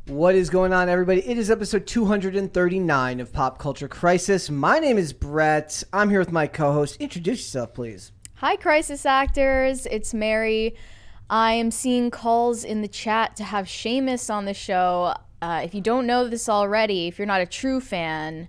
What is going on, everybody? It is episode 239 of Pop Culture Crisis. My name is Brett. I'm here with my co-host. Introduce yourself, please. Hi, Crisis Actors. It's Mary. I am seeing calls in the chat to have Seamus on the show. If you don't know this already, if you're not a true fan,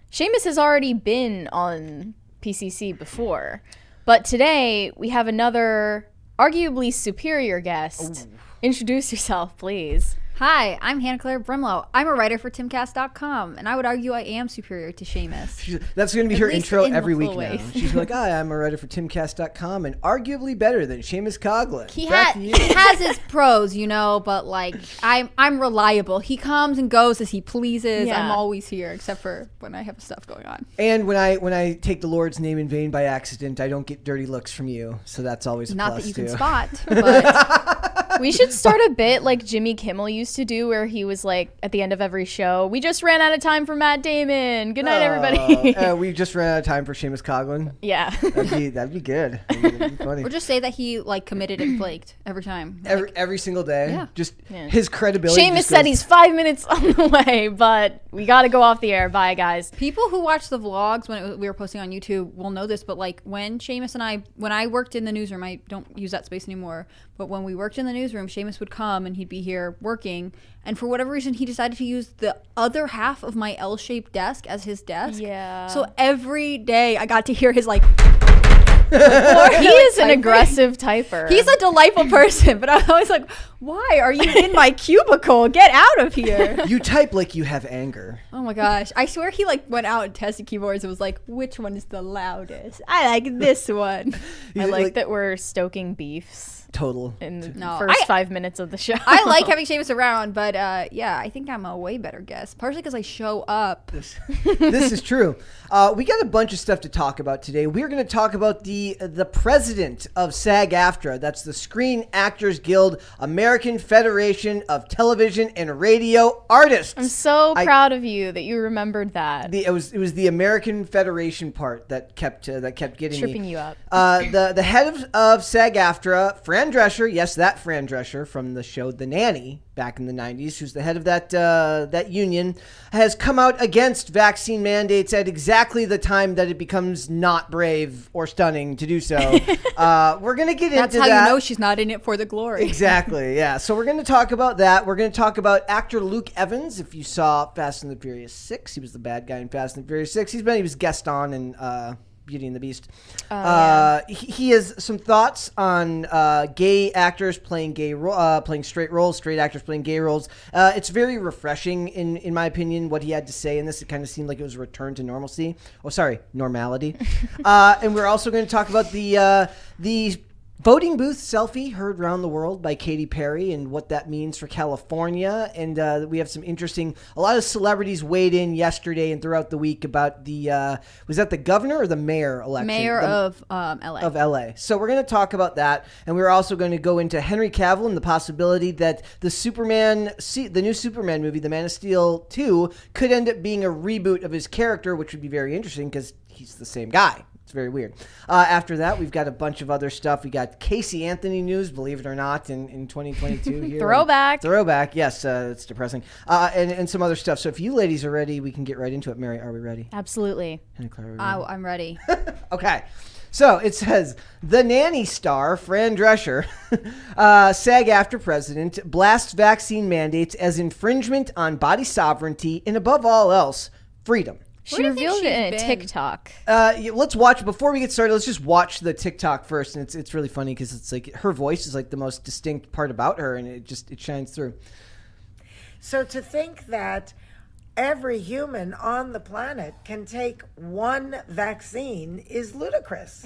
Seamus has already been on PCC before. But today, we have another arguably superior guest. Ooh. Introduce yourself, please. Hi, I'm Hannah Claire Brimlow. I'm a writer for timcast.com, and I would argue I am superior to Seamus. That's going to be her intro every week now. She's like, hi, I'm a writer for timcast.com, and arguably better than Seamus Coughlin. He has his pros, but like, I'm reliable. He comes and goes as he pleases. Yeah. I'm always here, except for when I have stuff going on. And when I take the Lord's name in vain by accident, I don't get dirty looks from you, so that's always a Not plus, that you too. Can spot, but... We should start a bit like Jimmy Kimmel used to do, where he was like, at the end of every show, we just ran out of time for Matt Damon. Good night, everybody. We just ran out of time for Seamus Coughlin. Yeah. That'd be good. That'd be funny. Or just say that he like committed and flaked every time. Every single day. Yeah. Just his credibility. Seamus said he's 5 minutes on the way, but we got to go off the air. Bye, guys. People who watch the vlogs when we were posting on YouTube will know this, but like when Seamus and when I worked in the newsroom, I don't use that space anymore, but when we worked in the newsroom, Seamus would come and he'd be here working, and for whatever reason he decided to use the other half of my L-shaped desk as his desk. Yeah. So every day I got to hear his like he is an aggressive typer. He's a delightful person, but I'm always like, why are you in my cubicle? Get out of here. You type like you have anger. Oh my gosh. I swear he like went out and tested keyboards and was like, which one is the loudest? I like this one. I like that we're stoking beefs. Total. In the first 5 minutes of the show. I like having Seamus around, but I think I'm a way better guest. Partially because I show up. This is true. We got a bunch of stuff to talk about today. We're going to talk about the president of SAG-AFTRA. That's the Screen Actors Guild, American Federation of Television and Radio Artists. I'm so proud of you that you remembered that. It was the American Federation part that kept getting tripping you up. The head of SAG-AFTRA, Fran Drescher, yes, that Fran Drescher from the show The Nanny back in the 90s, who's the head of that union, has come out against vaccine mandates at exactly the time that it becomes not brave or stunning to do so. We're going to get into that. That's how you know she's not in it for the glory. Exactly, yeah. So we're going to talk about that. We're going to talk about actor Luke Evans. If you saw Fast and the Furious 6, he was the bad guy in Fast and the Furious 6. He was guest on in Beauty and the Beast. He has some thoughts on gay actors playing straight roles, straight actors playing gay roles. It's very refreshing, in my opinion, what he had to say in this. It kind of seemed like it was a return to normalcy. Oh, sorry, normality. And we're also going to talk about the voting booth selfie heard around the world by Katy Perry and what that means for California. And we have a lot of celebrities weighed in yesterday and throughout the week about was that the governor or the mayor election? Mayor of LA. Of LA. So we're going to talk about that. And we're also going to go into Henry Cavill and the possibility that the new Superman movie, The Man of Steel 2, could end up being a reboot of his character, which would be very interesting because he's the same guy. It's very weird. After that, we've got a bunch of other stuff. We got Casey Anthony news, believe it or not, in 2022 here. Throwback. Yes, it's depressing. And some other stuff. So if you ladies are ready, we can get right into it. Mary, are we ready? Absolutely. Hannah Claire, are we ready? ready? I'm ready. Okay. So it says, the Nanny star, Fran Drescher, SAG-AFTRA president, blasts vaccine mandates as infringement on body sovereignty and, above all else, freedom. She revealed it in a TikTok. Let's watch. Before we get started, let's just watch the TikTok first. And it's really funny because it's like her voice is like the most distinct part about her, and it shines through. So to think that every human on the planet can take one vaccine is ludicrous.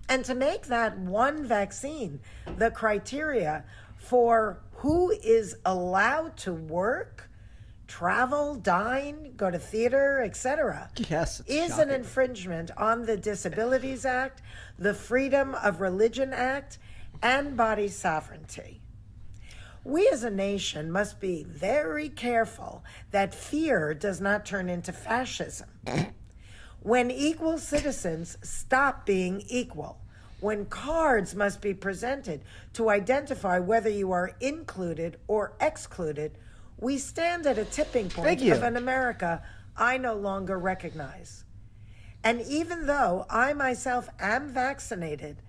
And to make that one vaccine the criteria for who is allowed to work, travel, dine, go to theater, etc., is an infringement on the Disabilities Act, the Freedom of Religion Act, and body sovereignty. We as a nation must be very careful that fear does not turn into fascism. When equal citizens stop being equal, when cards must be presented to identify whether you are included or excluded, We stand at a tipping point of an America I no longer recognize. And even though I myself am vaccinated,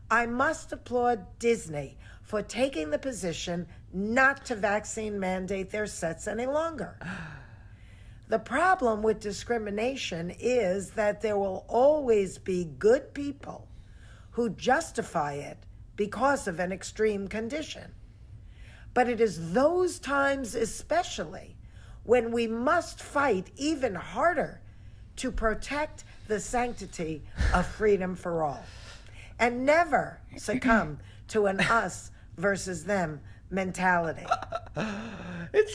I must applaud Disney for taking the position not to vaccine mandate their sets any longer. The problem with discrimination is that there will always be good people who justify it because of an extreme condition. But it is those times especially when we must fight even harder to protect the sanctity of freedom for all and never succumb to an us versus them mentality. It's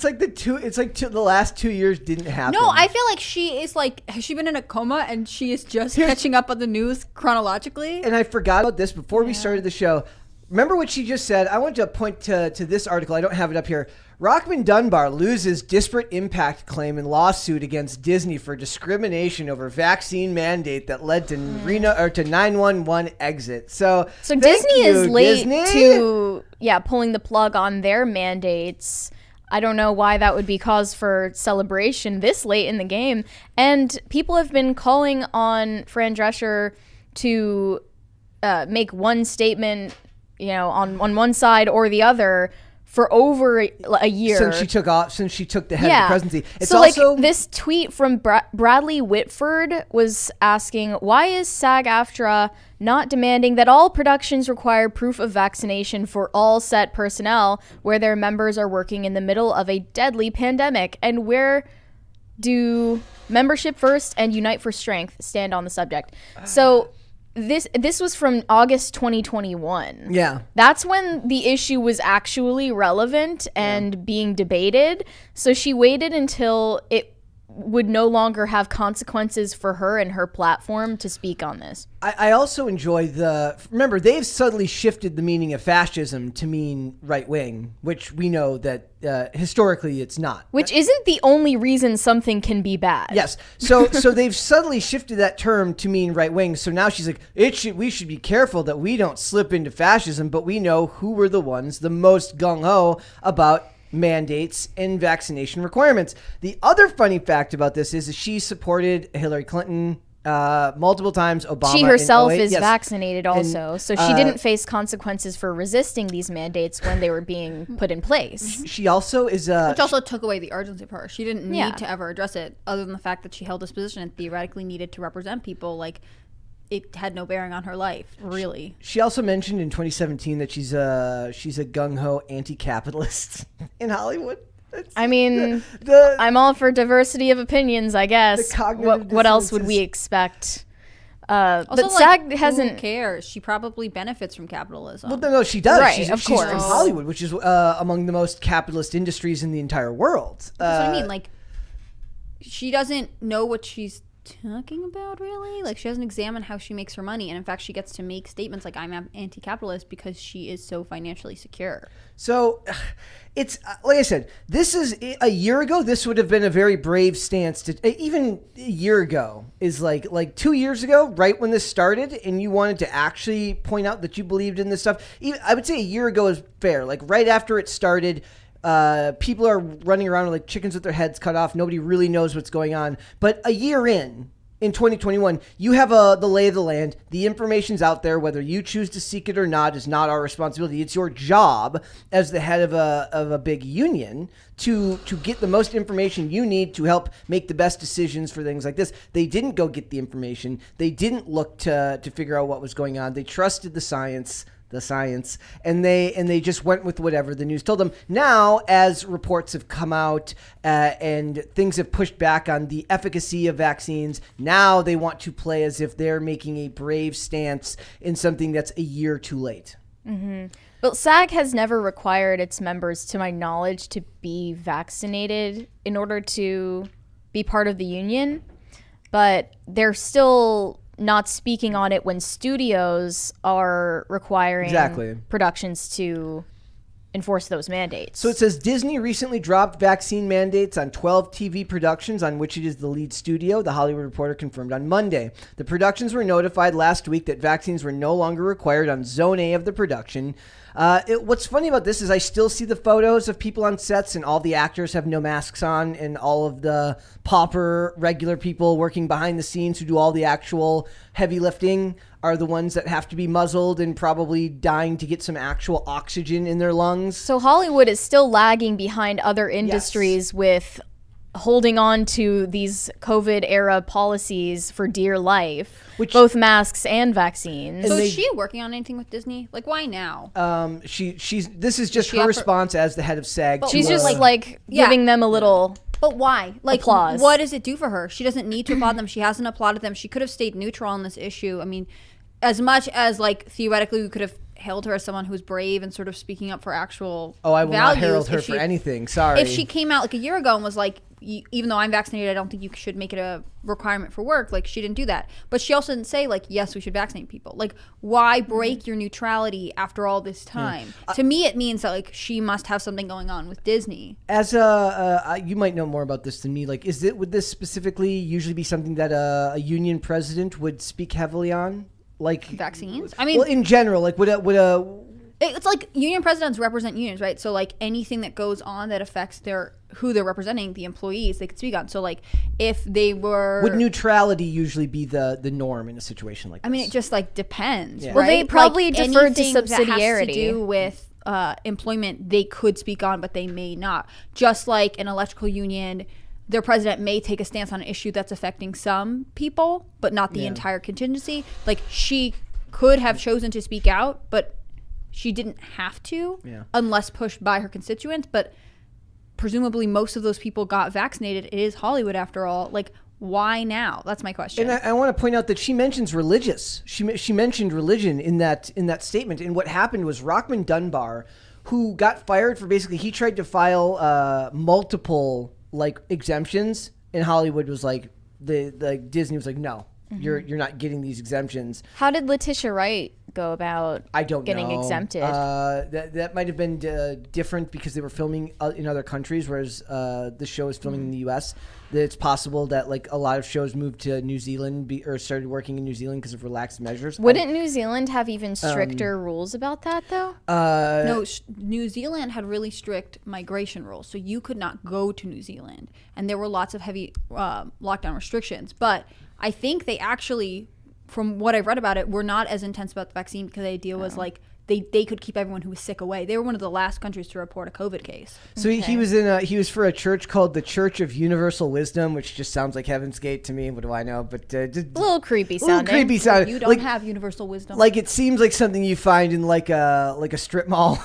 like the last 2 years didn't happen. No, I feel like she is like, has she been in a coma and she is just catching up on the news chronologically? And I forgot about this before we started the show. Remember what she just said? I want to point to this article. I don't have it up here. Rockman Dunbar loses disparate impact claim in lawsuit against Disney for discrimination over vaccine mandate that led to 911 exit. So Disney is late to pulling the plug on their mandates. I don't know why that would be cause for celebration this late in the game. And people have been calling on Fran Drescher to make one statement, on one side or the other for over a year since she took the head of the presidency. It's so also like this tweet from Bradley Whitford was asking, why is SAG-AFTRA not demanding that all productions require proof of vaccination for all set personnel where their members are working in the middle of a deadly pandemic? And where do Membership First and Unite for Strength stand on the subject? So This was from August 2021. Yeah. That's when the issue was actually relevant and being debated. So she waited until it would no longer have consequences for her and her platform to speak on this. I also enjoy remember, they've subtly shifted the meaning of fascism to mean right wing, which we know that historically it's not. Which isn't the only reason something can be bad. Yes. So they've subtly shifted that term to mean right wing. So now she's like, we should be careful that we don't slip into fascism, but we know who were the ones the most gung-ho about mandates and vaccination requirements. The other funny fact about this is she supported Hillary Clinton multiple times, Obama. She herself in 08. is vaccinated also, And, so she didn't face consequences for resisting these mandates when they were being put in place. She also is which also took away the urgency of her. She didn't need to ever address it, other than the fact that she held this position and theoretically needed to represent people. Like, it had no bearing on her life, really. She also mentioned in 2017 that she's a gung-ho anti-capitalist in Hollywood. I'm all for diversity of opinions, I guess. What else would we expect? Also, but SAG hasn't. Who cares? She probably benefits from capitalism. Well, no, she does. Right, she's of course. from Hollywood, which is among the most capitalist industries in the entire world. That's what I mean. Like, she doesn't know what she's talking about, really. Like, she doesn't examine how she makes her money, and in fact she gets to make statements like, I'm anti-capitalist, because she is so financially secure. So it's like I said, this is a year ago, this would have been a very brave stance to, even a year ago is like 2 years ago, right when this started, and you wanted to actually point out that you believed in this stuff. Even, I would say a year ago is fair. Like right after it started, people are running around like chickens with their heads cut off. Nobody really knows what's going on. But a year in 2021, you have the lay of the land. The information's out there. Whether you choose to seek it or not is not our responsibility. It's your job as the head of a big union to get the most information you need to help make the best decisions for things like this. They didn't go get the information. They didn't look to figure out what was going on. They trusted the science, and they just went with whatever the news told them. Now, as reports have come out and things have pushed back on the efficacy of vaccines, now they want to play as if they're making a brave stance in something that's a year too late. Mm-hmm. Well, SAG has never required its members, to my knowledge, to be vaccinated in order to be part of the union, but they're still not speaking on it when studios are requiring productions to enforce those mandates. So it says Disney recently dropped vaccine mandates on 12 TV productions on which it is the lead studio, the Hollywood Reporter confirmed on Monday. The productions were notified last week that vaccines were no longer required on Zone A of the production. What's funny about this is I still see the photos of people on sets and all the actors have no masks on, and all of the pauper regular people working behind the scenes who do all the actual heavy lifting are the ones that have to be muzzled and probably dying to get some actual oxygen in their lungs. So Hollywood is still lagging behind other industries with holding on to these COVID era policies for dear life, both masks and vaccines. So is she working on anything with Disney? Like, why now? She's this is just her response as the head of SAG. She's just giving them a little. But why? Like, applause. What does it do for her? She doesn't need to applaud them. She hasn't applauded them. She could have stayed neutral on this issue. I mean, as much as like theoretically we could have hailed her as someone who's brave and sort of speaking up for actual I will values, not herald her for anything. Sorry. If she came out like a year ago and was like, even though I'm vaccinated, I don't think you should make it a requirement for work. Like, she didn't do that. But she also didn't say, like, yes, we should vaccinate people. Like, why break your neutrality after all this time? To me, it means that, like, she must have something going on with Disney. As you might know more about this than me. Like, would this specifically usually be something that a union president would speak heavily on? Like vaccines? I mean, well, in general, like it's like union presidents represent unions, right? So like anything that goes on that affects who they're representing, the employees, they could speak on. So like if they were, would neutrality usually be the norm in a situation like this? I mean, it just like depends. Yeah. Right? Well, they probably like, deferred to anything that has subsidiarity. to do with employment, they could speak on, but they may not. Just like an electrical union, their president may take a stance on an issue that's affecting some people, but not the entire contingency. Like, she could have chosen to speak out, but she didn't have to unless pushed by her constituents. But presumably most of those people got vaccinated. It is Hollywood after all. Like, why now? That's my question. And I want to point out that she mentions religious. She mentioned religion in that statement. And what happened was Rockman Dunbar, who got fired for basically, he tried to file multiple like exemptions, and Hollywood was like, Disney was like, no, you're not getting these exemptions. How did Letitia Wright go about getting exempted? That might have been different because they were filming in other countries, whereas the show is filming in the U.S. It's possible that like a lot of shows moved to New Zealand or started working in New Zealand because of relaxed measures. Wouldn't New Zealand have even stricter rules about that though? No, New Zealand had really strict migration rules, so you could not go to New Zealand, and there were lots of heavy lockdown restrictions. But I think they actually, from what I've read about it, were not as intense about the vaccine because the idea was like they could keep everyone who was sick away. They were one of the last countries to report a COVID case. So he was for a church called the Church of Universal Wisdom, which just sounds like Heaven's Gate to me. What do I know? But just a little creepy sounding. You don't have universal wisdom. Like, it seems like something you find in like a strip mall.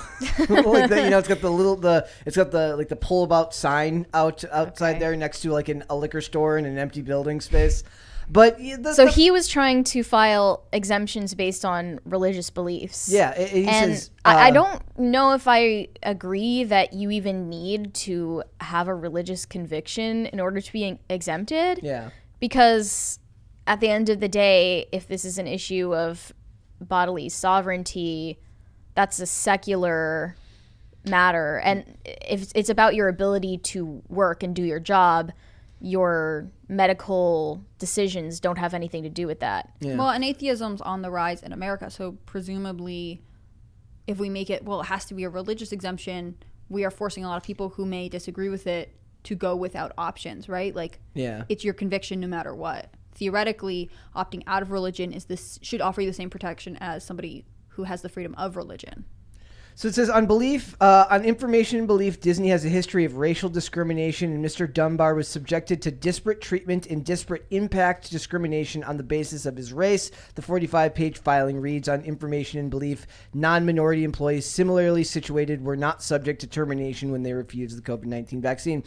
Like that, it's got the pull about sign outside there next to like a liquor store in an empty building space. But so he was trying to file exemptions based on religious beliefs. Yeah, he says, I don't know if I agree that you even need to have a religious conviction in order to be exempted. Yeah, because at the end of the day, if this is an issue of bodily sovereignty, that's a secular matter, and if it's about your ability to work and do your job, your medical decisions don't have anything to do with that. Yeah. Well, and atheism's on the rise in America, so presumably if we make it, it has to be a religious exemption, we are forcing a lot of people who may disagree with it to go without options, right? Like, it's your conviction no matter what. Theoretically, opting out of religion should offer you the same protection as somebody who has the freedom of religion. So it says, on information and belief, Disney has a history of racial discrimination, and Mr. Dunbar was subjected to disparate treatment and disparate impact discrimination on the basis of his race. The 45-page filing reads, on information and belief, non-minority employees similarly situated were not subject to termination when they refused the COVID-19 vaccine.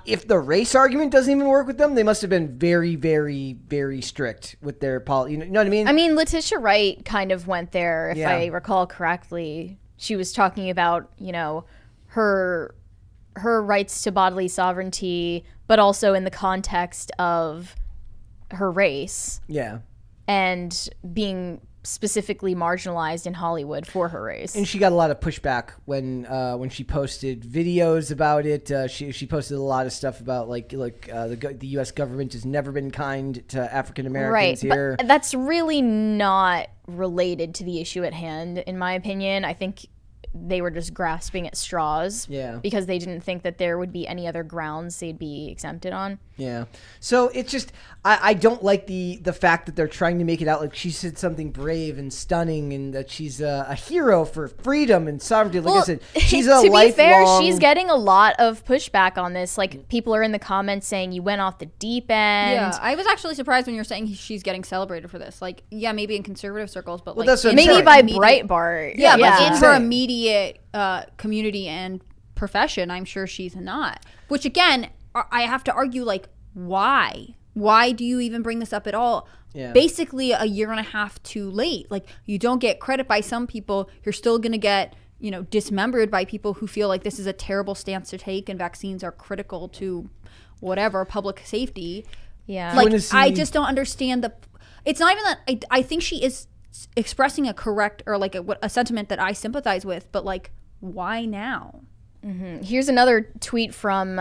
If the race argument doesn't even work with them, they must have been very, very, very strict with their policy. You know what I mean? I mean, Letitia Wright kind of went there, if I recall correctly. She was talking about, her rights to bodily sovereignty, but also in the context of her race. Yeah. and being specifically marginalized in Hollywood for her race. And she got a lot of pushback when she posted videos about it. She posted a lot of stuff about the U.S. government has never been kind to African Americans here. But that's really not related to the issue at hand, in my opinion. I think they were just grasping at straws because they didn't think that there would be any other grounds they'd be exempted on. Yeah. So it's just, I don't like the fact that they're trying to make it out like she said something brave and stunning and that she's a hero for freedom and sovereignty. Like I said, she's a to lifelong... be fair, she's getting a lot of pushback on this. Like, people are in the comments saying you went off the deep end. Yeah, I was actually surprised when you're saying she's getting celebrated for this. Like, yeah, maybe in conservative circles, but that's what I'm maybe saying. by Breitbart. Yeah, but that's in what her I'm immediate community and profession, I'm sure she's not. Which, again, I have to argue, like, why? Why do you even bring this up at all? Yeah. Basically, a year and a half too late. Like, you don't get credit by some people. You're still going to get, dismembered by people who feel like this is a terrible stance to take and vaccines are critical to whatever, public safety. Yeah. Like, I just don't understand it's not even that I think she is expressing a correct or like a sentiment that I sympathize with, but like, why now? Mm-hmm. Here's another tweet from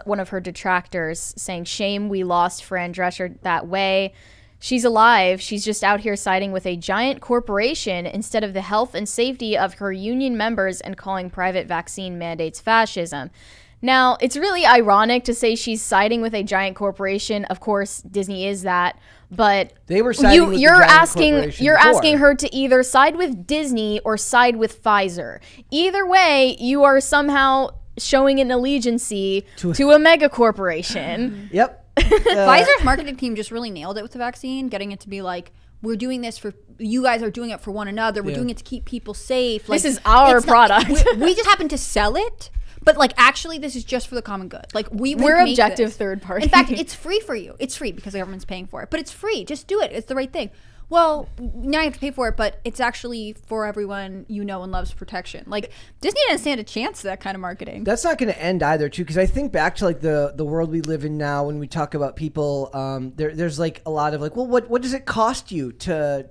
one of her detractors saying, "Shame we lost Fran Drescher that way. She's alive. She's just out here siding with a giant corporation instead of the health and safety of her union members and calling private vaccine mandates fascism." Now, it's really ironic to say she's siding with a giant corporation. Of course, Disney is that, but they were siding with you're the giant corporation you're before. asking her to either side with Disney or side with Pfizer. Either way, you are somehow showing an allegiancy to a mega corporation. Yep. Pfizer's marketing team just really nailed it with the vaccine, getting it to be like, we're doing this for you guys are doing it for one another. We're doing it to keep people safe. Like, this is our product. We just happen to sell it. But, like, actually, this is just for the common good. Like, we're objective third party. In fact, it's free for you. It's free because the government's paying for it. But it's free. Just do it. It's the right thing. Well, now you have to pay for it, but it's actually for everyone you know and loves protection. Like, Disney didn't stand a chance to that kind of marketing. That's not going to end either, too, because I think back to, like, the world we live in now when we talk about people, there's, like, a lot of, like, well, what does it cost you to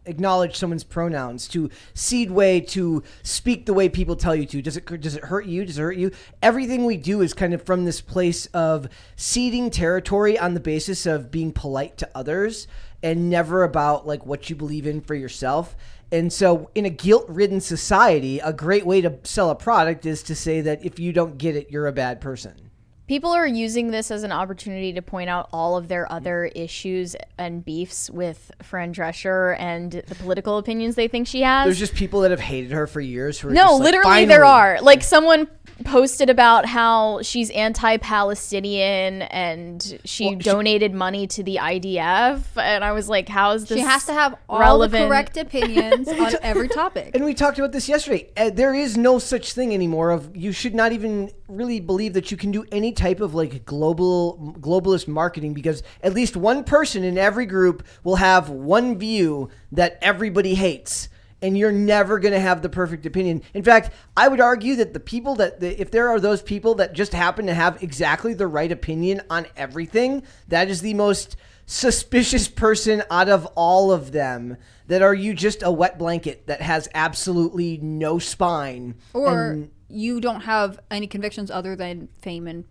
acknowledge someone's pronouns, to cede way, to speak the way people tell you to? Does it hurt you? Does it hurt you? Everything we do is kind of from this place of ceding territory on the basis of being polite to others and never about like what you believe in for yourself. And so in a guilt-ridden society, a great way to sell a product is to say that if you don't get it, you're a bad person. People are using this as an opportunity to point out all of their other issues and beefs with Fran Drescher and the political opinions they think she has. There's just people that have hated her for years. Who are no, just like, literally finally. there are. Like, someone posted about how she's anti-Palestinian and she donated money to the IDF, and I was like, how is this She has to have all relevant? the correct opinions on every topic. And we talked about this yesterday. There is no such thing anymore of you should not even really believe that you can do any type of like globalist marketing, because at least one person in every group will have one view that everybody hates. And you're never going to have the perfect opinion. In fact, I would argue that the people if there are those people that just happen to have exactly the right opinion on everything, that is the most suspicious person out of all of them. That are you just a wet blanket that has absolutely no spine. Or you don't have any convictions other than fame and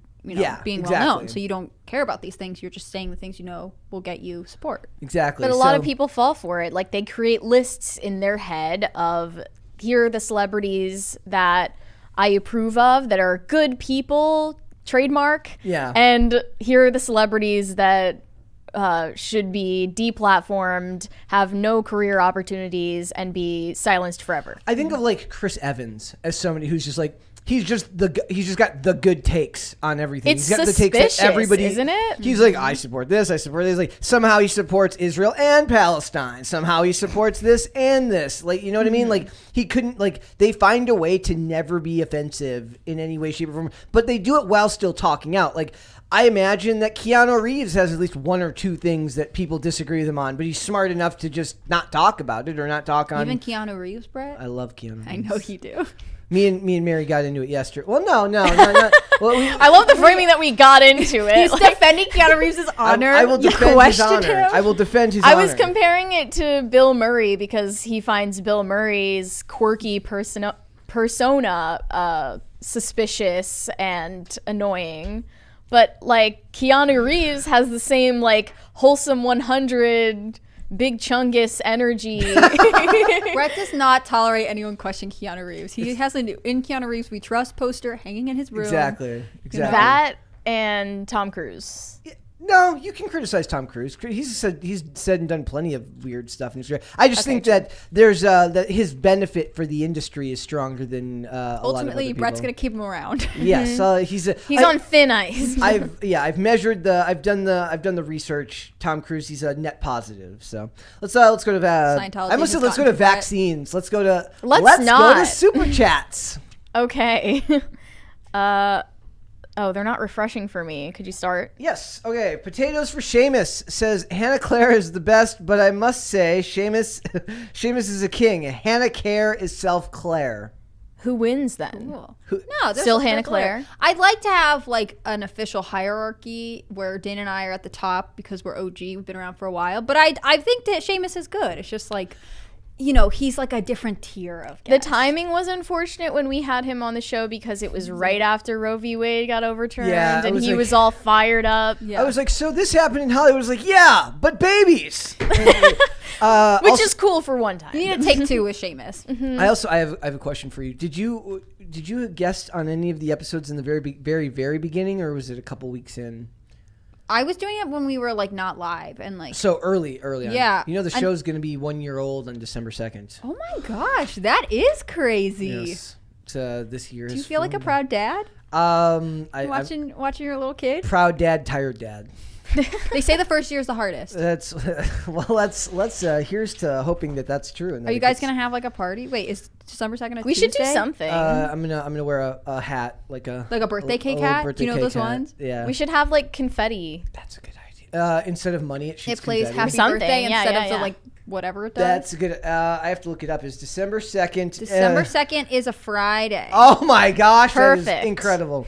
being well known. So you don't care about these things. You're just saying the things you know will get you support. Exactly. But a lot of people fall for it. Like, they create lists in their head of, here are the celebrities that I approve of that are good people, trademark. Yeah. And here are the celebrities that should be deplatformed, have no career opportunities, and be silenced forever. I think of like Chris Evans as somebody who's just like, he's just got the good takes on everything. It's he's got suspicious, the takes that everybody, isn't it? He's like, I support this, I support this. Like, somehow he supports Israel and Palestine. Somehow he supports this and this. Like, you know what I mean? Like, he couldn't, like, they find a way to never be offensive in any way, shape, or form. But they do it while still talking out. Like, I imagine that Keanu Reeves has at least one or two things that people disagree with him on, but he's smart enough to just not talk about it or not talk on. Even Keanu Reeves, Brett? I love Keanu Reeves. I know you do. Me and Mary got into it yesterday. Well, no. Well, I love the framing that we got into it. He's defending Keanu Reeves' honor. I will You defend his questioned honor. him? I will defend his I honor. was comparing it to Bill Murray because he finds Bill Murray's quirky persona suspicious and annoying. But like Keanu Reeves has the same like wholesome 100 big chungus energy. Brett does not tolerate anyone question Keanu Reeves. He has a new "In Keanu Reeves We Trust" poster hanging in his room. Exactly. That and Tom Cruise. No, you can criticize Tom Cruise. He's said and done plenty of weird stuff in his career. I just think that there's that his benefit for the industry is stronger than a lot of other Ultimately, people. Brett's gonna keep him around. Yes, he's on thin ice. I've measured I've done the research. Tom Cruise, he's a net positive. So let's go to Scientology I almost said has let's go gotten to to Brett. vaccines. Let's go to Let's go not. to super chats. Okay. Oh, they're not refreshing for me. Could you start? Yes. Okay. Potatoes for Seamus says Hannah Claire is the best, but I must say Seamus is a king. Hannah Care is Self Claire. Who wins then? Cool. No, there's Still there's Hannah Claire? I'd like to have like an official hierarchy where Dana and I are at the top because we're OG. We've been around for a while. But I think that Seamus is good. It's just like, you know, he's like a different tier of guest. The timing was unfortunate when we had him on the show because it was right after Roe v. Wade got overturned, Yeah, and was he like- was all fired up. Yeah. I was like, so this happened in Hollywood. I was like, yeah, but babies. Which is cool for one time. You need to take two with Seamus. I have a question for you. Did you guest on any of the episodes in the very beginning, or was it a couple weeks in? I was doing it when we were like not live and like. So early on. Yeah. You know the show's going to be 1 year old on December 2nd. Oh my gosh, that is crazy. Yes. This year. Do you feel like a proud dad I'm watching your little kid? proud dad, tired dad. They say the first year is the hardest. That's let's here's to hoping that that's true. And that Are you it guys gets- gonna have like a party? Wait, is December 2nd? We should do something. I'm gonna wear a hat like a birthday cake little hat? birthday Do you know cake those hat. ones? Yeah, We should have like confetti. That's a good idea. Instead of money, it shoots It plays confetti. Happy Something, Birthday yeah, instead yeah, of the yeah. like whatever it does. That's a good. I have to look it up. It's December 2nd. December 2nd is a Friday. Oh my gosh, that Perfect. is incredible.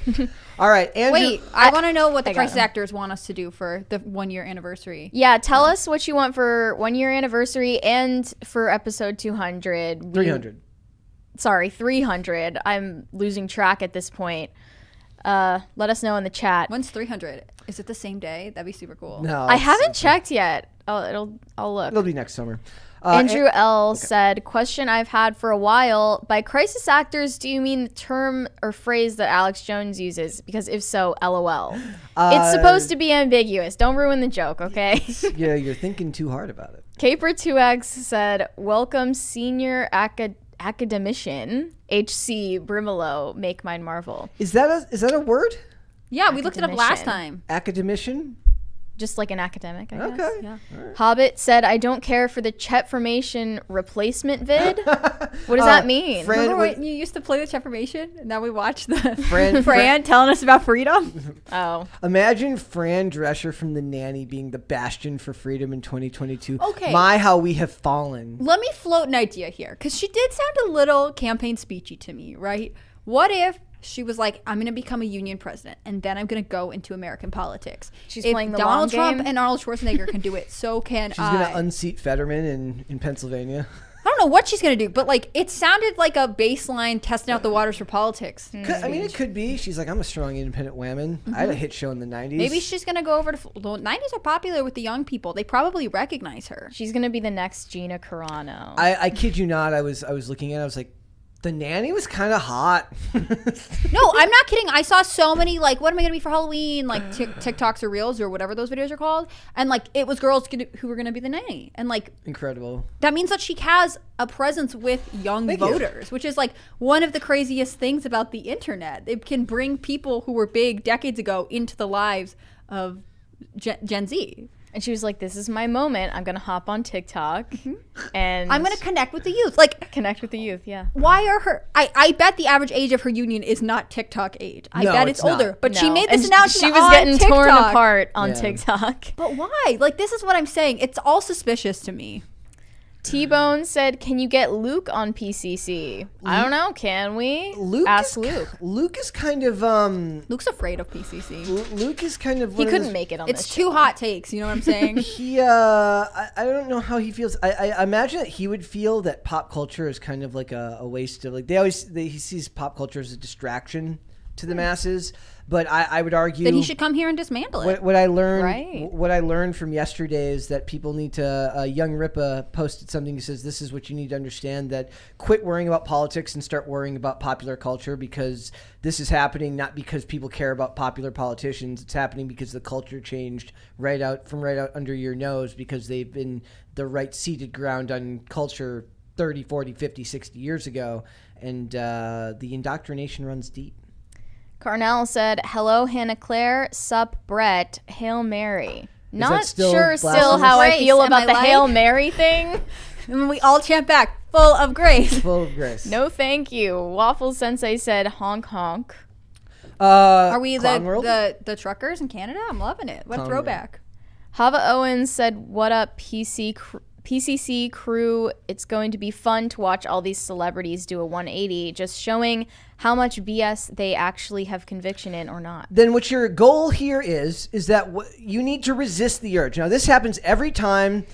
All right, Andrew. Wait, I want to know what the I got crisis him. actors want us to do for the 1 year anniversary. Yeah, tell us what you want for 1 year anniversary and for episode 200. 300. Sorry, 300. I'm losing track at this point. Let us know in the chat. When's 300? Is it the same day? That'd be super cool. No, I haven't checked yet. I'll look. It'll be next summer. Andrew L. said, question I've had for a while. By crisis actors, do you mean the term or phrase that Alex Jones uses? Because if so, LOL. It's supposed to be ambiguous. Don't ruin the joke, okay? Yeah, you're thinking too hard about it. Caper2X said, welcome senior academician, HC Brimelo, make mine marvel. Is that a word? Yeah, we looked it up last Academician. time. Academician? Just like an academic, I guess. Okay. Yeah. Hobbit said, I don't care for the Chet Formation replacement vid. What does that mean? Fran- Remember when you used to play the Chet Formation? And now we watch the Fran- telling us about freedom. Oh. Imagine Fran Drescher from The Nanny being the bastion for freedom in 2022. Okay. My, how we have fallen. Let me float an idea here, because she did sound a little campaign speechy to me, right? What if she was like, I'm going to become a union president, and then I'm going to go into American politics. She's if playing the Donald long Trump game? and Arnold Schwarzenegger can do it, so can She's I. going to unseat Fetterman in Pennsylvania. I don't know what she's going to do, but like it sounded like a baseline testing out the waters for politics. I mean, it could be. She's like, I'm a strong, independent woman. I had a hit show in the 90s. Maybe she's going to go over to the 90s are popular with the young people. They probably recognize her. She's going to be the next Gina Carano. I kid you not. I was looking at it. I was like, The Nanny was kind of hot. No, I'm not kidding. I saw so many, like, what am I going to be for Halloween? Like, TikToks or Reels or whatever those videos are called. And, like, it was girls who were going to be the nanny. And, like, Incredible. that means that she has a presence with young Thank you. voters, which is, like, one of the craziest things about the internet. It can bring people who were big decades ago into the lives of Gen Z. And she was like, this is my moment. I'm going to hop on TikTok and I'm going to connect with the youth. Like, connect with the youth. Yeah. why are her... I bet the average age of her union is not TikTok age. I No, bet it's it's older. not. But she No. made this And announcement She was on getting torn TikTok. apart on Yeah. TikTok. But why? Like, this is what I'm saying. It's all suspicious to me. T-Bone said, "Can you get Luke on PCC?" I don't know. Can we? Ask Luke. Luke is kind of Luke's afraid of PCC. Luke is kind of He couldn't make it on It's this too show. hot takes. You know what I'm saying? He I don't know how he feels. I imagine that he would feel that pop culture is kind of like a waste of, like, he sees pop culture as a distraction to the masses. But I would argue that he should come here and dismantle it. What I learned from yesterday is that people need to. Young Ripa posted something. He says, "This is what you need to understand: that quit worrying about politics and start worrying about popular culture, because this is happening not because people care about popular politicians. It's happening because the culture changed right out under your nose, because they've been the right seated ground on culture 30, 40, 50, 60 years ago, and the indoctrination runs deep." Carnell said, "Hello, Hannah Claire. Sup, Brett. Hail Mary." Not still sure blasphemous? how I Grace, feel am about I the like? Hail Mary thing. And we all chant back, full of grace. Full of grace. No, thank you. Waffle Sensei said, "Honk honk." Are we Clown World? the truckers in Canada? I'm loving it. What a Clown throwback. Hava Owens said, "What up, PCC crew? It's going to be fun to watch all these celebrities do a 180, just showing how much BS they actually have conviction in or not." Then what your goal here is that you need to resist the urge. Now, this happens every time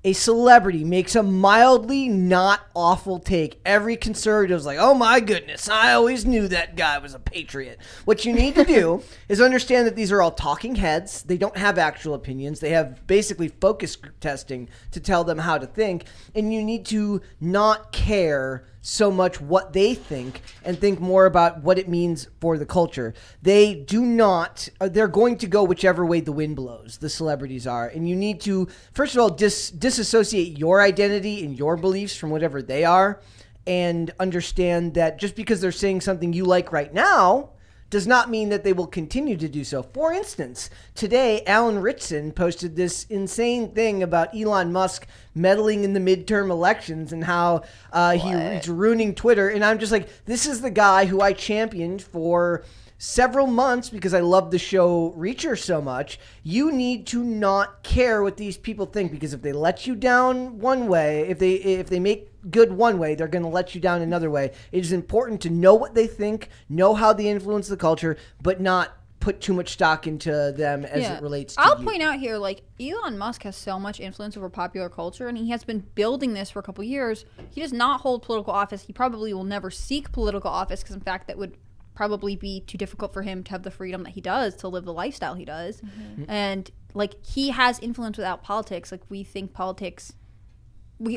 a celebrity makes a mildly not awful take. Every conservative's like, "Oh my goodness, I always knew that guy was a patriot." What you need to do is understand that these are all talking heads. They don't have actual opinions. They have basically focus group testing to tell them how to think. And you need to not care so much what they think and think more about what it means for the culture. They do not, they're going to go whichever way the wind blows, the celebrities are. And you need to, first of all, disassociate your identity and your beliefs from whatever they are, and understand that just because they're saying something you like right now does not mean that they will continue to do so. For instance, today, Alan Ritson posted this insane thing about Elon Musk meddling in the midterm elections and how he's ruining Twitter. And I'm just like, this is the guy who I championed for several months because I love the show Reacher so much. You need to not care what these people think, because if they let you down one way, if they make good one way, they're going to let you down another way. It is important to know what they think, know how they influence the culture, but not put too much stock into them as it relates to I'll you. point out here, like, Elon Musk has so much influence over popular culture, and he has been building this for a couple years. He does not hold political office. He probably will never seek political office, because in fact that would probably be too difficult for him to have the freedom that he does to live the lifestyle he does. And like, he has influence without politics. Like, we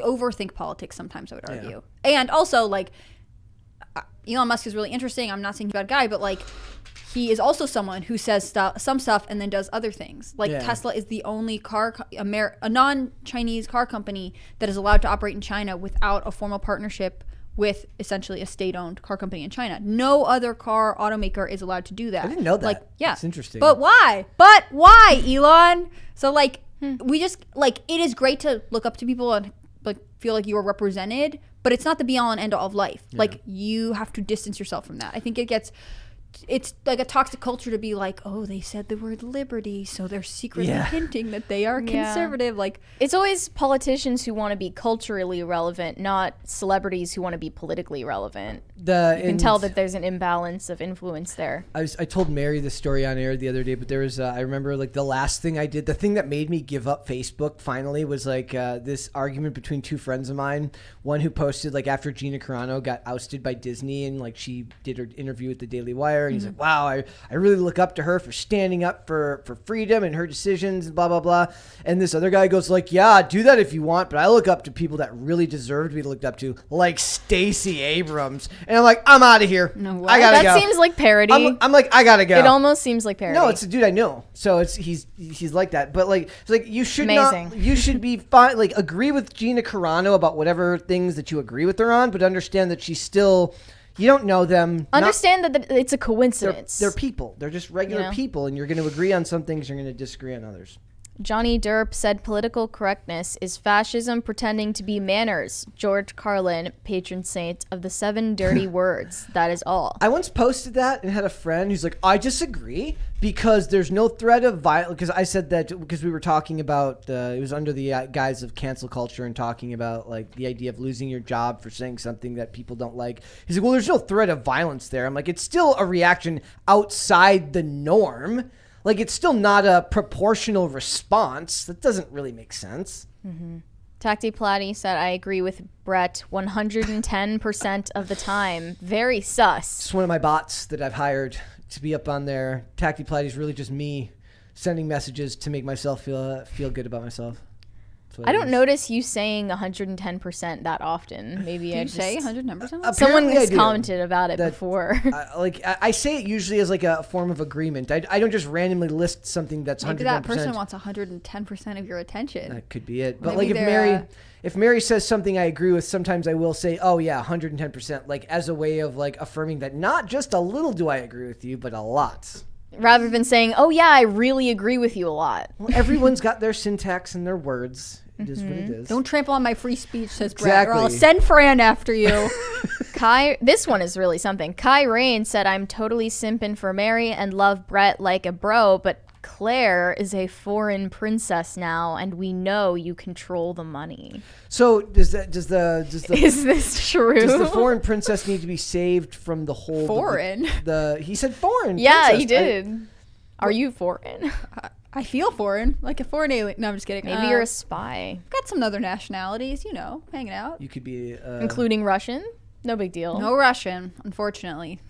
overthink politics sometimes, I would argue. And also, like, Elon Musk is really interesting. I'm not saying he's a bad guy, but like, he is also someone who says some stuff and then does other things. Like, Tesla is the only a non-Chinese car company that is allowed to operate in China without a formal partnership with essentially a state-owned car company in China. No other car automaker is allowed to do that. I didn't know that. Like, yeah, it's interesting. But why? Elon? So like, we just, like, it is great to look up to people and like feel like you are represented, but it's not the be-all and end-all of life. Like, you have to distance yourself from that. I think it's like a toxic culture to be like, oh, they said the word liberty, so they're secretly hinting that they are conservative. Like, it's always politicians who want to be culturally relevant, not celebrities who want to be politically relevant. You can tell that there's an imbalance of influence there. I told Mary this story on air the other day, but there was I remember, like, the last thing I did, the thing that made me give up Facebook finally was like this argument between two friends of mine. One who posted, like, after Gina Carano got ousted by Disney, and like she did her interview with the Daily Wire, and he's like, wow, I really look up to her for standing up for freedom and her decisions and blah blah blah. And this other guy goes like, yeah, do that if you want, but I look up to people that really deserve to be looked up to, like Stacey Abrams. And I'm like, I'm out of here. No way. I gotta go. That seems like parody. I'm like, I gotta go. It almost seems like parody. No, it's a dude I know. So he's like that. But like, it's like, you should Amazing. not. You should be fine. Like, agree with Gina Carano about whatever things that you agree with her on, but understand that she's still. You don't know them. Understand that it's a coincidence. They're people. They're just regular people, and you're going to agree on some things. You're going to disagree on others. Johnny Derp said political correctness is fascism pretending to be manners. George Carlin, patron saint of the 7 dirty words. That is all. I once posted that and had a friend who's like, I disagree because there's no threat of violence. Because I said that because we were talking about, it was under the guise of cancel culture and talking about like the idea of losing your job for saying something that people don't like. He's like, well, there's no threat of violence there. I'm like, it's still a reaction outside the norm. Like, it's still not a proportional response. That doesn't really make sense. Mm-hmm. Tacti Plati said, I agree with Brett 110% of the time. Very sus. It's one of my bots that I've hired to be up on there. Tacti Plati is really just me sending messages to make myself feel good about myself. I don't notice you saying 110% that often. Maybe I just say 110%. Someone has commented about it before. I say it usually as like a form of agreement. I don't just randomly list something that's 110%. Maybe that person wants 110% of your attention. That could be it. But Maybe like if Mary says something I agree with, sometimes I will say, oh yeah, 110%, like as a way of like affirming that not just a little do I agree with you, but a lot. Rather than saying, oh yeah, I really agree with you a lot. Well, everyone's got their syntax and their words. It is what it is. Don't trample on my free speech, says Exactly. Brett, or I'll send Fran after you. This one is really something. Kai Rain said, I'm totally simping for Mary and love Brett like a bro, but Claire is a foreign princess now, and we know you control the money. So does the is this true? Does the foreign princess need to be saved from the whole foreign? He said foreign. Yeah, princess. he did. Are you foreign? I feel foreign, like a foreign alien. No, I'm just kidding. Maybe you're a spy. Got some other nationalities, hanging out. You could be including Russian. No big deal. No Russian, unfortunately.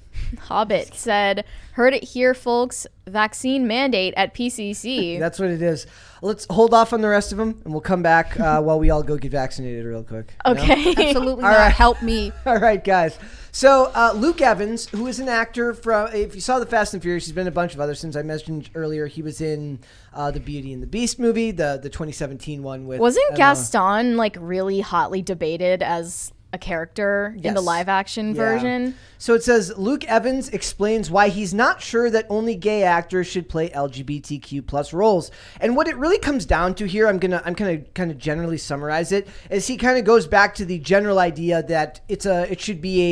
Hobbit said, heard it here, folks. Vaccine mandate at PCC. That's what it is. Let's hold off on the rest of them, and we'll come back while we all go get vaccinated real quick. Okay. Absolutely not. Right. Help me. All right, guys. So Luke Evans, who is an actor from, if you saw the Fast and Furious, he's been in a bunch of others. Since I mentioned earlier, he was in the Beauty and the Beast movie, the 2017 one with. Wasn't Gaston like really hotly debated as a character in the live action version? So it says Luke Evans explains why he's not sure that only gay actors should play LGBTQ plus roles. And what it really comes down to here, I'm gonna kind of generally summarize it, is he kind of goes back to the general idea that it should be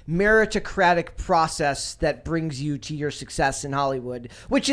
a meritocratic process that brings you to your success in Hollywood, which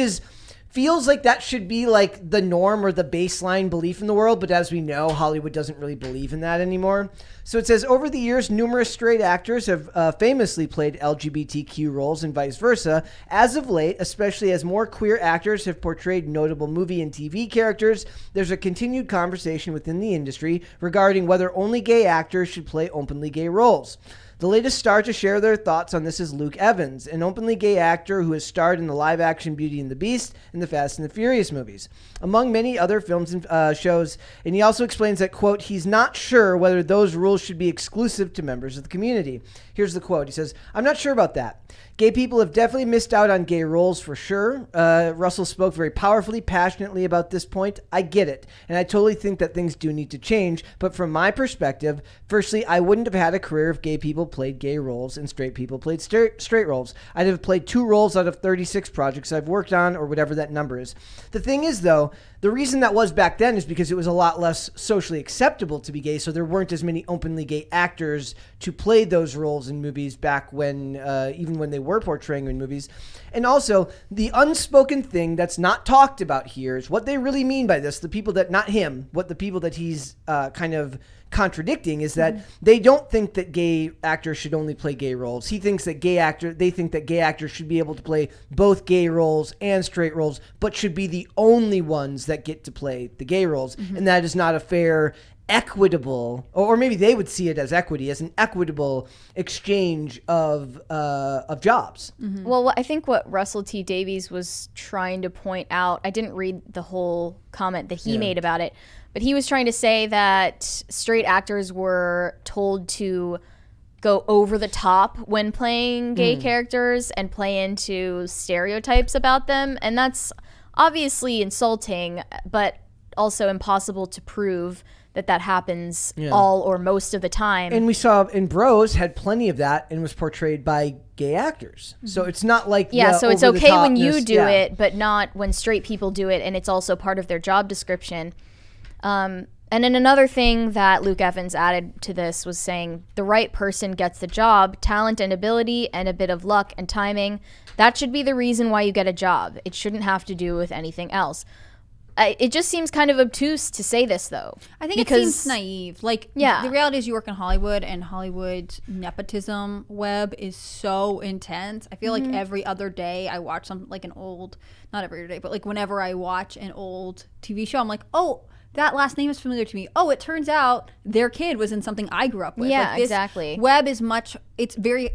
feels like that should be like the norm or the baseline belief in the world, but as we know, Hollywood doesn't really believe in that anymore. So it says, over the years, numerous straight actors have famously played LGBTQ roles and vice versa. As of late, especially as more queer actors have portrayed notable movie and TV characters, there's a continued conversation within the industry regarding whether only gay actors should play openly gay roles. The latest star to share their thoughts on this is Luke Evans, an openly gay actor who has starred in the live-action Beauty and the Beast and the Fast and the Furious movies, among many other films and shows. And he also explains that, quote, he's not sure whether those rules should be exclusive to members of the community. Here's the quote. He says, I'm not sure about that. Gay people have definitely missed out on gay roles for sure. Russell spoke very powerfully, passionately about this point. I get it. And I totally think that things do need to change. But from my perspective, firstly, I wouldn't have had a career if gay people played gay roles and straight people played straight roles. I'd have played 2 roles out of 36 projects I've worked on, or whatever that number is. The thing is, though, the reason that was back then is because it was a lot less socially acceptable to be gay, so there weren't as many openly gay actors to play those roles in movies back when, even when they were portraying in movies. And also, the unspoken thing that's not talked about here is what they really mean by this. The people that, not him, what the people that he's kind of contradicting is that they don't think that gay actors should only play gay roles. He thinks that they think that gay actors should be able to play both gay roles and straight roles, but should be the only ones that get to play the gay roles. And that is not a fair, equitable, or maybe they would see it as equity, as an equitable exchange of jobs. Well, I think what Russell T. Davies was trying to point out, I didn't read the whole comment that he made about it, but he was trying to say that straight actors were told to go over the top when playing gay characters and play into stereotypes about them. And that's obviously insulting, but also impossible to prove that happens all or most of the time. And we saw in Bros had plenty of that and was portrayed by gay actors. So it's not like so it's okay when you do yeah. it, but not when straight people do it, and it's also part of their job description. And then another thing that Luke Evans added to this was saying the right person gets the job, talent and ability and a bit of luck and timing. That should be the reason why you get a job. It shouldn't have to do with anything else. It just seems kind of obtuse to say this, though. I think it seems naive. Like, the reality is you work in Hollywood, and Hollywood's nepotism web is so intense. I feel like every other day I watch something like an old, not every other day, but like whenever I watch an old TV show, I'm like, oh, that last name is familiar to me. Oh, it turns out their kid was in something I grew up with. Yeah, like this exactly. Web is it's very,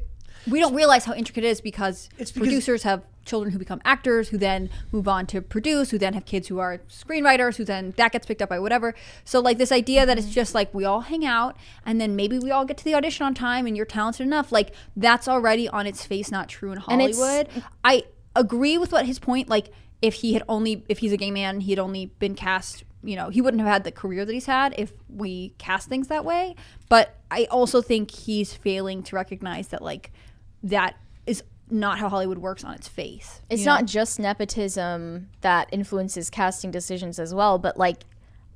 we don't realize how intricate it is because producers have children who become actors, who then move on to produce, who then have kids who are screenwriters, who then that gets picked up by whatever. So like this idea that it's just like we all hang out and then maybe we all get to the audition on time and you're talented enough, like that's already on its face not true in Hollywood. I agree with what his point, like if he's a gay man, he had only been cast, you know, he wouldn't have had the career that he's had if we cast things that way. But I also think he's failing to recognize that like that is not how Hollywood works on its face. It's not just nepotism that influences casting decisions as well, but like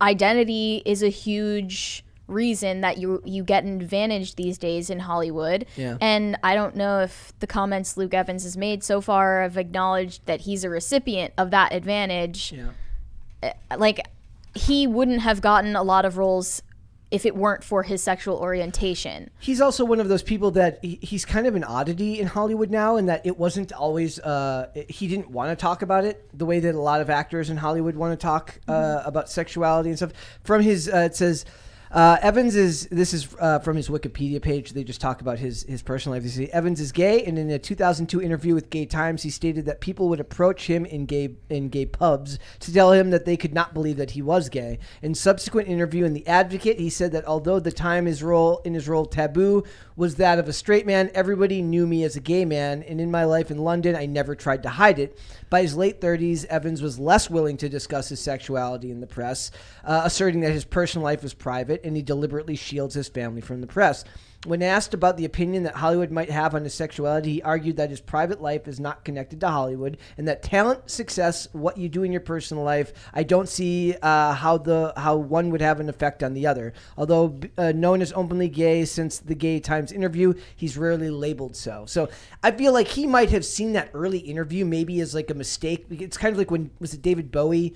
identity is a huge reason that you get an advantage these days in Hollywood. Yeah. And I don't know if the comments Luke Evans has made so far have acknowledged that he's a recipient of that advantage. Yeah. Like he wouldn't have gotten a lot of roles if it weren't for his sexual orientation. He's also one of those people that he's kind of an oddity in Hollywood now, and that it wasn't always, he didn't want to talk about it the way that a lot of actors in Hollywood want to talk about sexuality and stuff. From his, it says, Evans this is from his Wikipedia page. They just talk about his personal life. They say Evans is gay, and in a 2002 interview with Gay Times, he stated that people would approach him in gay pubs to tell him that they could not believe that he was gay. In subsequent interview in The Advocate, he said that although the time his role taboo was that of a straight man, everybody knew me as a gay man, and in my life in London, I never tried to hide it. By his late 30s, Evans was less willing to discuss his sexuality in the press, asserting that his personal life was private, and he deliberately shields his family from the press. When asked about the opinion that Hollywood might have on his sexuality, he argued that his private life is not connected to Hollywood, and that talent, success, what you do in your personal life, I don't see how one would have an effect on the other. Although known as openly gay since the Gay Times interview, he's rarely labeled so. So I feel like he might have seen that early interview maybe as like a mistake. It's kind of like when, was it David Bowie?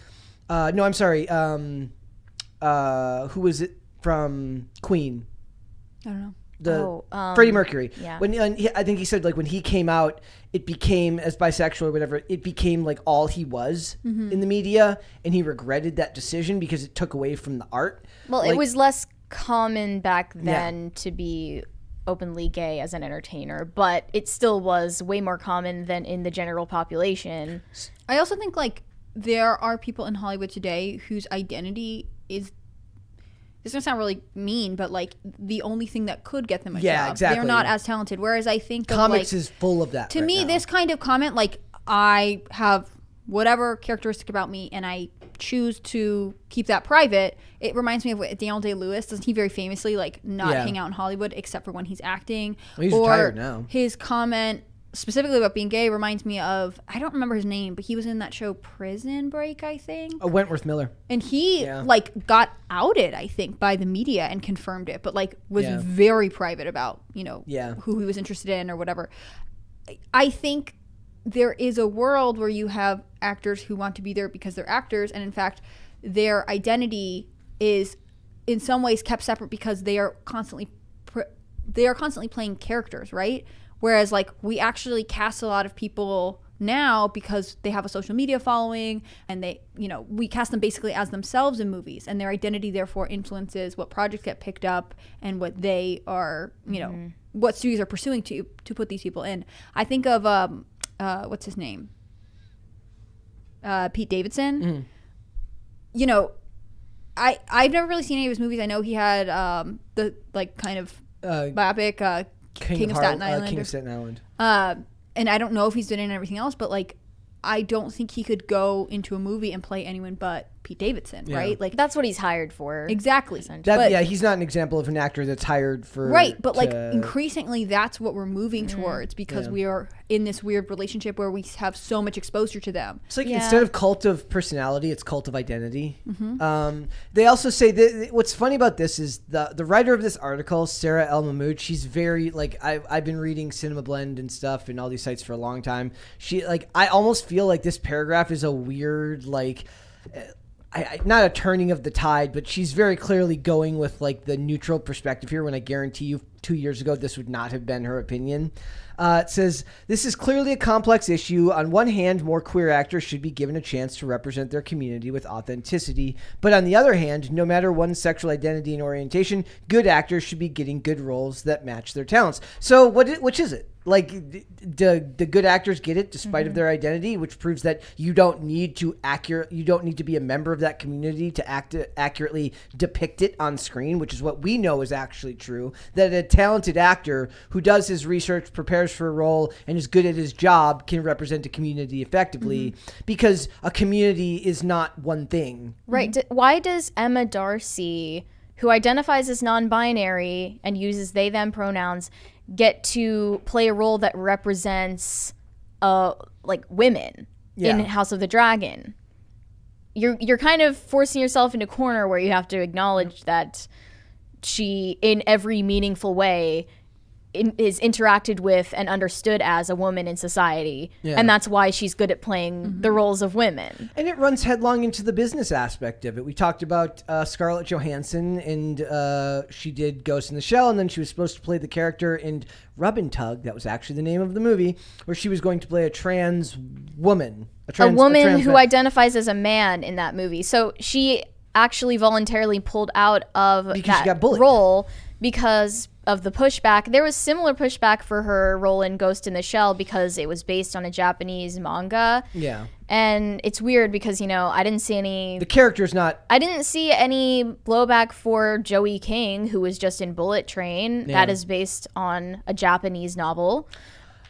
No, I'm sorry. Who was it from Queen? I don't know. Freddie Mercury. Yeah. I think he said like when he came out, it became as bisexual or whatever. It became like all he was in the media, and he regretted that decision because it took away from the art. Well, like, it was less common back then to be openly gay as an entertainer, but it still was way more common than in the general population. I also think like there are people in Hollywood today whose identity is, this is gonna sound really mean, but like the only thing that could get them a job. Exactly. They're not as talented. Whereas I think comics is full of that. To me, this kind of comment, like I have whatever characteristic about me and I choose to keep that private, it reminds me of what Daniel Day-Lewis, doesn't he very famously like not hang out in Hollywood except for when he's acting? Well, he's retired now. His comment specifically about being gay reminds me of, I don't remember his name, but he was in that show Prison Break, I think. Wentworth Miller. And he like got outed, I think, by the media and confirmed it, but like was very private about, you know, who he was interested in or whatever. I think there is a world where you have actors who want to be there because they're actors, and in fact their identity is in some ways kept separate because they are constantly playing characters, right? Whereas like we actually cast a lot of people now because they have a social media following, and they, you know, we cast them basically as themselves in movies, and their identity therefore influences what projects get picked up and what they are, you know, what studios are pursuing to put these people in. I think of what's his name? Pete Davidson. You know, I've never really seen any of his movies. I know he had the like kind of biopic King of Staten Island. King of Staten Island. And I don't know if he's done it in everything else, but like I don't think he could go into a movie and play anyone but Pete Davidson, right? Like that's what he's hired for. exactly. He's not an example of an actor that's hired for but like increasingly that's what we're moving towards because we are in this weird relationship where we have so much exposure to them. It's like instead of cult of personality, it's cult of identity. They also say that what's funny about this is the writer of this article, Sarah El Mahmoud, she's very like I've been reading Cinema Blend and stuff and all these sites for a long time. She like I almost feel like this paragraph is a weird like not a turning of the tide, but she's very clearly going with like the neutral perspective here when I guarantee you 2 years ago this would not have been her opinion. It says, this is clearly a complex issue. On one hand, more queer actors should be given a chance to represent their community with authenticity. But on the other hand, no matter one's sexual identity and orientation, good actors should be getting good roles that match their talents. So which is it? Like, the good actors get it despite of their identity, which proves that you don't need to be a member of that community to accurately depict it on screen, which is what we know is actually true. That a talented actor who does his research, prepares for a role, and is good at his job can represent a community effectively because a community is not one thing. Right. Why does Emma Darcy, who identifies as non-binary and uses they them pronouns, get to play a role that represents like women in House of the Dragon? You're kind of forcing yourself into a corner where you have to acknowledge that she in every meaningful way is interacted with and understood as a woman in society, and that's why she's good at playing the roles of women. And it runs headlong into the business aspect of it. We talked about Scarlett Johansson, and she did Ghost in the Shell, and then she was supposed to play the character in Rub and Tug, that was actually the name of the movie, where she was going to play a trans woman. A woman who identifies as a man in that movie. So she actually voluntarily pulled out of that role because of the pushback. There was similar pushback for her role in Ghost in the Shell because it was based on a Japanese manga. Yeah. And it's weird because, I didn't see any... The character's not... I didn't see any blowback for Joey King, who was just in Bullet Train. Yeah. That is based on a Japanese novel,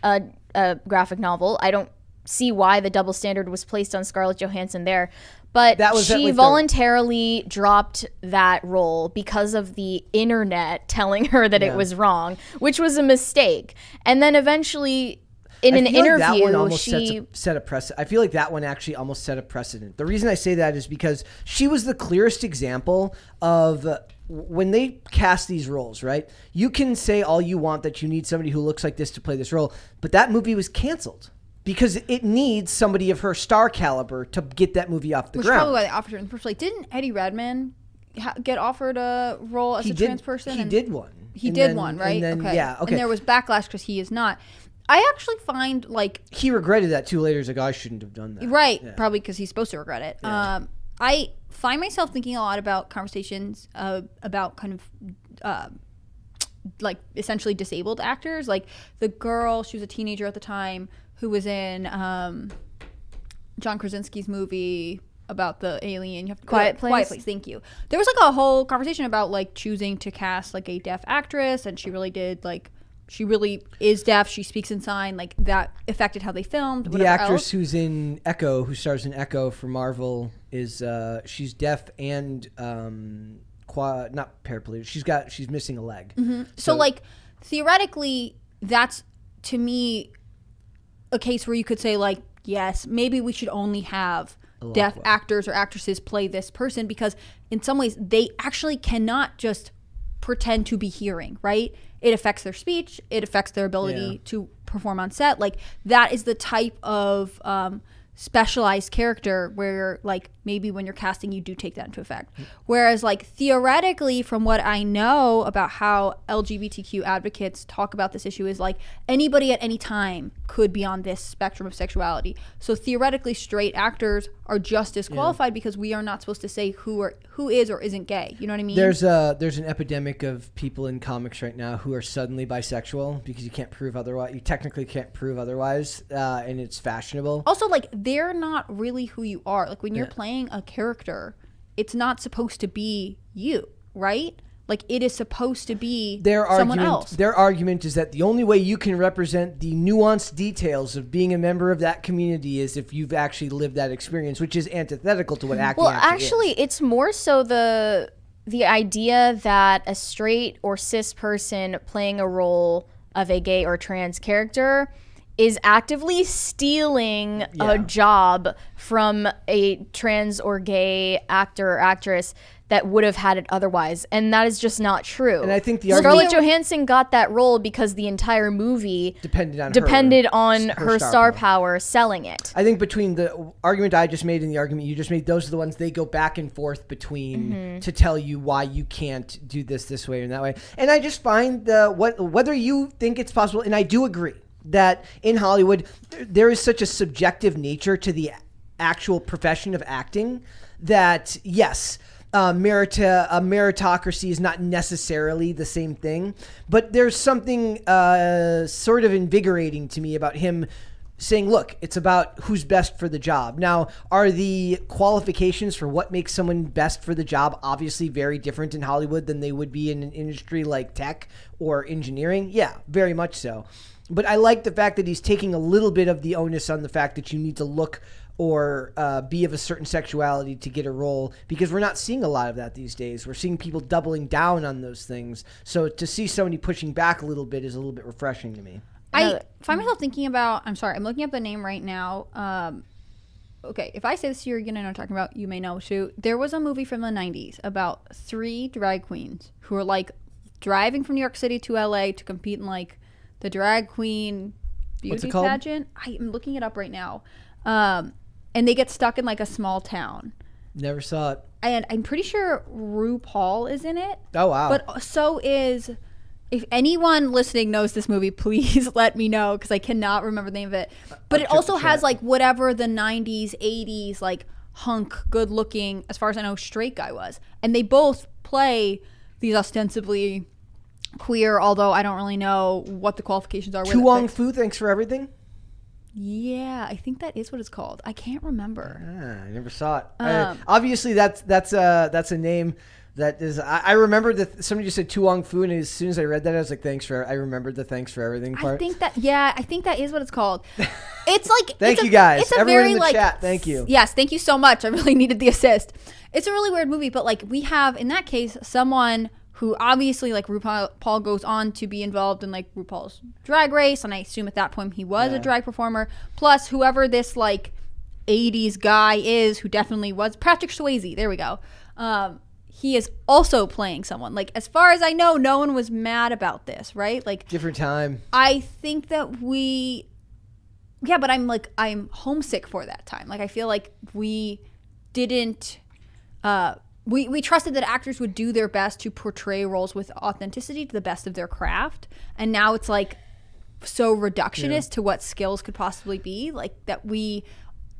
a graphic novel. I don't see why the double standard was placed on Scarlett Johansson there. But she voluntarily dropped that role because of the internet telling her that it was wrong, which was a mistake. And then eventually, in an interview, that one almost set a precedent. I feel like that one actually almost set a precedent. The reason I say that is because she was the clearest example of when they cast these roles, right? You can say all you want that you need somebody who looks like this to play this role, but that movie was canceled. Because it needs somebody of her star caliber to get that movie off the ground. Which probably why they offered her in the first place. Didn't Eddie Redmayne get offered a role as a trans person? He did one. He did one, right? Okay. Yeah, okay. And there was backlash because he is not. I actually find, like... He regretted that 2 years ago. I shouldn't have done that. Right. Yeah. Probably because he's supposed to regret it. Yeah. I find myself thinking a lot about conversations about kind of... like essentially disabled actors. Like the girl, she was a teenager at the time, who was in John Krasinski's movie about the alien. You have to Quiet Place. Quiet Place. Thank you. There was like a whole conversation about like choosing to cast like a deaf actress, and she really did like. She really is deaf. She speaks in sign. Like that affected how they filmed. The actress who's in Echo, who stars in Echo for Marvel, is she's deaf and not paraplegic. She's missing a leg. Mm-hmm. So like theoretically, that's to me a case where you could say like, yes, maybe we should only have deaf actors or actresses play this person, because in some ways they actually cannot just pretend to be hearing, right? It affects their speech. It affects their ability to perform on set. Like that is the type of specialized character where like maybe when you're casting you do take that into effect. Whereas like theoretically, from what I know about how LGBTQ advocates talk about this issue, is like anybody at any time could be on this spectrum of sexuality. So theoretically straight actors are just disqualified because we are not supposed to say who is or isn't gay. You know what I mean? There's an epidemic of people in comics right now who are suddenly bisexual because you can't prove otherwise. You technically can't prove otherwise, and it's fashionable. Also, like they're not really who you are. Like when you're playing a character, it's not supposed to be you, right? Like, it is supposed to be Their someone else. Their argument is that the only way you can represent the nuanced details of being a member of that community is if you've actually lived that experience, which is antithetical to what acting Actually, is. it's more so the idea that a straight or cis person playing a role of a gay or trans character is actively stealing a job from a trans or gay actor or actress that would have had it otherwise, and that is just not true. And I think the Scarlett Johansson got that role because the entire movie depended on her star power selling it. I think between the argument I just made and the argument you just made, those are the ones they go back and forth between to tell you why you can't do this way and that way. And I just find whether you think it's possible, and I do agree that in Hollywood there is such a subjective nature to the actual profession of acting that yes. Meritocracy is not necessarily the same thing, but there's something sort of invigorating to me about him saying, look, it's about who's best for the job. Now, are the qualifications for what makes someone best for the job obviously very different in Hollywood than they would be in an industry like tech or engineering? Yeah, very much so. But I like the fact that he's taking a little bit of the onus on the fact that you need to look or be of a certain sexuality to get a role, because we're not seeing a lot of that these days. We're seeing people doubling down on those things. So to see somebody pushing back a little bit is a little bit refreshing to me. I find myself thinking about, I'm looking up the name right now. Okay, if I say this to you again, I know I'm talking about, you may know too. There was a movie from the 90s about 3 drag queens who were like driving from New York City to LA to compete in like the drag queen beauty pageant. I am looking it up right now. And they get stuck in like a small town. Never saw it. And I'm pretty sure RuPaul is in it. Oh, wow. But so is, if anyone listening knows this movie, please let me know, because I cannot remember the name of it. But it also has like whatever the 90s, 80s, like hunk, good looking, as far as I know, straight guy was. And they both play these ostensibly queer, although I don't really know what the qualifications are. Tu Wong Fu, thanks for everything. Yeah, I think that is what it's called. I can't remember. I never saw it. Obviously, that's a name that is. I remember that somebody just said Tu Wong Fu, and as soon as I read that, I was like, I remembered the thanks for everything part. I think that is what it's called. It's like thank you guys, it's everyone in the chat. Thank you. Yes, thank you so much. I really needed the assist. It's a really weird movie, but like we have in that case someone who obviously, like, RuPaul goes on to be involved in, like, RuPaul's Drag Race, and I assume at that point he was a drag performer, plus whoever this, like, 80s guy is, who definitely was, Patrick Swayze, there we go. He is also playing someone. Like, as far as I know, no one was mad about this, right? Like, different time. I think that but I'm homesick for that time. Like, I feel like we didn't... We trusted that actors would do their best to portray roles with authenticity to the best of their craft. And now it's like so reductionist to what skills could possibly be, like that we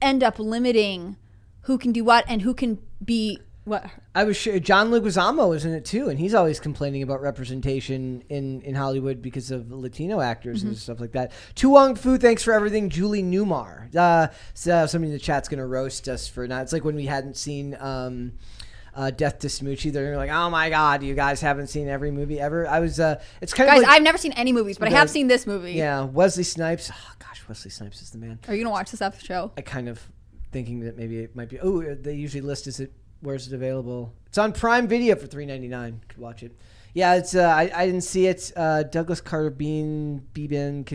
end up limiting who can do what and who can be what. I was sure John Leguizamo was in it too, and he's always complaining about representation in Hollywood because of Latino actors and stuff like that. Tu Wong Fu, thanks for everything. Julie Newmar. So somebody in the chat's going to roast us for not. It's like when we hadn't seen... Death to Smoochie. They're like, oh my god, you guys haven't seen every movie ever. It's kind of like, I've never seen any movies, but I have seen this movie. Yeah, Wesley Snipes. Oh gosh, Wesley Snipes is the man. Are you gonna watch this after the show? I kind of thinking that maybe it might be. Oh, they usually list where's it available? It's on Prime Video for $3.99. Could watch it. Yeah, it's I didn't see it. Douglas Carter Beeben.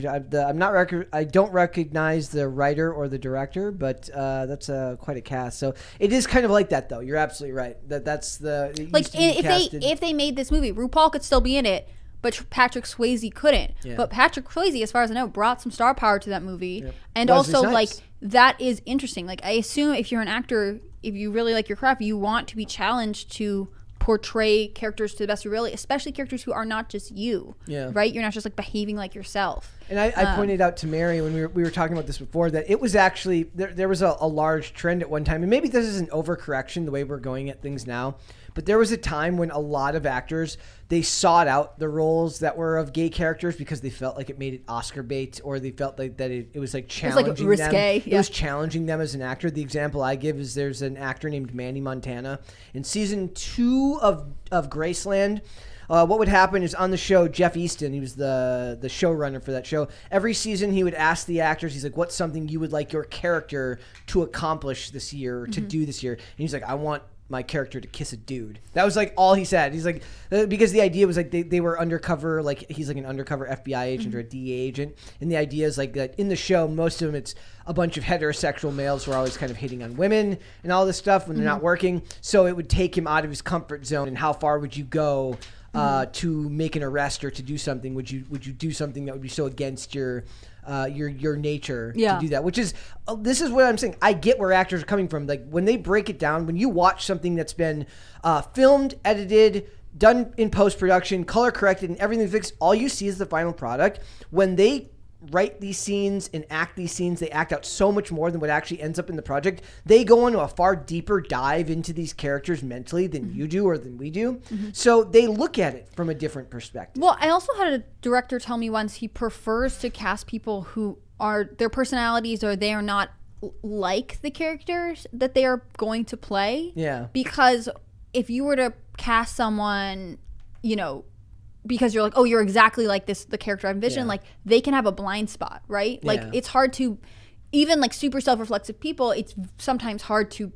I don't recognize the writer or the director, but that's quite a cast. So it is kind of like that, though. You're absolutely right. That's the like if they made this movie, RuPaul could still be in it, but Patrick Swayze couldn't. Yeah. But Patrick Swayze, as far as I know, brought some star power to that movie, and Wesley also Snipes. like that is interesting. Like I assume if you're an actor, if you really like your craft, you want to be challenged to portray characters to the best of your ability, especially characters who are not just you, right? You're not just like behaving like yourself. And I pointed out to Mary when we were talking about this before that it was actually there was a large trend at one time, and maybe this is an overcorrection the way we're going at things now, but there was a time when a lot of actors, they sought out the roles that were of gay characters because they felt like it made it Oscar bait, or they felt like that it was like challenging risque, them. It was challenging them as an actor. The example I give is there's an actor named Manny Montana in season 2 of Graceland. What would happen is on the show, Jeff Easton, he was the showrunner for that show. Every season, he would ask the actors, he's like, what's something you would like your character to accomplish this year, or to do this year? And he's like, I want my character to kiss a dude. That was like all he said. He's like, because the idea was like they were undercover, like he's like an undercover FBI agent or a DEA agent. And the idea is like that in the show, most of them, it's a bunch of heterosexual males who are always kind of hitting on women and all this stuff when they're not working. So it would take him out of his comfort zone. And how far would you go to make an arrest or to do something? Would you do something that would be so against your nature to do that? Which is this is what I'm saying. I get where actors are coming from. Like when they break it down, when you watch something that's been filmed, edited, done in post-production, color corrected, and everything fixed, all you see is the final product. When they write these scenes and act these scenes, they act out so much more than what actually ends up in the project. They go into a far deeper dive into these characters mentally than you do or than we do. So they look at it from a different perspective. Well, I also had a director tell me once he prefers to cast people who are their personalities, or they are not like the characters that they are going to play. Yeah. Because if you were to cast someone, because you're like, oh, you're exactly like the character I envisioned, like they can have a blind spot, right? Like it's hard to, even like super self-reflexive people, it's sometimes hard to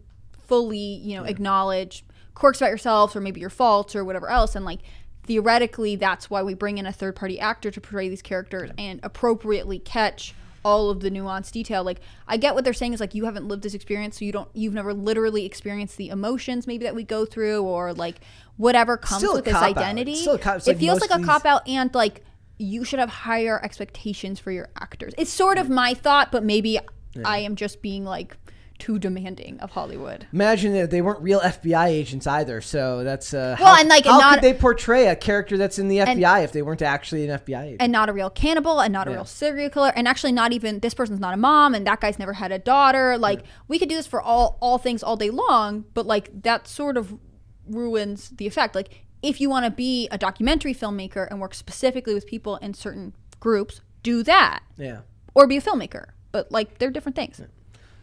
fully, acknowledge quirks about yourself or maybe your faults or whatever else. And like theoretically, that's why we bring in a third-party actor to portray these characters and appropriately catch all of the nuanced detail. Like I get what they're saying is like you haven't lived this experience, so you've never literally experienced the emotions maybe that we go through, or like whatever comes with this identity. It feels like a cop out, and like you should have higher expectations for your actors. It's sort of my thought, but maybe I am just being like too demanding of Hollywood. Imagine that they weren't real FBI agents either, so that's how could they portray a character that's in the FBI if they weren't actually an FBI agent? And not a real cannibal, and not a real serial killer, and actually not even, this person's not a mom, and that guy's never had a daughter. Like we could do this for all things all day long, but like that sort of ruins the effect. Like if you want to be a documentary filmmaker and work specifically with people in certain groups, do that. Yeah. Or be a filmmaker. But like they're different things. Yeah.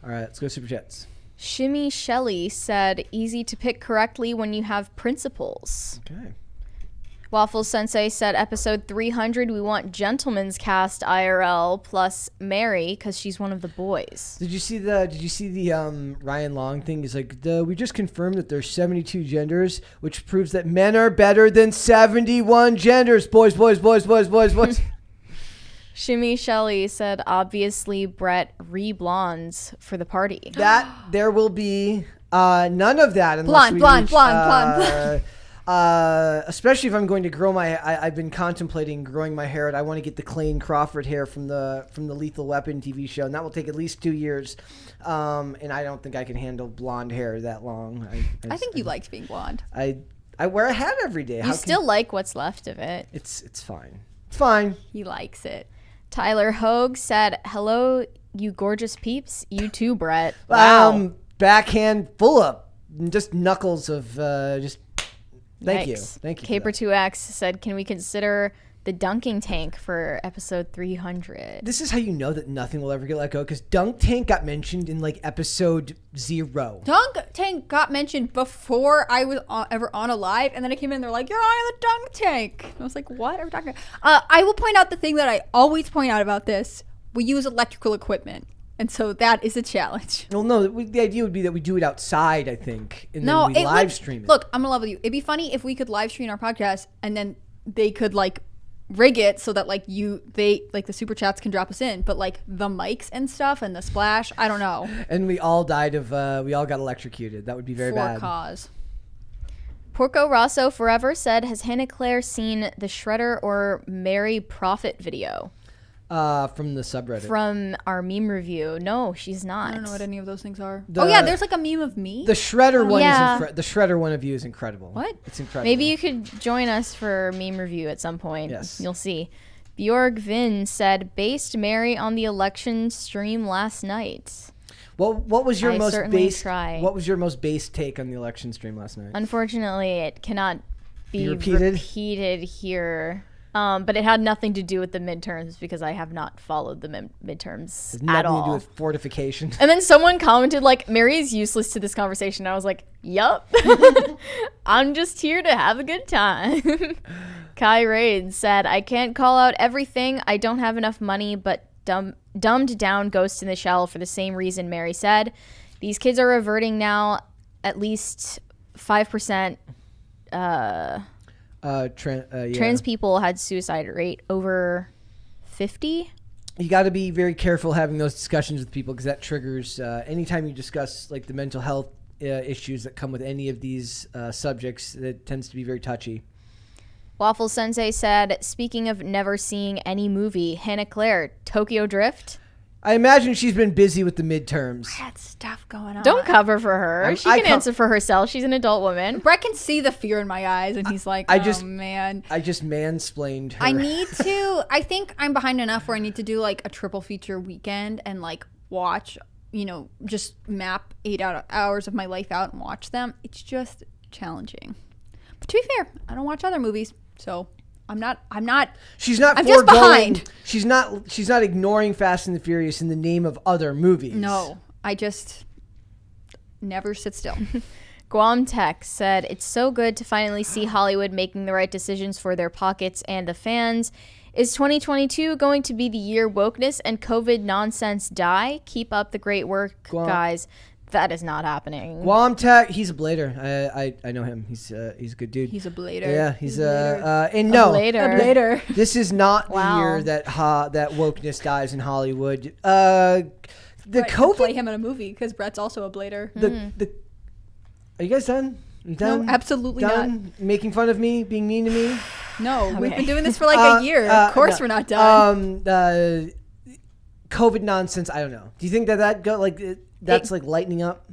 All right, let's go Super Chats. Shimmy Shelley said, easy to pick correctly when you have principles. Okay. Waffle Sensei said, episode 300, we want gentleman's cast IRL plus Mary because she's one of the boys. Did you see the Ryan Long thing? He's like, we just confirmed that there's 72 genders, which proves that men are better than 71 genders. Boys. Shimmy Shelley said, obviously Brett re-blondes for the party. That there will be none of that unless blonde. Especially if I'm going to grow I've been contemplating growing my hair, and I want to get the Clayne Crawford hair from the Lethal Weapon TV show, and that will take at least 2 years. And I don't think I can handle blonde hair that long. I think you liked being blonde. I wear a hat every day. You still like what's left of it. It's fine. It's fine. He likes it. Tyler Hogue said, hello, you gorgeous peeps. You too, Brett. Wow. Backhand full of just knuckles of just... Thank you. Caper2X said, can we consider the dunking tank for episode 300? This is how you know that nothing will ever get let go, because Dunk Tank got mentioned in like episode 0. Dunk Tank got mentioned before I was ever on a live, and then I came in and they're like, you're on the Dunk Tank. And I was like, what are we talking about? I will point out the thing that I always point out about this. We use electrical equipment. And so that is a challenge. Well, no, the idea would be that we do it outside, I think, and then we live stream it. Look, I'm in love with you. It'd be funny if we could live stream our podcast, and then they could like rig it so that like the super chats can drop us in, but like the mics and stuff and the splash, I don't know. And we all got electrocuted. That would be very bad. For cause. Porco Rosso Forever said, has Hannah Claire seen the Shredder or Mary Prophet video? From the subreddit. From our meme review. No, she's not. I don't know what any of those things are. There's like a meme of me. The Shredder one is the Shredder one of you is incredible. What? It's incredible. Maybe you could join us for meme review at some point. Yes. You'll see. Bjorg Vin said, based Mary on the election stream last night. What was your I most certainly base? try. What was your most base take on the election stream last night? Unfortunately, it cannot be repeated? repeated here. But it had nothing to do with the midterms because I have not followed the midterms Has at nothing all. to do with fortification. And then someone commented like, Mary is useless to this conversation. I was like, yup. I'm just here to have a good time. Kai Raid said, I can't call out everything. I don't have enough money, but dumbed down Ghost in the Shell for the same reason Mary said. These kids are reverting now. At least 5% trans people had suicide rate over 50. You got to be very careful having those discussions with people because that triggers anytime you discuss like the mental health issues that come with any of these subjects. It tends to be very touchy. Waffle Sensei said, speaking of never seeing any movie, Hannah Claire, Tokyo Drift. I imagine she's been busy with the midterms. I had stuff going on. Don't cover for her. She can answer for herself. She's an adult woman. Brett can see the fear in my eyes, and he's like, man. I just mansplained her. I need to. I think I'm behind enough where I need to do like a triple feature weekend and like watch, just map 8 hours of my life out and watch them. It's just challenging. But to be fair, I don't watch other movies, so I'm not. She's not. I'm just behind. She's not ignoring Fast and the Furious in the name of other movies. No, I just never sit still. Guam Tech said, it's so good to finally see Hollywood making the right decisions for their pockets and the fans. Is 2022 going to be the year wokeness and COVID nonsense die? Keep up the great work, guys. That is not happening. Guam Tech, he's a blader. I know him. He's a good dude. He's a blader. Yeah, he's a A blader. This is not the year that wokeness dies in Hollywood. The COVID play him in a movie because Brett's also a blader. Are you guys done? You done? No, absolutely done? not. Making fun of me, being mean to me. No, we've been doing this for like a year. Of course, we're not done. COVID nonsense. I don't know. Do you think that go like? That's like lightening up.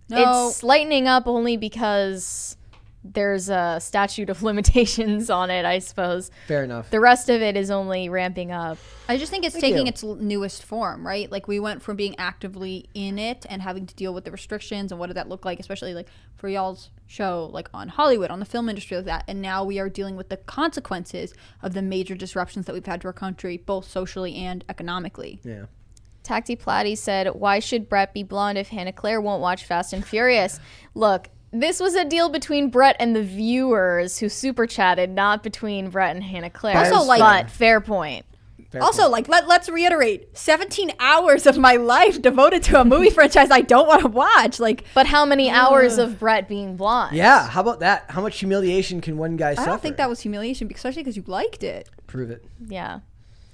No. It's lightening up only because there's a statute of limitations on it, I suppose. Fair enough. The rest of it is only ramping up. I just think it's taking its newest form, right? Like we went from being actively in it and having to deal with the restrictions and what did that look like, especially like for y'all's show, like on Hollywood, on the film industry, like that. And now we are dealing with the consequences of the major disruptions that we've had to our country, both socially and economically. Yeah. Tacti Platty said, why should Brett be blonde if Hannah Claire won't watch Fast and Furious? Look, this was a deal between Brett and the viewers who super chatted, not between Brett and Hannah Claire. Also, like, but fair point. Let's reiterate, 17 hours of my life devoted to a movie franchise I don't want to watch. Like, but how many hours of Brett being blonde? Yeah, how about that? How much humiliation can one guy suffer? I don't think that was humiliation, especially because you liked it. Prove it. Yeah.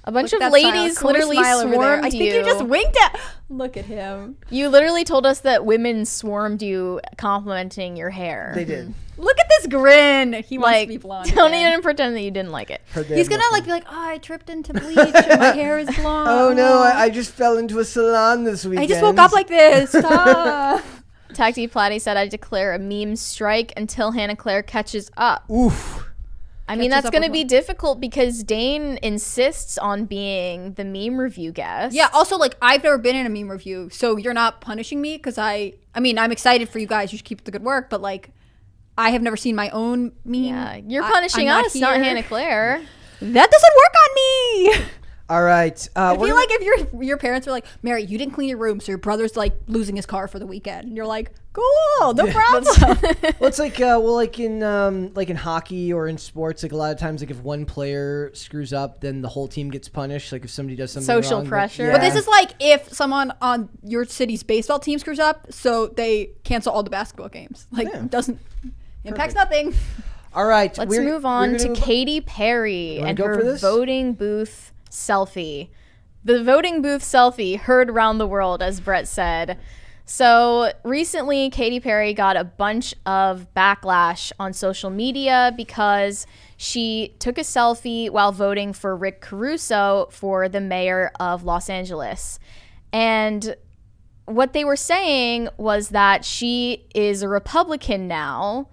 A bunch of ladies literally swarmed you. I think you just winked at. Look at him. You literally told us that women swarmed you complimenting your hair. They did. Look at this grin. He wants to be blonde. Don't even pretend that you didn't like it. He's gonna be like, oh, I tripped into bleach and my hair is blonde. Oh no, I just fell into a salon this weekend. I just woke up like this. Stop. Tacti Platty said, I declare a meme strike until Hannah Claire catches up. Oof. I mean, that's going to be difficult because Dane insists on being the meme review guest. Yeah, also, like, I've never been in a meme review, so you're not punishing me because I mean, I'm excited for you guys. You should keep up the good work, but, like, I have never seen my own meme. Yeah, you're punishing us, not Hannah Claire. That doesn't work on me. All right. I feel like if your parents were like, Mary, you didn't clean your room, so your brother's like losing his car for the weekend, and you're like, cool, no problem. Well, it's like like in hockey or in sports, like a lot of times, like if one player screws up, then the whole team gets punished. Like if somebody does something social wrong, pressure. But this is like if someone on your city's baseball team screws up, so they cancel all the basketball games. Like doesn't impacts nothing. All right, let's move on to Katy Perry and her voting booth selfie. The voting booth selfie heard around the world, as Brett said. So recently, Katy Perry got a bunch of backlash on social media because she took a selfie while voting for Rick Caruso for the mayor of Los Angeles. And what they were saying was that she is a Republican now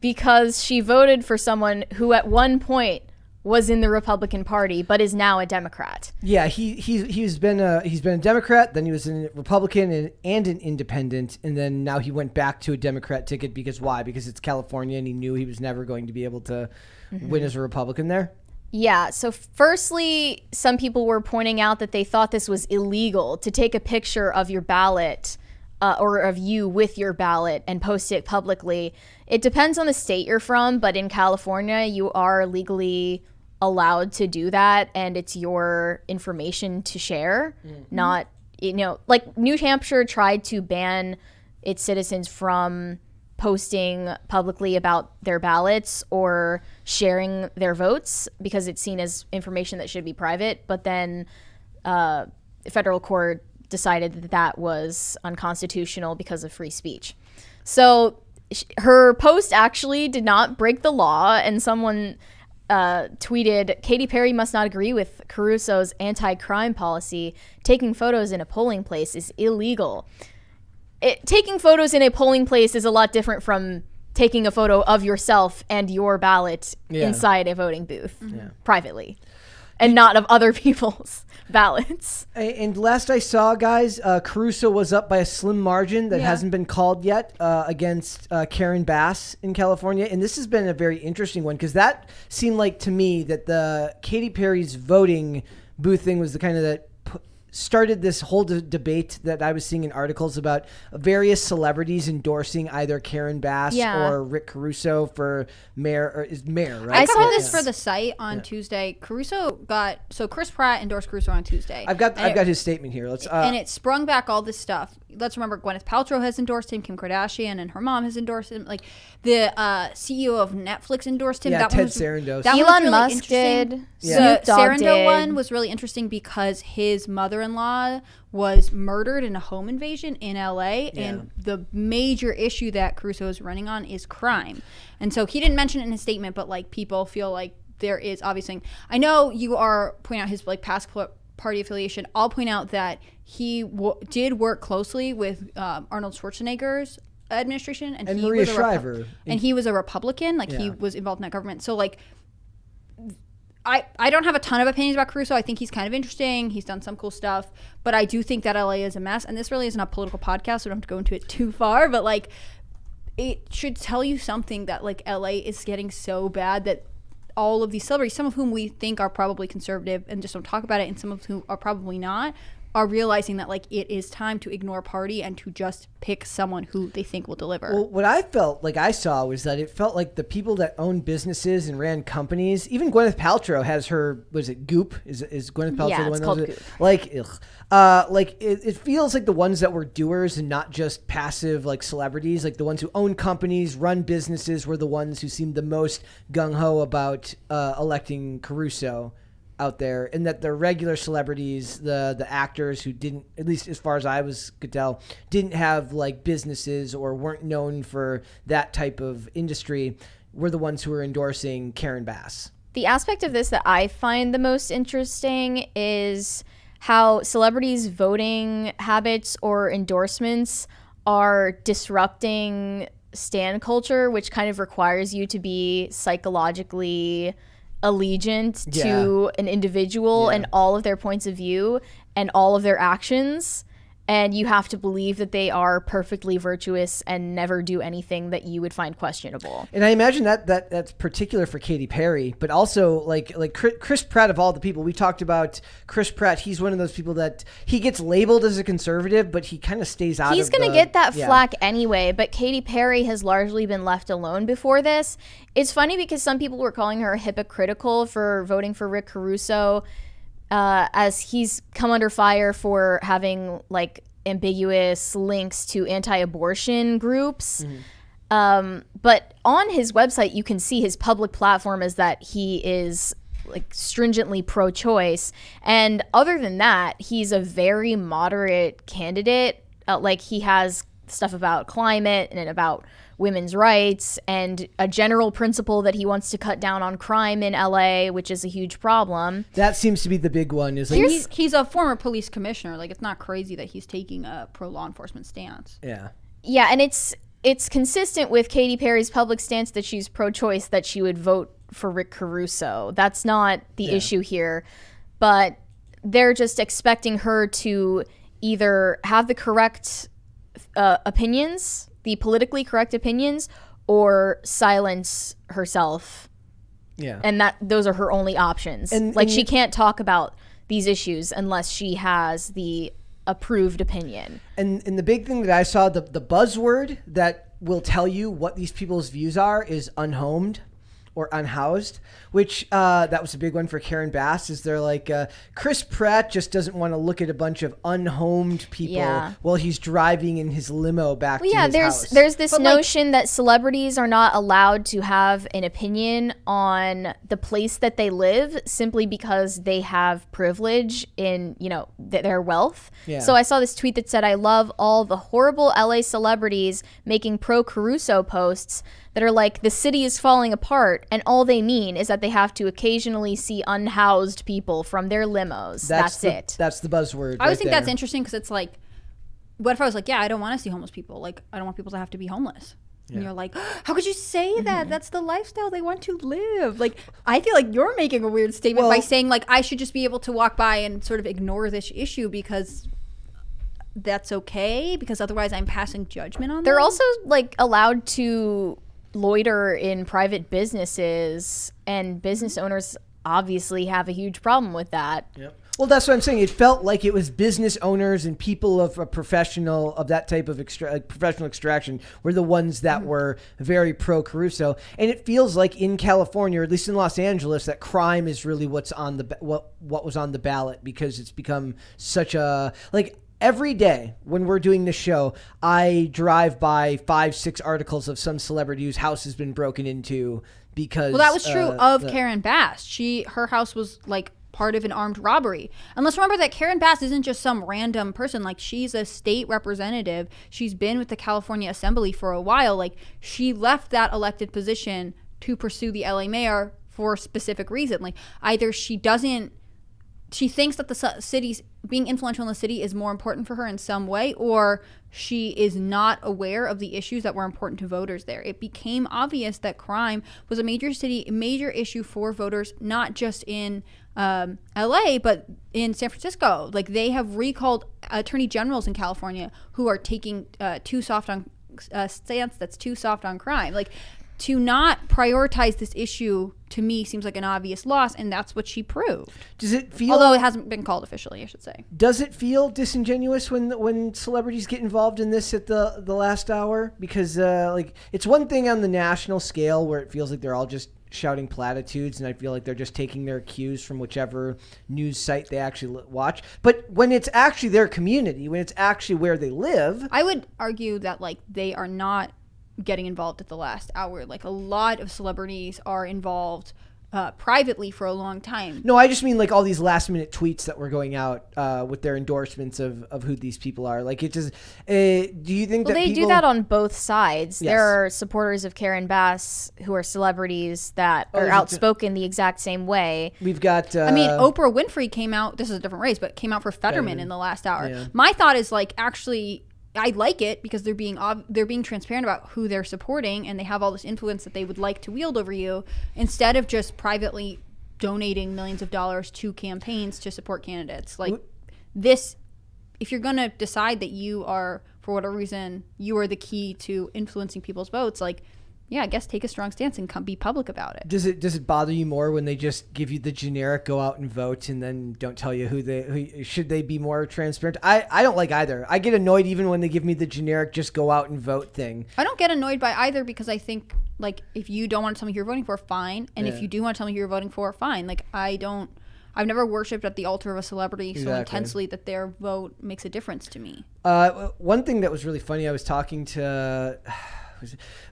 because she voted for someone who at one point was in the Republican Party, but is now a Democrat. Yeah, he's been a Democrat, then he was a Republican and an independent, and then now he went back to a Democrat ticket because why? Because it's California, and he knew he was never going to be able to win as a Republican there. Yeah, so firstly, some people were pointing out that they thought this was illegal to take a picture of your ballot or of you with your ballot and post it publicly. It depends on the state you're from, but in California, you are legally allowed to do that, and it's your information to share, not, like New Hampshire tried to ban its citizens from posting publicly about their ballots or sharing their votes because it's seen as information that should be private. But then the federal court decided that was unconstitutional because of free speech. So her post actually did not break the law, and someone tweeted, Katy Perry must not agree with Caruso's anti-crime policy. Taking photos in a polling place is illegal. Taking photos in a polling place is a lot different from taking a photo of yourself and your ballot inside a voting booth privately and not of other people's ballots. And last I saw, guys, Caruso was up by a slim margin that hasn't been called yet against Karen Bass in California. And this has been a very interesting one because that seemed like to me that the Katy Perry's voting booth thing was the kind of that started this whole debate that I was seeing in articles about various celebrities endorsing either Karen Bass or Rick Caruso for mayor, or is mayor, right? I covered this for the site on Tuesday. Chris Pratt endorsed Caruso on Tuesday. I've got his statement here. Let's and it sprung back all this stuff. Let's remember Gwyneth Paltrow has endorsed him, Kim Kardashian and her mom has endorsed him. Like the CEO of Netflix endorsed him. Yeah, Ted Sarandos. Elon Musk did. The Sarando one was really interesting because his mother-in-law was murdered in a home invasion in LA, and the major issue that Caruso is running on is crime. And so he didn't mention it in his statement, but like people feel like there is obviously. I know you are pointing out his like past party affiliation. I'll point out that he did work closely with Arnold Schwarzenegger's administration, and he Maria was Shriver, and he was a Republican. Like he was involved in that government. So like. I don't have a ton of opinions about Caruso. I think he's kind of interesting. He's done some cool stuff. But I do think that LA is a mess. And this really isn't a political podcast, so I don't have to go into it too far. But, like, it should tell you something that, like, LA is getting so bad that all of these celebrities, some of whom we think are probably conservative and just don't talk about it, and some of whom are probably not, are realizing that, like, it is time to ignore party and to just pick someone who they think will deliver. Well, what I felt like I saw was that it felt like the people that own businesses and ran companies, even Gwyneth Paltrow has her, was it Goop? Is Gwyneth Paltrow the one? It's called Goop. Like, it feels like the ones that were doers and not just passive, like celebrities, like the ones who own companies, run businesses, were the ones who seemed the most gung-ho about electing Caruso out there, and that the regular celebrities, the actors who didn't, at least as far as I could tell, didn't have like businesses or weren't known for that type of industry, were the ones who were endorsing Karen Bass. The aspect of this that I find the most interesting is how celebrities' voting habits or endorsements are disrupting stan culture, which kind of requires you to be psychologically allegiant to an individual and all of their points of view and all of their actions, and you have to believe that they are perfectly virtuous and never do anything that you would find questionable. And I imagine that's particular for Katy Perry, but also like Chris Pratt, of all the people we talked about, Chris Pratt, he's one of those people that he gets labeled as a conservative, but he kind of stays out. He's going to get that flack anyway, but Katy Perry has largely been left alone before this. It's funny because some people were calling her hypocritical for voting for Rick Caruso, as he's come under fire for having like ambiguous links to anti-abortion groups. But on his website, you can see his public platform is that he is like stringently pro-choice. And other than that, he's a very moderate candidate. Like he has stuff about climate and about women's rights and a general principle that he wants to cut down on crime in LA, which is a huge problem. That seems to be the big one. Is like he's a former police commissioner. Like it's not crazy that he's taking a pro law enforcement stance. Yeah, and it's consistent with Katy Perry's public stance that she's pro-choice, that she would vote for Rick Caruso. That's not the issue here. But they're just expecting her to either have the correct opinions, the politically correct opinions, or silence herself. Yeah. And those are her only options. And she can't talk about these issues unless she has the approved opinion. And the big thing that I saw, the buzzword that will tell you what these people's views are is unhomed or unhoused, which that was a big one for Karen Bass. Is they're like, Chris Pratt just doesn't want to look at a bunch of unhomed people while he's driving in his limo back to his house. There's this notion that celebrities are not allowed to have an opinion on the place that they live simply because they have privilege in, their wealth. Yeah. So I saw this tweet that said, I love all the horrible LA celebrities making pro Caruso posts that are like, the city is falling apart, and all they mean is that they have to occasionally see unhoused people from their limos. That's it. That's the buzzword. I always think that's interesting because it's like, what if I was like, I don't want to see homeless people. Like, I don't want people to have to be homeless. Yeah. And you're like, how could you say that? That's the lifestyle they want to live. Like, I feel like you're making a weird statement by saying, like, I should just be able to walk by and sort of ignore this issue because that's okay, because otherwise I'm passing judgment on them. They're also, like, allowed to loiter in private businesses, and business owners obviously have a huge problem with that. Yep. Well, that's what I'm saying. It felt like it was business owners and people of a professional of that type of professional extraction were the ones that were very pro Caruso, and it feels like in California, or at least in Los Angeles, that crime is really what's on the what was on the ballot, because it's become such a every day when we're doing this show, I drive by 5-6 articles of some celebrity whose house has been broken into because... Well, that was true of Karen Bass. Her house was like part of an armed robbery. And let's remember that Karen Bass isn't just some random person. Like, she's a state representative. She's been with the California Assembly for a while. Like, she left that elected position to pursue the LA mayor for a specific reason. Like, either she thinks that the city's being influential in the city is more important for her in some way, or she is not aware of the issues that were important to voters there. It became obvious that crime was a major issue for voters, not just in LA, but in San Francisco. Like, they have recalled attorney generals in California who are taking too soft on stance that's too soft on crime. Like, to not prioritize this issue, to me, seems like an obvious loss, and that's what she proved. Does it feel... Although it hasn't been called officially, I should say. Does it feel disingenuous when celebrities get involved in this at the last hour? Because, it's one thing on the national scale where it feels like they're all just shouting platitudes, and I feel like they're just taking their cues from whichever news site they actually watch. But when it's actually their community, when it's actually where they live... I would argue that, they are not getting involved at the last hour. Like, a lot of celebrities are involved privately for a long time. No, I just mean all these last minute tweets that were going out with their endorsements of who these people are. Like, it just do you think that they do that on both sides? Yes. There are supporters of Karen Bass who are celebrities that are outspoken the exact same way. We've got Oprah Winfrey came out, this is a different race, but came out for Fetterman in the last hour. Yeah. My thought is actually I like it because they're being transparent about who they're supporting, and they have all this influence that they would like to wield over you, instead of just privately donating millions of dollars to campaigns to support candidates. This, if you're going to decide that you are, for whatever reason, you are the key to influencing people's votes, I guess take a strong stance and be public about it. Does it bother you more when they just give you the generic go out and vote and then don't tell you who should they be more transparent? I don't like either. I get annoyed even when they give me the generic just go out and vote thing. I don't get annoyed by either, because I think if you don't want to tell me who you're voting for, fine. And if you do want to tell me who you're voting for, fine. I've never worshipped at the altar of a celebrity so intensely that their vote makes a difference to me. One thing that was really funny, I was talking to...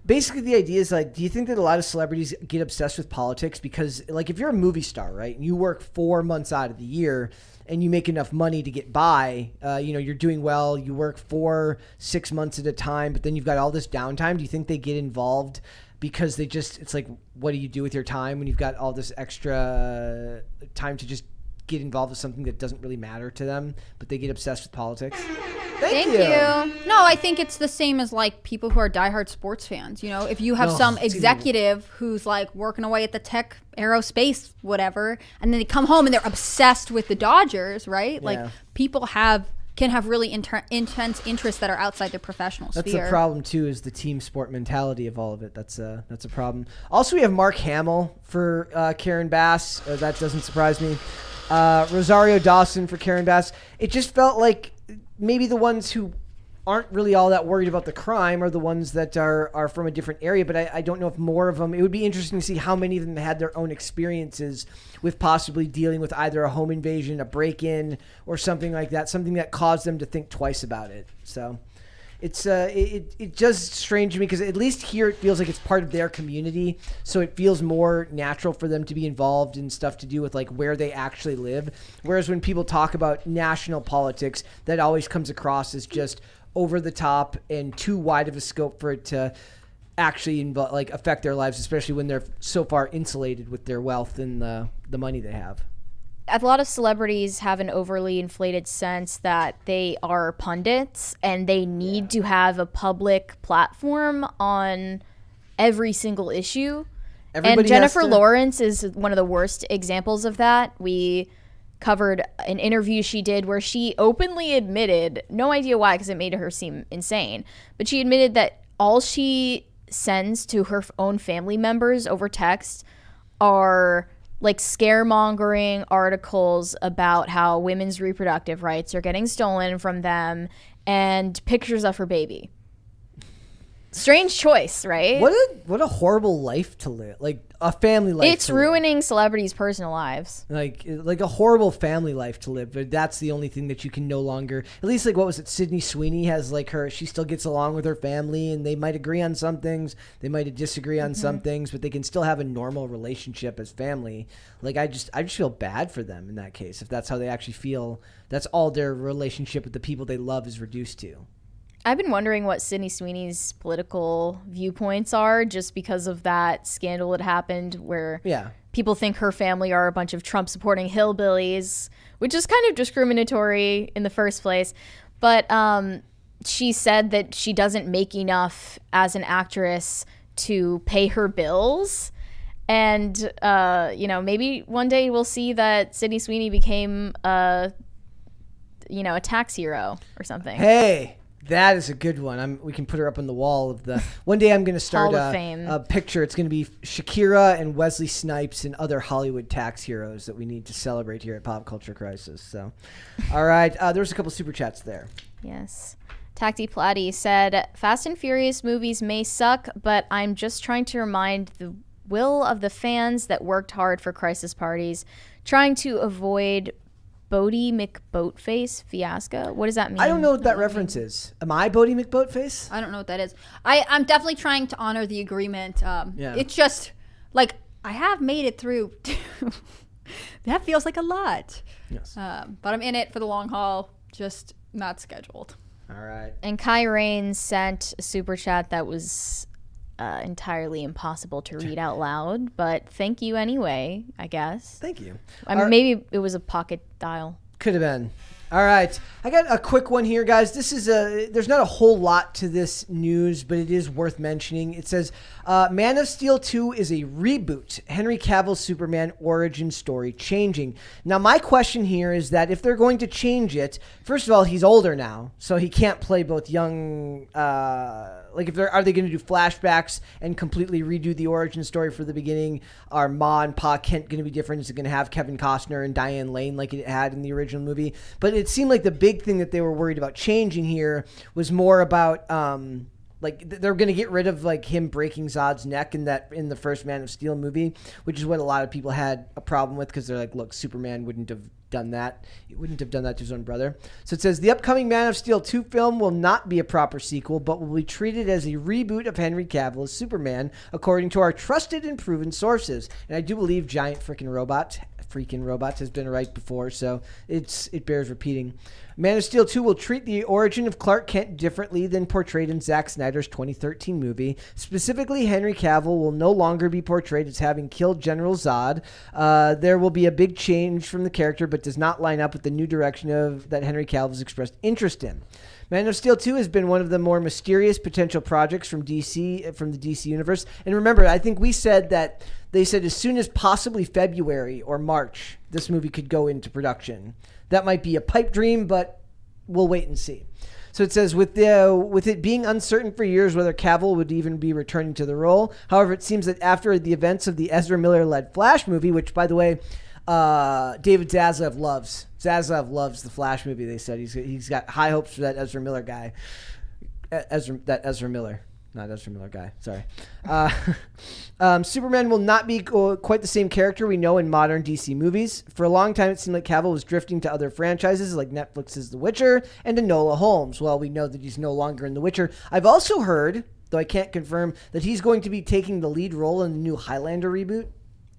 Basically, the idea is do you think that a lot of celebrities get obsessed with politics because, if you're a movie star, right, and you work 4 months out of the year and you make enough money to get by, you're doing well, you work 4-6 months at a time, but then you've got all this downtime. Do you think they get involved because it's what do you do with your time when you've got all this extra time to just get involved with something that doesn't really matter to them, but they get obsessed with politics? Thank you. No, I think it's the same as like people who are diehard sports fans. You know, if you have some executive who's like working away at the tech, aerospace, whatever, and then they come home and they're obsessed with the Dodgers, right? Like people can have really intense interests that are outside their professional sphere. That's the problem too, is the team sport mentality of all of it. That's a problem. Also, we have Mark Hamill for Karen Bass. That doesn't surprise me. Rosario Dawson for Karen Bass. It just felt like maybe the ones who aren't really all that worried about the crime are the ones that are from a different area, but I don't know if more of them, it would be interesting to see how many of them had their own experiences with possibly dealing with either a home invasion, a break-in, or something like that, something that caused them to think twice about it. So it's it just strange to me, because at least here it feels like it's part of their community, so it feels more natural for them to be involved in stuff to do with like where they actually live. Whereas when people talk about national politics, that always comes across as just over the top and too wide of a scope for it to actually affect their lives, especially when they're so far insulated with their wealth and the money they have. A lot of celebrities have an overly inflated sense that they are pundits and they need to have a public platform on every single issue. And Jennifer Lawrence is one of the worst examples of that. We covered an interview she did where she openly admitted, no idea why, because it made her seem insane, but she admitted that all she sends to her own family members over text are like scaremongering articles about how women's reproductive rights are getting stolen from them and pictures of her baby. Strange choice, right? What a horrible life to live. Like a family life. It's ruining celebrities' personal lives. Like a horrible family life to live. But that's the only thing that you can no longer. At least like what was it? Sydney Sweeney has like she still gets along with her family, and they might agree on some things, they might disagree on some things, but they can still have a normal relationship as family. Like I just feel bad for them in that case, if that's how they actually feel. That's all their relationship with the people they love is reduced to. I've been wondering what Sydney Sweeney's political viewpoints are, just because of that scandal that happened where people think her family are a bunch of Trump-supporting hillbillies, which is kind of discriminatory in the first place. But she said that she doesn't make enough as an actress to pay her bills. And, maybe one day we'll see that Sydney Sweeney became a tax hero or something. Hey! That is a good one. We can put her up on the wall of the. One day I'm going to start a picture. It's going to be Shakira and Wesley Snipes and other Hollywood tax heroes that we need to celebrate here at Pop Culture Crisis. So, all right. There's a couple super chats there. Yes. Tacti Platty said, Fast and Furious movies may suck, but I'm just trying to remind the will of the fans that worked hard for crisis parties, trying to avoid Bodie McBoatface fiasco. What does that mean? I don't know what that reference is. Am I Bodie McBoatface? I don't know what that is. I'm definitely trying to honor the agreement. It's just like I have made it through. That feels like a lot. Yes. But I'm in it for the long haul, just not scheduled. All right. And Kai Rain sent a super chat that was entirely impossible to read out loud, but thank you anyway, I guess. Thank you. Maybe it was a pocket dial. Could have been. All right. I got a quick one here, guys. There's not a whole lot to this news, but it is worth mentioning. It says, Man of Steel 2 is a reboot. Henry Cavill Superman origin story changing. Now, my question here is that if they're going to change it, first of all, he's older now, so he can't play both young, are they going to do flashbacks and completely redo the origin story for the beginning? Are Ma and Pa Kent going to be different? Is it going to have Kevin Costner and Diane Lane like it had in the original movie? But it seemed like the big thing that they were worried about changing here was more about they're going to get rid of like him breaking Zod's neck in the first Man of Steel movie, which is what a lot of people had a problem with, because they're like, look, Superman wouldn't have done that. He wouldn't have done that to his own brother. So it says the upcoming Man of Steel 2 film will not be a proper sequel, but will be treated as a reboot of Henry Cavill as Superman, according to our trusted and proven sources. And I do believe Giant Freaking Robots has been right before, so it bears repeating. Man of Steel 2 will treat the origin of Clark Kent differently than portrayed in Zack Snyder's 2013 movie. Specifically, Henry Cavill will no longer be portrayed as having killed General Zod. There will be a big change from the character, but does not line up with the new direction that Henry Cavill has expressed interest in. Man of Steel 2 has been one of the more mysterious potential projects from the DC universe. And remember, I think we said that they said as soon as possibly February or March, this movie could go into production. That might be a pipe dream, but we'll wait and see. So it says, with it being uncertain for years whether Cavill would even be returning to the role. However, it seems that after the events of the Ezra Miller-led Flash movie, which, by the way, David Zaslav loves. Zaslav loves the Flash movie, they said. He's got high hopes for that Ezra Miller guy. Ezra Miller. Not Ezra Miller guy. Sorry. Superman will not be quite the same character we know in modern DC movies. For a long time, it seemed like Cavill was drifting to other franchises like Netflix's The Witcher and Enola Holmes. Well, we know that he's no longer in The Witcher. I've also heard, though I can't confirm, that he's going to be taking the lead role in the new Highlander reboot.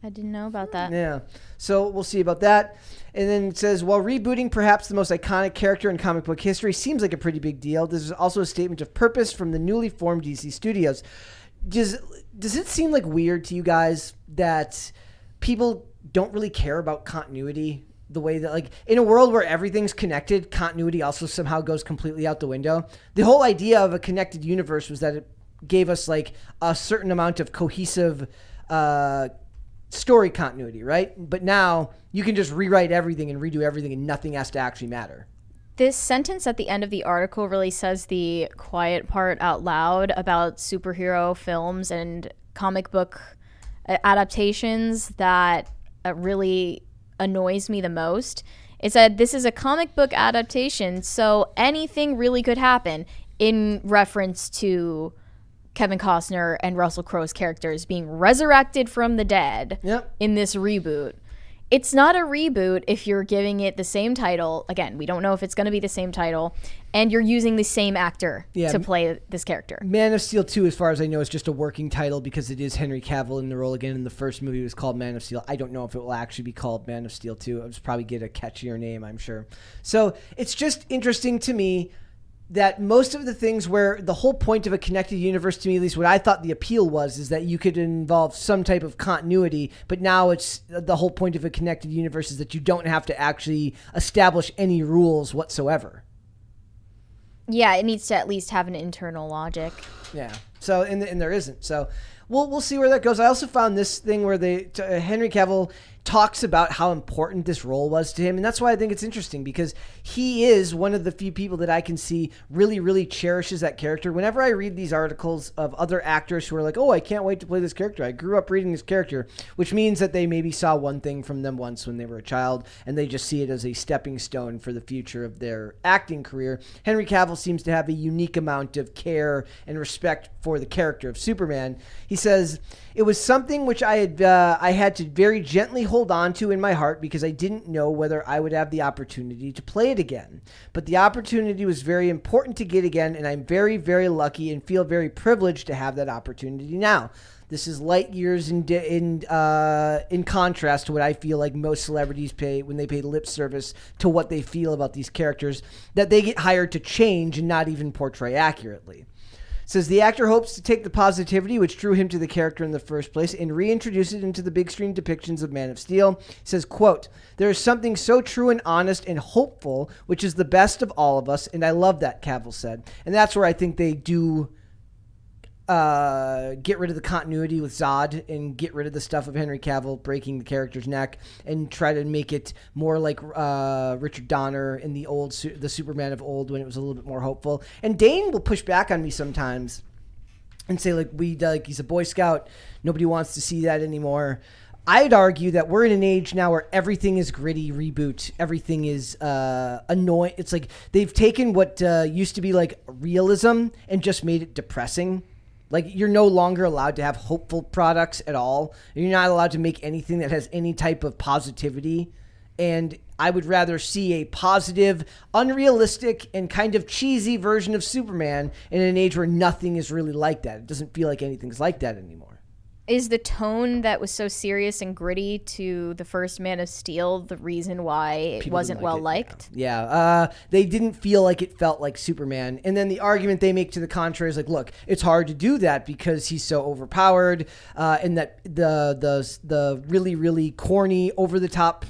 I didn't know about that. Yeah. So we'll see about that. And then it says, while rebooting perhaps the most iconic character in comic book history seems like a pretty big deal, this is also a statement of purpose from the newly formed DC Studios. Does it seem like weird to you guys that people don't really care about continuity the way that, like, in a world where everything's connected, continuity also somehow goes completely out the window? The whole idea of a connected universe was that it gave us, like, a certain amount of cohesive story continuity, right? But now you can just rewrite everything and redo everything and nothing has to actually matter. This sentence at the end of the article really says the quiet part out loud about superhero films and comic book adaptations that really annoys me the most. It said, this is a comic book adaptation, so anything really could happen, in reference to Kevin Costner and Russell Crowe's characters being resurrected from the dead in this reboot. It's not a reboot if you're giving it the same title. Again, we don't know if it's going to be the same title, and you're using the same actor to play this character. Man of Steel 2, as far as I know, is just a working title because it is Henry Cavill in the role again. In the first movie, it was called Man of Steel. I don't know if it will actually be called Man of Steel 2. It will probably get a catchier name, I'm sure. So it's just interesting to me that most of the things where the whole point of a connected universe, to me, at least what I thought the appeal was, is that you could involve some type of continuity, but now it's the whole point of a connected universe is that you don't have to actually establish any rules whatsoever. Yeah, it needs to at least have an internal logic. Yeah. So, and there isn't. So we'll see where that goes. I also found this thing where Henry Cavill talks about how important this role was to him. And that's why I think it's interesting, because he is one of the few people that I can see really, really cherishes that character. Whenever I read these articles of other actors who are like, oh, I can't wait to play this character. I grew up reading this character, which means that they maybe saw one thing from them once when they were a child, and they just see it as a stepping stone for the future of their acting career. Henry Cavill seems to have a unique amount of care and respect for the character of Superman. He says, it was something which I had to very gently hold on to in my heart because I didn't know whether I would have the opportunity to play it again. But the opportunity was very important to get again, and I'm very, very lucky and feel very privileged to have that opportunity now. This is light years in contrast to what I feel like most celebrities pay when they pay lip service to what they feel about these characters that they get hired to change and not even portray accurately. Says the actor hopes to take the positivity which drew him to the character in the first place and reintroduce it into the big screen depictions of Man of Steel. He says, quote, there is something so true and honest and hopeful, which is the best of all of us, and I love that, Cavill said. And that's where I think they do get rid of the continuity with Zod and get rid of the stuff of Henry Cavill breaking the character's neck and try to make it more like Richard Donner in the Superman of old when it was a little bit more hopeful. And Dane will push back on me sometimes and say like he's a Boy Scout. Nobody wants to see that anymore. I'd argue that we're in an age now where everything is gritty, reboot. Everything is annoying. It's like they've taken what used to be like realism and just made it depressing. Like, you're no longer allowed to have hopeful products at all. You're not allowed to make anything that has any type of positivity. And I would rather see a positive, unrealistic, and kind of cheesy version of Superman in an age where nothing is really like that. It doesn't feel like anything's like that anymore. Is the tone that was so serious and gritty to the first Man of Steel the reason why it People wasn't didn't well like it, liked? Yeah. They didn't feel like it felt like Superman. And then the argument they make to the contrary is like, look, it's hard to do that because he's so overpowered, and that the really, really corny, over the top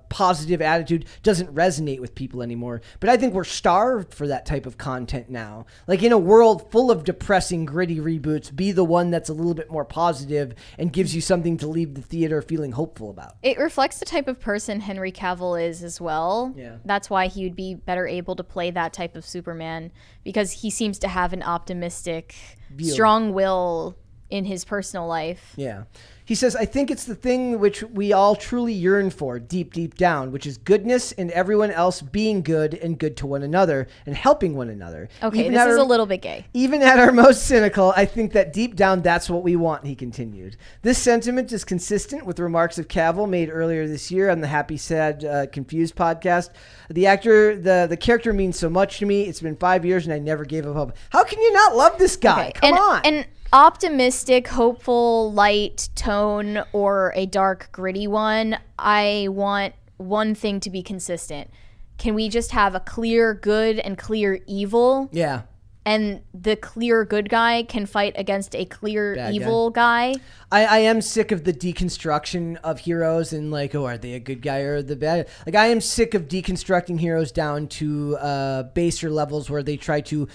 positive attitude doesn't resonate with people anymore. But I think we're starved for that type of content now. Like, in a world full of depressing, gritty reboots, be the one that's a little bit more positive and gives you something to leave the theater feeling hopeful about. It reflects the type of person Henry Cavill is as well. Yeah. That's why he would be better able to play that type of Superman, because he seems to have an optimistic, strong will in his personal life. Yeah. He says, I think it's the thing which we all truly yearn for deep, deep down, which is goodness and everyone else being good and good to one another and helping one another. Okay, this is a little bit gay. Even at our most cynical, I think that deep down that's what we want, he continued. This sentiment is consistent with remarks of Cavill made earlier this year on the Happy, Sad, Confused podcast. The character means so much to me. It's been 5 years and I never gave up hope. How can you not love this guy? Okay. Come on. And optimistic, hopeful, light tone or a dark, gritty one, I want one thing to be consistent. Can we just have a clear good and clear evil? Yeah. And the clear good guy can fight against a clear Bad evil guy. I am sick of the deconstruction of heroes and like, oh, are they a good guy or the bad? Like, I am sick of deconstructing heroes down to baser levels where they try to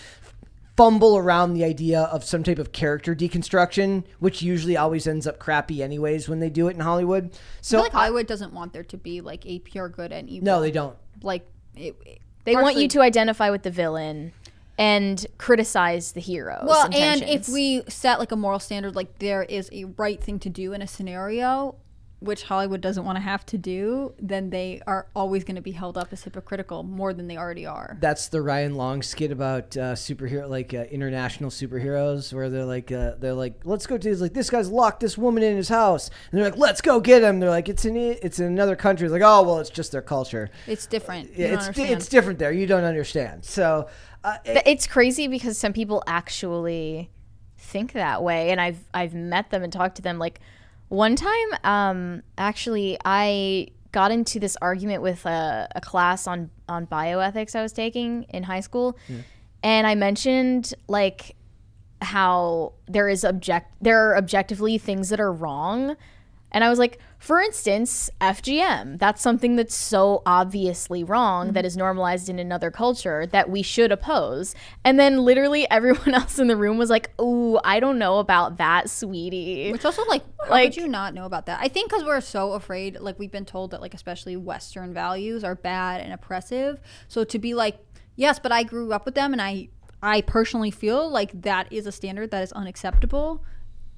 fumble around the idea of some type of character deconstruction, which usually always ends up crappy anyways when they do it in Hollywood. So I feel like Hollywood doesn't want there to be like a pure good and evil. No, they don't. Like They want you to identify with the villain and criticize the heroes. Well, intentions. and if we set like a moral standard, like there is a right thing to do in a scenario, which Hollywood doesn't want to have to do, then they are always going to be held up as hypocritical more than they already are. That's the Ryan Long skit about superhero, like international superheroes, where they're like, let's go to, like, this guy's locked this woman in his house, and they're like, let's go get him. They're like, it's in another country. It's like, oh well, it's just their culture. It's different. Yeah, it's different there. You don't understand. So it's crazy because some people actually think that way, and I've met them and talked to them. Like, one time, actually, I got into this argument with a class on bioethics I was taking in high school, and I mentioned like how there are objectively things that are wrong, and I was like, for instance, FGM. That's something that's so obviously wrong that is normalized in another culture that we should oppose. And then literally everyone else in the room was like, "Ooh, I don't know about that, sweetie." Which also, like, how could you not know about that? I think because we're so afraid, like, we've been told that, like, especially Western values are bad and oppressive. So to be like, yes, but I grew up with them, and I personally feel like that is a standard that is unacceptable.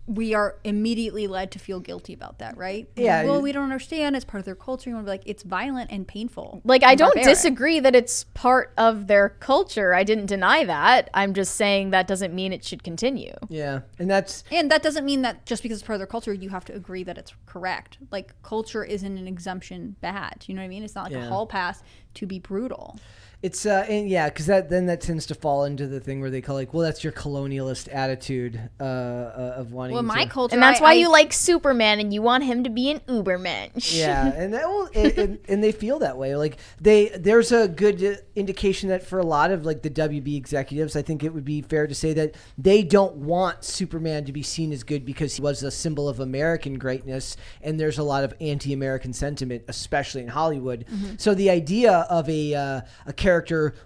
We are immediately led to feel guilty about that, right? Yeah. Well, we don't understand. It's part of their culture. You want to be like, it's violent and painful. Like, I don't barbaric. disagree that it's part of their culture. I didn't deny that. I'm just saying that doesn't mean it should continue. yeah, and that doesn't mean that just because it's part of their culture, you have to agree that it's correct. Like, culture isn't an exemption badge. You know what I mean? It's not like a hall pass to be brutal. It's and yeah, because that tends to fall into the thing where they call, like, well, that's your colonialist attitude of wanting. Well, my to, culture, And that's why you like Superman and you want him to be an Ubermensch. Yeah, and that will, and they feel that way. Like, there's a good indication that for a lot of, like, the WB executives, I think it would be fair to say that they don't want Superman to be seen as good because he was a symbol of American greatness, and there's a lot of anti-American sentiment, especially in Hollywood. So the idea of a character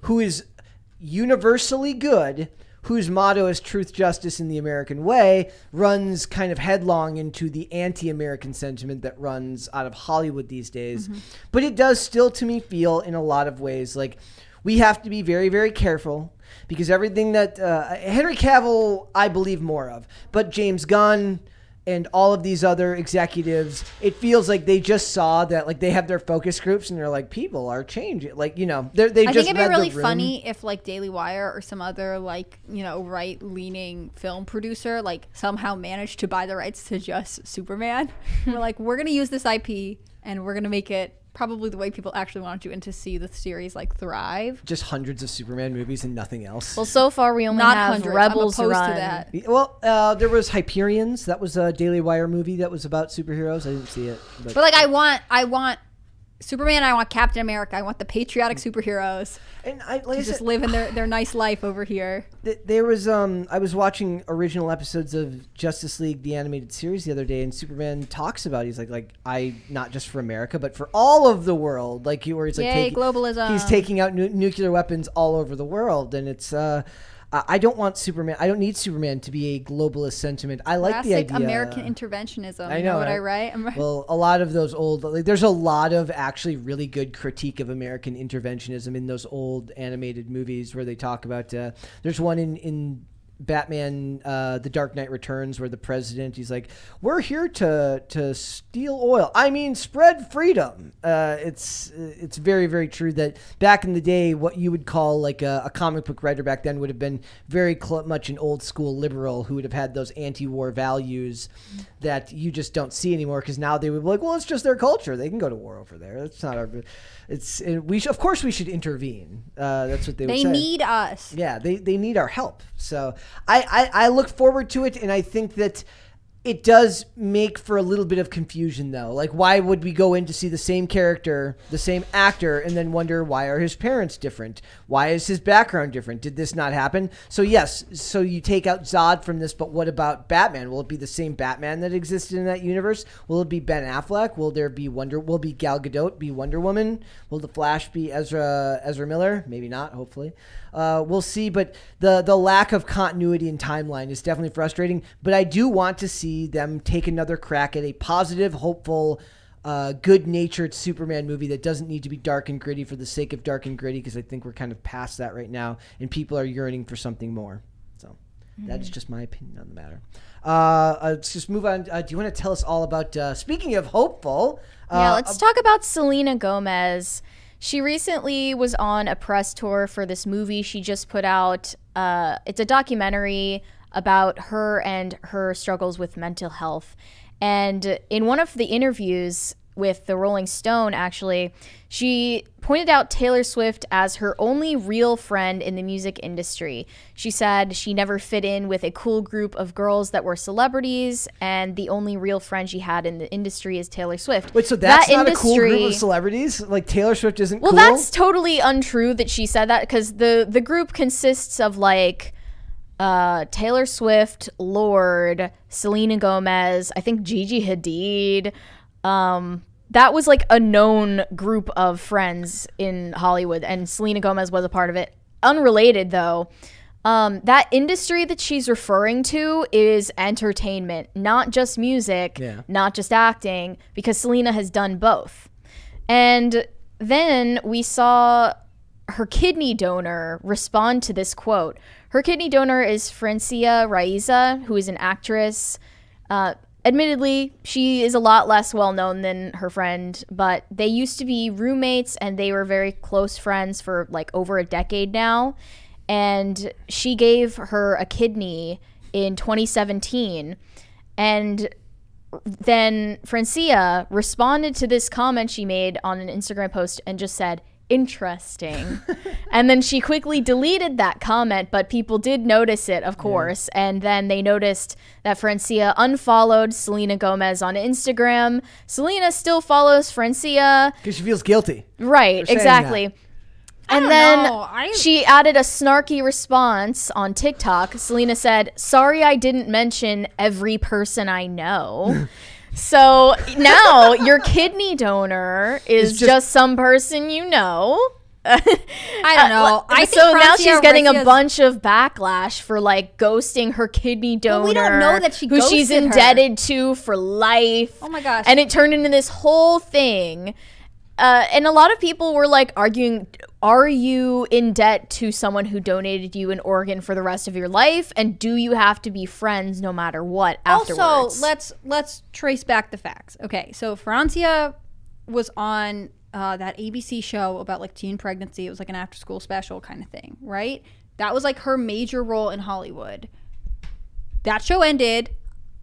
who is universally good, whose motto is truth, justice, and the American way, runs kind of headlong into the anti-American sentiment that runs out of Hollywood these days. But it does still, to me, feel in a lot of ways like we have to be very, very careful, because everything that Henry Cavill, I believe more of, but James Gunn and all of these other executives, it feels like they just saw that, like, they have their focus groups and they're like, people are changing. Like, you know, they just I think it'd be read really the room. funny if, like, Daily Wire or some other, like, you know, right-leaning film producer, like, somehow managed to buy the rights to just Superman. We're like, we're going to use this IP and we're going to make it probably the way people actually wanted you to see the series like thrive. Just hundreds of Superman movies and nothing else. Well, so far we only Not have hundreds. Rebels I'm opposed Run. to that. Well, there was Hyperions. That was a Daily Wire movie that was about superheroes. I didn't see it. But like, I want Superman. I want Captain America. I want the patriotic superheroes And I to just live in their nice life over here. There was I was watching original episodes of Justice League the animated series the other day, and Superman talks about he's like I not just for America but for all of the world, like where he's like Yay, globalism. He's taking out nuclear weapons all over the world, and it's I don't want Superman. I don't need Superman to be a globalist sentiment. I like the Classic idea. American interventionism. I You know, what I right? write? Well, a lot of those old, like, there's a lot of actually really good critique of American interventionism in those old animated movies where they talk about. There's one in Batman, The Dark Knight Returns, where the president, he's like, "We're here to steal oil. I mean, spread freedom." It's very, very true that back in the day, what you would call like a comic book writer back then would have been very much an old school liberal who would have had those anti-war values that you just don't see anymore, because now they would be like, well, it's just their culture. They can go to war over there. It's not our. Of course we should intervene. That's what they would say. They need us. Yeah, they need our help. So I look forward to it, and I think that it does make for a little bit of confusion, though. Like, why would we go in to see the same character, the same actor, and then wonder, why are his parents different? Why is his background different? Did this not happen? So yes, so you take out Zod from this, but what about Batman? Will it be the same Batman that existed in that universe? Will it be Ben Affleck? Will there be Will be Gal Gadot be Wonder Woman? Will the Flash be Ezra Miller? Maybe not, hopefully. We'll see, but the lack of continuity and timeline is definitely frustrating. But I do want to see them take another crack at a positive, hopeful, good-natured Superman movie that doesn't need to be dark and gritty for the sake of dark and gritty, because I think we're kind of past that right now, and people are yearning for something more. So that is just my opinion on the matter. Let's just move on. Do you want to tell us all about, speaking of hopeful... Let's talk about Selena Gomez. She recently was on a press tour for this movie she just put out. It's a documentary about her and her struggles with mental health. And in one of the interviews with the Rolling Stone, actually, she pointed out Taylor Swift as her only real friend in the music industry. She said she never fit in with a cool group of girls that were celebrities, and the only real friend she had in the industry is Taylor Swift. Wait, so that's not a cool group of celebrities? Like, Taylor Swift isn't cool? Well, that's totally untrue that she said that, because the group consists of, like, Taylor Swift, Lorde, Selena Gomez, I think Gigi Hadid. That was like a known group of friends in Hollywood, and Selena Gomez was a part of it. Unrelated, though, that industry that she's referring to is entertainment, not just music, not just acting, because Selena has done both. And then we saw her kidney donor respond to this quote. Her kidney donor is Francia Raisa, who is an actress. Admittedly, she is a lot less well-known than her friend, but they used to be roommates, and they were very close friends for like over a decade now. And she gave her a kidney in 2017. And then Francia responded to this comment she made on an Instagram post and just said, "Interesting." And then she quickly deleted that comment, but people did notice it, of course. And then they noticed that Francia unfollowed Selena Gomez on Instagram. Selena still follows Francia. Because she feels guilty. Right, exactly. And then she added a snarky response on TikTok. Selena said, "Sorry I didn't mention every person I know." So now your kidney donor is just some person you know. I don't know. So now she's getting a bunch of backlash for like ghosting her kidney donor. Well, we don't know that she who she's ghosted her. indebted to for life. Oh my gosh. And it turned into this whole thing. And a lot of people were like arguing, are you in debt to someone who donated you an organ for the rest of your life? And do you have to be friends no matter what afterwards? Also, let's trace back the facts. Okay, so Francia was on that ABC show about like teen pregnancy. It was like an after school special kind of thing, right? That was like her major role in Hollywood. That show ended.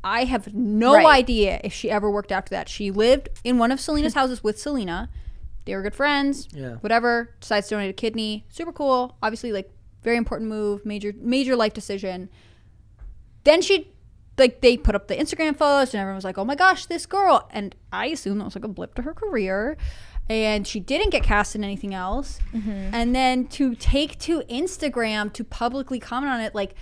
I have no idea if she ever worked after that. She lived in one of Selena's houses with Selena. They were good friends. Yeah. Whatever. Decides to donate a kidney. Super cool. Obviously, like, very important move. Major life decision. Then they put up the Instagram photos and everyone was like, oh my gosh, this girl. And I assumed that was like a blip to her career. And she didn't get cast in anything else. And then to take to Instagram to publicly comment on it, like,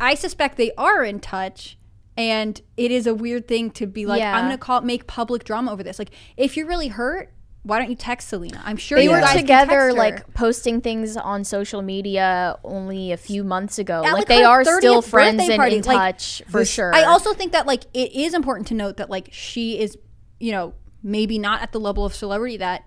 I suspect they are in touch. And it is a weird thing to be like, I'm going to make public drama over this. Like, if you're really hurt, why don't you text Selena? I'm sure they were guys together, can text her. like posting things on social media only a few months ago. At, like like, they her are 30th still friends birthday and party. in Like, touch for sure. I also think that, like, it is important to note that, like, she is, you know, maybe not at the level of celebrity that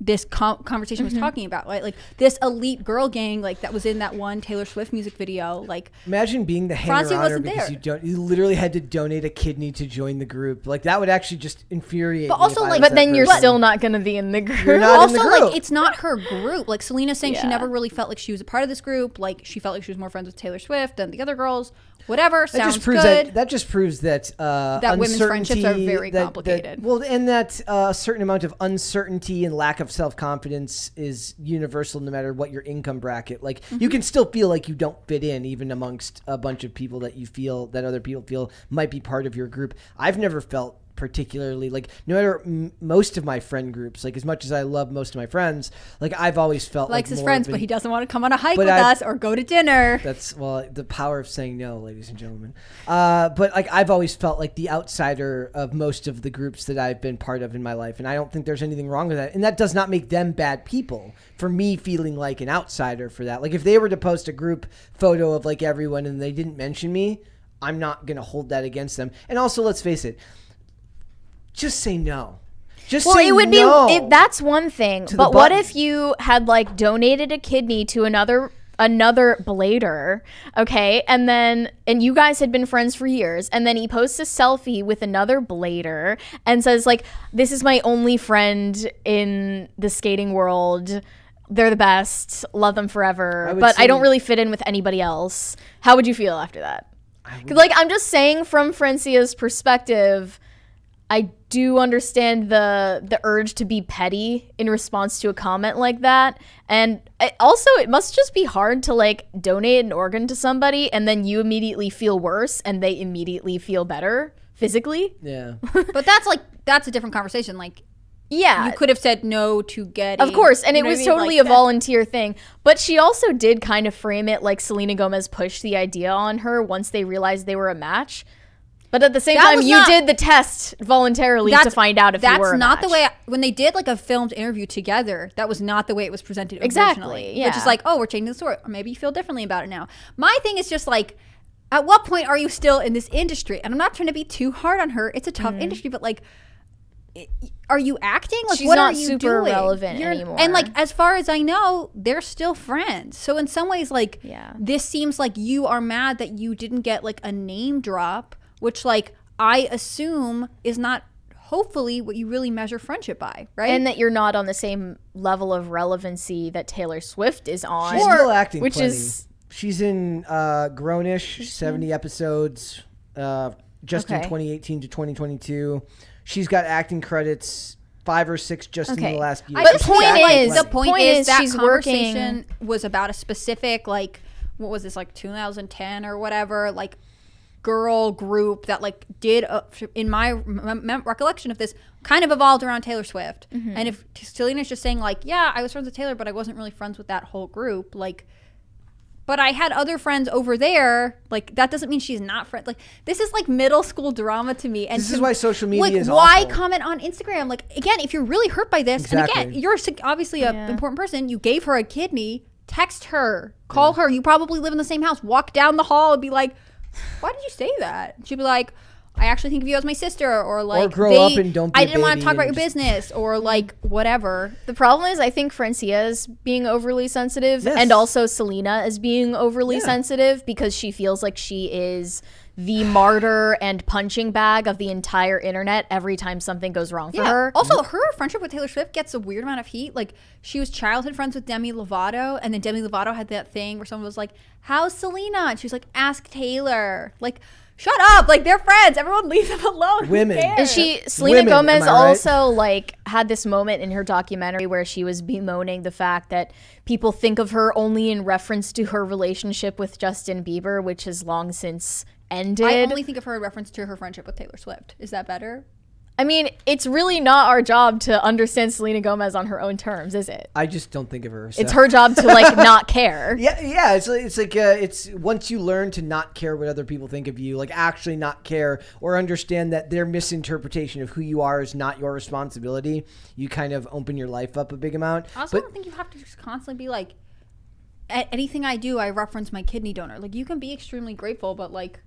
this conversation was talking about, right? Like, this elite girl gang, like, that was in that one Taylor Swift music video. Like, imagine being the hanger Francie on her wasn't because there. you literally had to donate a kidney to join the group. Like, that would actually just infuriate But me also, if I like- was but that then you're person. still not going to be in the group. You're not in the also, group. like, it's not her group. Like, Selena's saying she Yeah. never really felt like she was a part of this group. Like, she felt like she was more friends with Taylor Swift than the other girls. Whatever, That sounds just proves good. that just proves that That women's friendships are uncertainty- very complicated. And that a certain amount of uncertainty and lack of self-confidence is universal no matter what your income bracket. Like, you can still feel like you don't fit in even amongst a bunch of people that you feel that other people feel might be part of your group. I've never felt particularly like, no matter most of my friend groups, like, as much as I love most of my friends, like, I've always felt likes like his more friends, of but an- he doesn't want to come on a hike But with I- us or go to dinner. That's, well, the power of saying no, ladies and gentlemen. But, like, I've always felt like the outsider of most of the groups that I've been part of in my life, and I don't think there's anything wrong with that. And that does not make them bad people for me feeling like an outsider for that. Like, if they were to post a group photo of, like, everyone and they didn't mention me, I'm not going to hold that against them. And also, let's face it, just say no. Just Well, say it would no. be that's one thing. the But what button. if you had like donated a kidney to another blader, okay? And you guys had been friends for years, and then he posts a selfie with another blader and says like, "This is my only friend in the skating world. They're the best. Love them forever. But I don't really fit in with anybody else." How would you feel after that? Like, I'm just saying from Francia's perspective, I do understand the urge to be petty in response to a comment like that. And it must just be hard to like donate an organ to somebody and then you immediately feel worse and they immediately feel better physically. Yeah. But that's a different conversation. Like, Yeah. you could have said no to get Of course, and you it know was what I mean? totally Like, a volunteer thing. But she also did kind of frame it like Selena Gomez pushed the idea on her once they realized they were a match. But at the same That time, was you not- did the test voluntarily to find out if you were a That's not match. the way when they did like a filmed interview together. That was not the way it was presented Exactly, originally. yeah. Which is like, oh, we're changing the story, or maybe you feel differently about it now. My thing is just like, at what point are you still in this industry? And I'm not trying to be too hard on her. It's a tough industry, but like, are you acting? Like, She's what not are you super doing? relevant anymore. And like, as far as I know, they're still friends. So in some ways, like, Yeah. this seems like you are mad that you didn't get like a name drop, which like I assume is not hopefully what you really measure friendship by, right? And that you're not on the same level of relevancy that Taylor Swift is on. She's still acting which plenty. is She's in Grownish, 70 episodes, just in Okay. 2018 to 2022. She's got acting credits, 5 or 6 just in Okay. the last year. But She's point acting is- plenty. the point Point is is that she's conversation was about a specific, like, what was this, like 2010 or whatever, like girl group that like did in my recollection of this kind of evolved around Taylor Swift. And if Selena's just saying like, yeah, I was friends with Taylor but I wasn't really friends with that whole group, like, but I had other friends over there, like, that doesn't mean she's not friends. Like, this is like middle school drama to me. And This is why social media like, is why awful. comment on Instagram? Like, again, if you're really hurt by this, and Exactly. again, you're obviously an Yeah. important person, you gave her a kidney, text her, call her, you probably live in the same house, walk down the hall and be like, why did you say that? She'd be like, I actually think of you as my sister, or like, grow up and don't be I a didn't want baby to talk about your and just- business, or like, whatever. the problem is I think Francia is being overly sensitive Yes. and also Selena is being overly Yeah. sensitive because she feels like she is the martyr and punching bag of the entire internet every time something goes wrong for her. Also, her friendship with Taylor Swift gets a weird amount of heat. Like, she was childhood friends with Demi Lovato, and then Demi Lovato had that thing where someone was like, how's Selena? And she was like, ask Taylor. Like, shut up. Like, they're friends. Everyone leave them alone. Women. Who cares? And Selena Women, Gomez am I right? also like had this moment in her documentary where she was bemoaning the fact that people think of her only in reference to her relationship with Justin Bieber, which has long since ended. I only think of her in reference to her friendship with Taylor Swift. Is that better? I mean, it's really not our job to understand Selena Gomez on her own terms, is it? I just don't think of her. It's her job to like not care. Yeah. It's once you learn to not care what other people think of you, like actually not care or understand that their misinterpretation of who you are is not your responsibility, you kind of open your life up a big amount. I also don't think you have to just constantly be like, anything I do, I reference my kidney donor. Like, you can be extremely grateful, but like,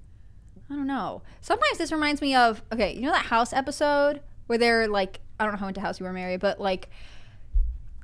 I don't know. Sometimes this reminds me of, okay, you know that House episode where they're like, I don't know how into House you were, Mary, but like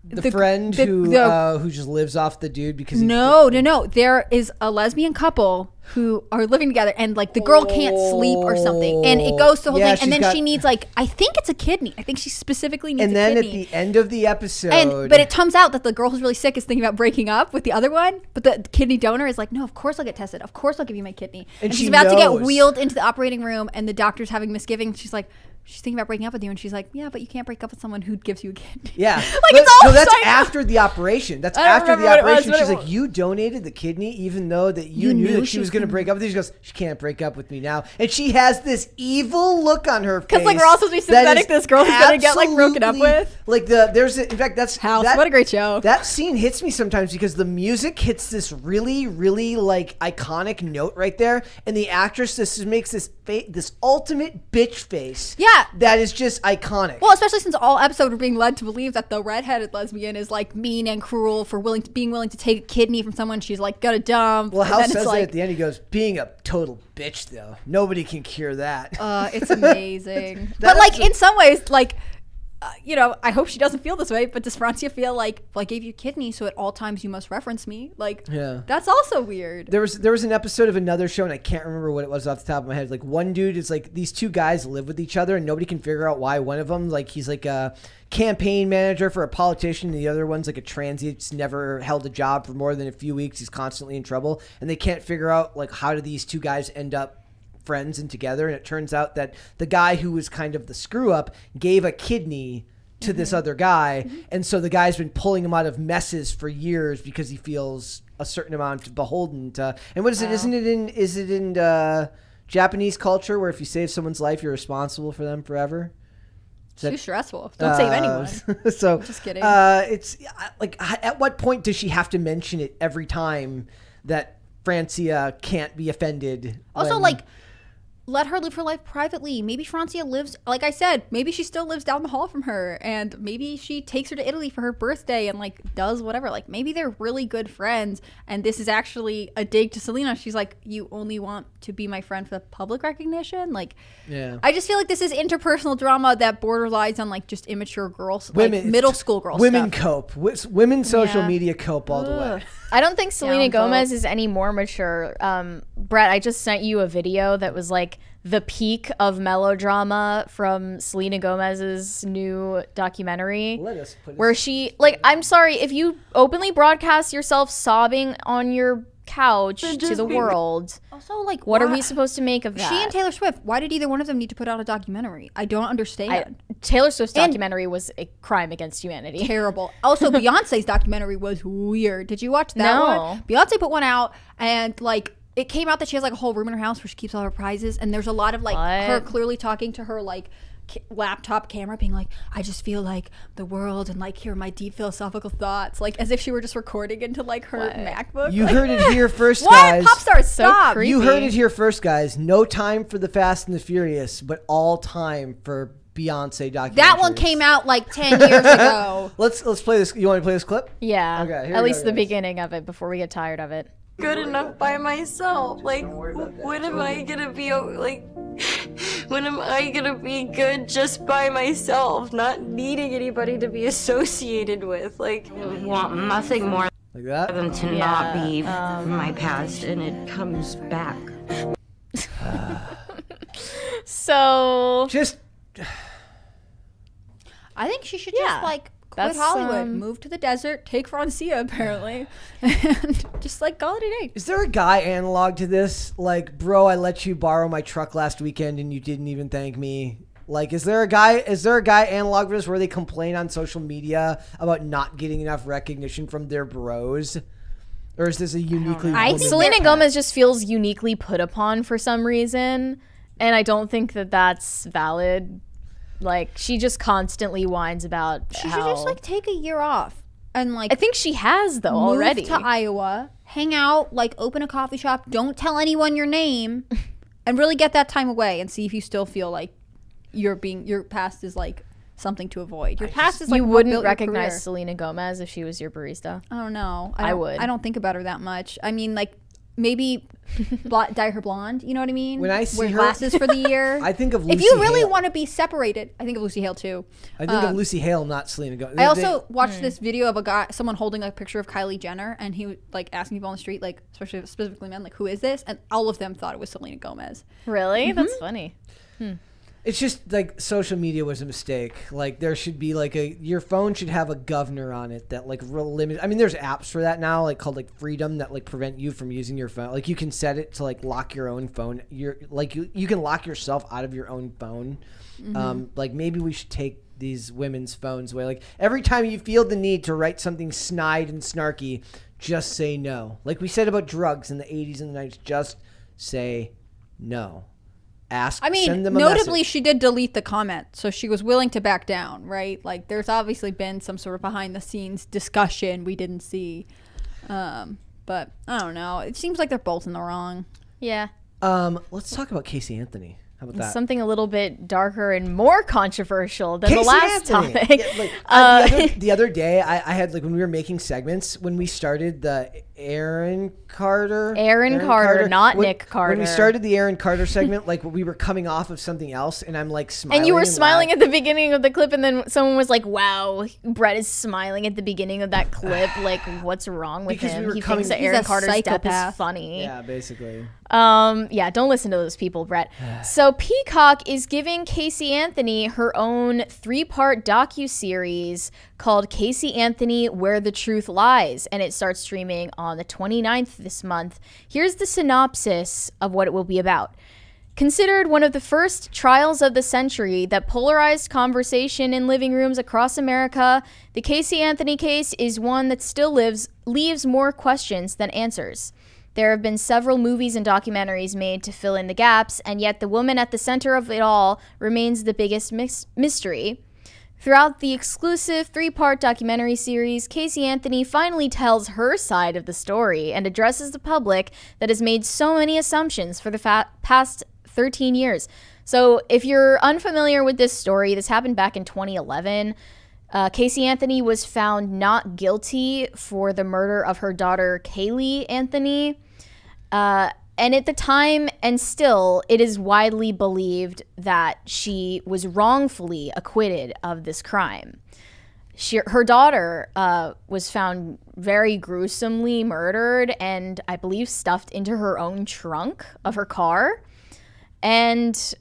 The friend who just lives off the dude because no. There is a lesbian couple who are living together, and like the girl can't sleep or something, and it goes to the whole thing, and then she needs like, I think it's a kidney. I think she specifically needs a kidney. And then at the end of the episode, but it turns out that the girl who's really sick is thinking about breaking up with the other one, but the kidney donor is like, no, of course I'll get tested. Of course I'll give you my kidney. And she's about to get wheeled into the operating room, and the doctor's having misgivings. She's like, she's thinking about breaking up with you, and she's like, yeah, but you can't break up with someone who gives you a kidney. Yeah. Like, it's all that's after the operation. That's after the operation. She's like, you donated the kidney even though that you knew that she was going to break up with you. She goes, she can't break up with me now. And she has this evil look on her face. Because like, we're all supposed to be sympathetic to this girl who's going to get like broken up with. Like in fact, that's House. What a great show. That scene hits me sometimes because the music hits this really, really like iconic note right there. And the actress makes this ultimate bitch face. Yeah. That is just iconic. Well, especially since all episode we're being led to believe that the redheaded lesbian is like mean and cruel for being willing to take a kidney from someone she's like got a dump. Well, House says it at the end. He goes, being a total bitch though, nobody can cure that. It's amazing. But like in some ways, like I hope she doesn't feel this way, but does Francia feel like, well, I gave you a kidney, so at all times you must reference me? Like, yeah, that's also weird. There was an episode of another show, and I can't remember what it was off the top of my head. Like, one dude is like, these two guys live with each other, and nobody can figure out why one of them, like, he's like a campaign manager for a politician, and the other one's like a transient, he's never held a job for more than a few weeks, he's constantly in trouble, and they can't figure out, like, how do these two guys end up friends and together. And it turns out that the guy who was kind of the screw up gave a kidney to this other guy, and so the guy's been pulling him out of messes for years because he feels a certain amount beholden to. And what is it? Is it in Japanese culture where if you save someone's life, you're responsible for them forever? It's too stressful. Don't save anyone. So just kidding. It's like, at what point does she have to mention it every time that Francia can't be offended? Also, let her live her life privately. Maybe Francia lives, like I said, maybe she still lives down the hall from her, and maybe she takes her to Italy for her birthday and like does whatever. Like, maybe they're really good friends, and this is actually a dig to Selena. She's like, you only want to be my friend for the public recognition? Like, yeah. I just feel like this is interpersonal drama that borderlines on like just immature girls, like middle school girls. Women cope. Women social media cope all the way. I don't think Selena Gomez is any more mature. Brett, I just sent you a video that was like the peak of melodrama from Selena Gomez's new documentary. Where she, like, I'm sorry, if you openly broadcast yourself sobbing on your couch to the world. Also, like, what are we supposed to make of that? She and Taylor Swift, why did either one of them need to put out a documentary? I don't understand. Taylor Swift's documentary was a crime against humanity. Terrible. Also, Beyonce's documentary was weird. Did you watch that one? Beyonce put one out, and like, it came out that she has like a whole room in her house where she keeps all her prizes, and there's a lot of like her clearly talking to her like laptop camera being like, I just feel like the world and like here are my deep philosophical thoughts, like as if she were just recording into like her MacBook. You like, heard it here first, guys. What? Pop stars, stop. You heard it here first, guys. No time for the Fast and the Furious, but all time for Beyonce documentaries. That one came out like 10 years ago. Let's play this. You want to play this clip? Yeah. Okay. At least the beginning of it before we get tired of it. Good enough by myself. Like, when am I gonna be like? When am I gonna be good just by myself, not needing anybody to be associated with? Like, I want nothing more like that than to not be my past, and it comes back. So just, I think she should just like quit Hollywood, move to the desert, take Francia apparently, and just like call it a day. Is there a guy analog to this? Like, bro, I let you borrow my truck last weekend and you didn't even thank me. Like, is there a guy analog to this where they complain on social media about not getting enough recognition from their bros? Or is this a uniquely? I think Selena Gomez just feels uniquely put upon for some reason, and I don't think that that's valid. Like, she just constantly whines about She should just like take a year off and like. I think she has though move already to Iowa, hang out, like open a coffee shop, don't tell anyone your name, and really get that time away and see if you still feel like your past is like something to avoid. Your past is like you what wouldn't built your recognize career. Selena Gomez if she was your barista. I don't know. I would. I don't think about her that much. I mean, like maybe dye her blonde. You know what I mean? When I see wear her- glasses for the year. I think of Lucy if you really Hale. want to be separated, I think of Lucy Hale too. I think of Lucy Hale, not Selena Gomez. I also watched this video of someone holding a picture of Kylie Jenner, and he was like asking people on the street, like specifically men, like, who is this? And all of them thought it was Selena Gomez. Really? That's funny. It's just like social media was a mistake. Like, there should be like your phone should have a governor on it that like real limit. I mean, there's apps for that now, like called like Freedom, that like prevent you from using your phone. Like, you can set it to like lock your own phone. You're like you can lock yourself out of your own phone. Like, maybe we should take these women's phones away. Like, every time you feel the need to write something snide and snarky, just say no. Like we said about drugs in the 80s and the 90s, just say no. Ask, I mean, send them a notably, message. she did delete the comment, so she was willing to back down, right? Like, there's obviously been some sort of behind-the-scenes discussion we didn't see. But I don't know. It seems like they're both in the wrong. Yeah. Let's talk about Casey Anthony. How about that? Something a little bit darker and more controversial than the Casey last Anthony. topic. Yeah, like, the other day, I had like when we were making segments, when we started the Aaron Carter, not Nick Carter. When we started the Aaron Carter segment, like we were coming off of something else, and I'm like smiling. And you were smiling loud. at the beginning of the clip, and then someone was like, "Wow, Brett is smiling at the beginning of that clip. Like, what's wrong with Because him? we were He coming- thinks that He's Aaron a Carter's death psychopath. is funny." Yeah, basically. Yeah, don't listen to those people, Brett. So Peacock is giving Casey Anthony her own 3-part docuseries called Casey Anthony, Where the Truth Lies, and it starts streaming on the 29th this month. Here's the synopsis of what it will be about. Considered one of the first trials of the century that polarized conversation in living rooms across America, the Casey Anthony case is one that still leaves more questions than answers. There have been several movies and documentaries made to fill in the gaps, and yet the woman at the center of it all remains the biggest mystery. Throughout the exclusive 3-part documentary series, Casey Anthony finally tells her side of the story and addresses the public that has made so many assumptions for the past 13 years. So if you're unfamiliar with this story, this happened back in 2011. Casey Anthony was found not guilty for the murder of her daughter, Kaylee Anthony. And at the time, and still, it is widely believed that she was wrongfully acquitted of this crime. Her daughter was found very gruesomely murdered and, I believe, stuffed into her own trunk of her car. And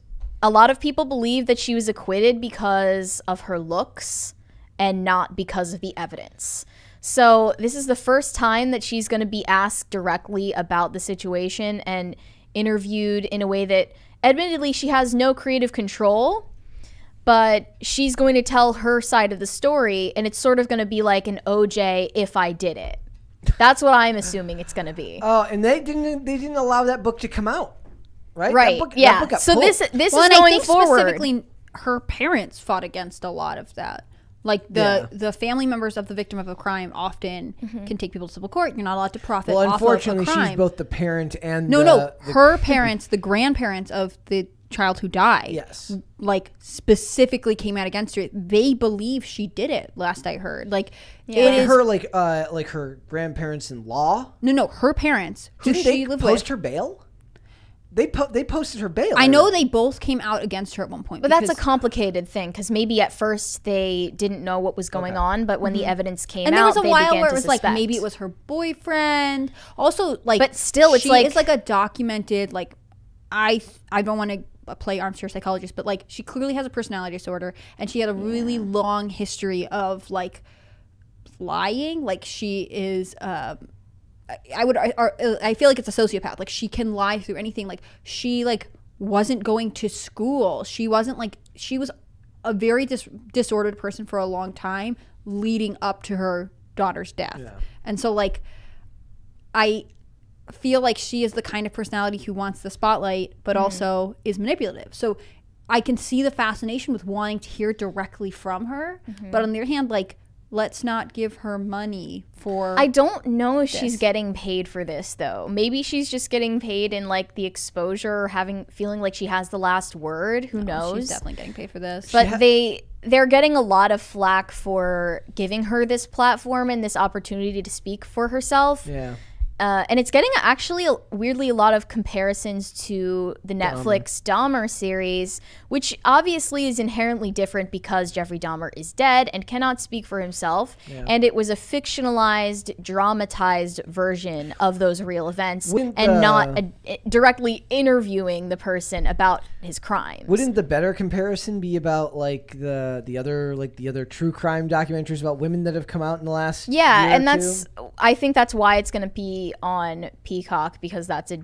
a lot of people believe that she was acquitted because of her looks and not because of the evidence. So this is the first time that she's going to be asked directly about the situation and interviewed in a way that, admittedly, she has no creative control, but she's going to tell her side of the story, and it's sort of going to be like an OJ if I did it. That's what I'm assuming it's going to be. Oh, and they didn't allow that book to come out, right? Right. That Yeah. book got So pulled. this Well, is and I going think forward. specifically her parents fought against a lot of that. Like the family members of the victim of a crime often can take people to civil court. You're not allowed to profit Well, off unfortunately, of a crime. she's both the parent and No, her parents, the grandparents of the child who died, Yes. like specifically came out against her. They believe she did it. Last I heard, like it Like is her like her grandparents-in-law. no, her parents who Didn't she they lived post with. her bail? They posted her bail. I know they both came out against her at one point. But that's a because- complicated thing because maybe at first they didn't know what was going on, but when the evidence came and out, there was a they while began where to it was like suspect. maybe it was her boyfriend. Also, like, But still, it's she like- is like a documented like I don't want to play armchair psychologist, but like she clearly has a personality disorder, and she had a really long history of like lying. Like she is I feel like it's a sociopath. Like she can lie through anything. Like she like wasn't going to school. She was a very disordered person for a long time leading up to her daughter's death. Yeah. And so like I feel like she is the kind of personality who wants the spotlight but also is manipulative. So I can see the fascination with wanting to hear directly from her, but on the other hand, like, let's not give her money for I don't know if she's getting paid for this though. Maybe she's just getting paid in like the exposure or feeling like she has the last word. Who knows? She's definitely getting paid for this. But they're getting a lot of flack for giving her this platform and this opportunity to speak for herself. Yeah. And it's getting actually weirdly a lot of comparisons to the Netflix Dahmer series, which obviously is inherently different because Jeffrey Dahmer is dead and cannot speak for himself. Yeah. And it was a fictionalized, dramatized version of those real events not directly interviewing the person about his crimes. Wouldn't the better comparison be about like the other true crime documentaries about women that have come out in the last year and two? I think that's why it's going to be on Peacock, because that's a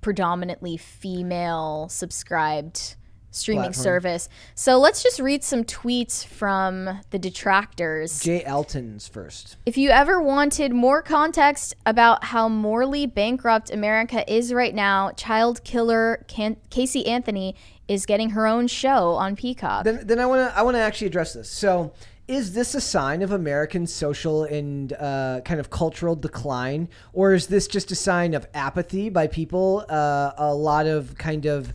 predominantly female subscribed streaming service. So let's just read some tweets from the detractors. Jay Elton's first. If you ever wanted more context about how morally bankrupt America is right now, child killer Casey Anthony is getting her own show on Peacock. Then I want to actually address this. So is this a sign of American social and kind of cultural decline, or is this just a sign of apathy by people? A lot of kind of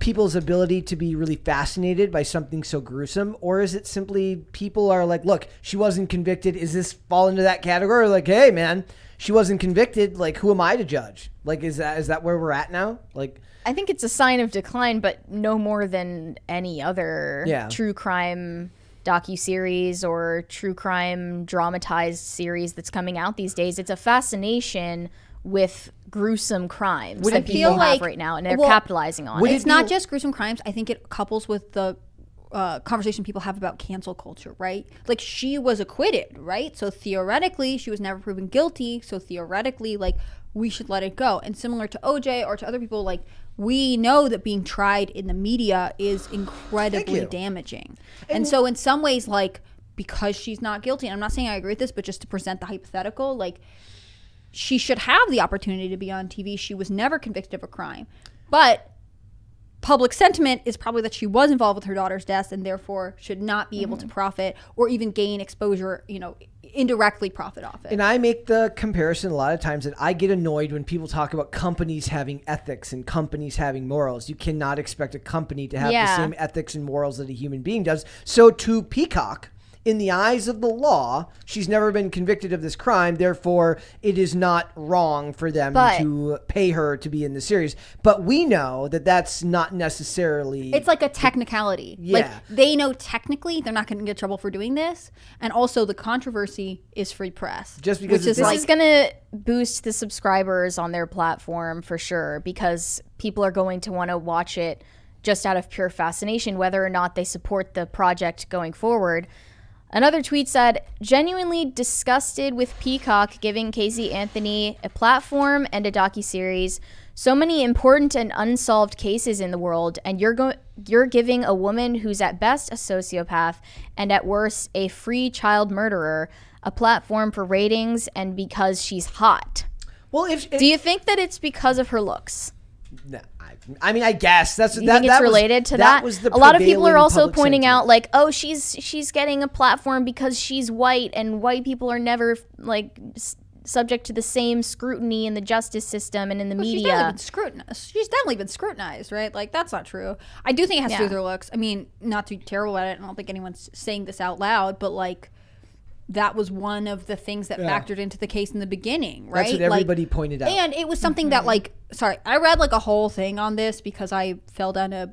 people's ability to be really fascinated by something so gruesome, or is it simply people are like, look, she wasn't convicted. Is this fall into that category? Like, hey, man, she wasn't convicted. Like, who am I to judge? Like, is that where we're at now? Like, I think it's a sign of decline, but no more than any other true crime docuseries or true crime dramatized series that's coming out these days. It's a fascination with gruesome crimes that people have right now, and they're capitalizing on it. It's not just gruesome crimes. I think it couples with the conversation people have about cancel culture, right? Like, she was acquitted, right? So theoretically, she was never proven guilty. So theoretically, like, we should let it go. And similar to OJ or to other people, like, we know that being tried in the media is incredibly damaging. And so in some ways, like, because she's not guilty, and I'm not saying I agree with this, but just to present the hypothetical, like, she should have the opportunity to be on TV. She was never convicted of a crime. But public sentiment is probably that she was involved with her daughter's death and therefore should not be able to profit or even gain exposure, indirectly profit off it. And I make the comparison a lot of times that I get annoyed when people talk about companies having ethics and companies having morals. You cannot expect a company to have the same ethics and morals that a human being does. So to Peacock, in the eyes of the law, she's never been convicted of this crime. Therefore, it is not wrong for them to pay her to be in the series. But we know that that's not necessarily... It's like a technicality. Yeah. Like, they know technically they're not going to get in trouble for doing this. And also the controversy is free press. Just because this is going to boost the subscribers on their platform for sure, because people are going to want to watch it just out of pure fascination, whether or not they support the project going forward. Another tweet said, genuinely disgusted with Peacock giving Casey Anthony a platform and a docuseries. So many important and unsolved cases in the world, and you're giving a woman who's at best a sociopath and at worst a free child murderer a platform for ratings and because she's hot. Well, do you think that it's because of her looks? No. I mean, I guess that's you think it's related to that. Was the a lot of people are also pointing sentiment. out, like, oh, she's getting a platform because she's white, and white people are never like subject to the same scrutiny in the justice system and in the media. She's definitely been scrutinized, right? Like, that's not true. I do think it has to do with her looks. I mean, not to be terrible at it. I don't think anyone's saying this out loud, but like, that was one of the things that factored into the case in the beginning, right? That's what everybody pointed out. And it was something that, like, I read like a whole thing on this because I fell down a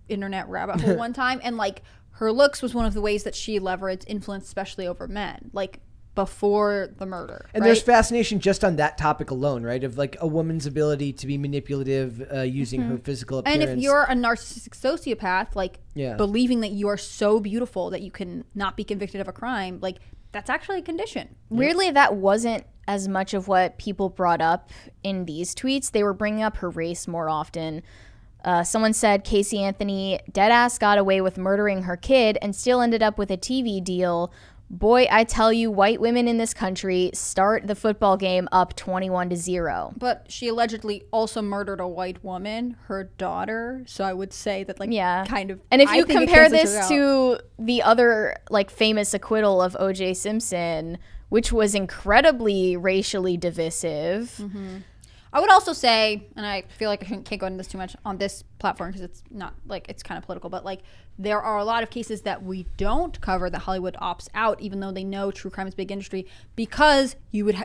internet rabbit hole one time, and like, her looks was one of the ways that she leveraged influence, especially over men. Like, before the murder. And there's fascination just on that topic alone, right? Of like a woman's ability to be manipulative using her physical appearance. And if you're a narcissistic sociopath, like believing that you are so beautiful that you can not be convicted of a crime, like that's actually a condition. Weirdly, that wasn't as much of what people brought up in these tweets. They were bringing up her race more often. Someone said Casey Anthony deadass got away with murdering her kid and still ended up with a TV deal. Boy, I tell you, white women in this country start the football game up 21-0. But she allegedly also murdered a white woman, her daughter. So I would say that, like, kind of. And if you compare this to the other, like, famous acquittal of O.J. Simpson, which was incredibly racially divisive. I would also say, and I feel like I can't go into this too much on this platform because it's not, like, it's kind of political, but, like, there are a lot of cases that we don't cover that Hollywood opts out, even though they know true crime is a big industry, because you would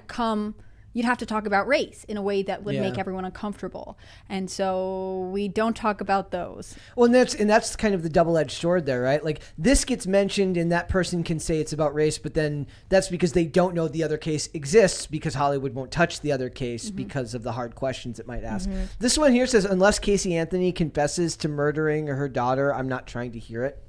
you'd have to talk about race in a way that would make everyone uncomfortable. And so we don't talk about those. Well, and that's kind of the double-edged sword there, right? Like, this gets mentioned and that person can say it's about race, but then that's because they don't know the other case exists because Hollywood won't touch the other case because of the hard questions it might ask. This one here says, unless Casey Anthony confesses to murdering her daughter, I'm not trying to hear it.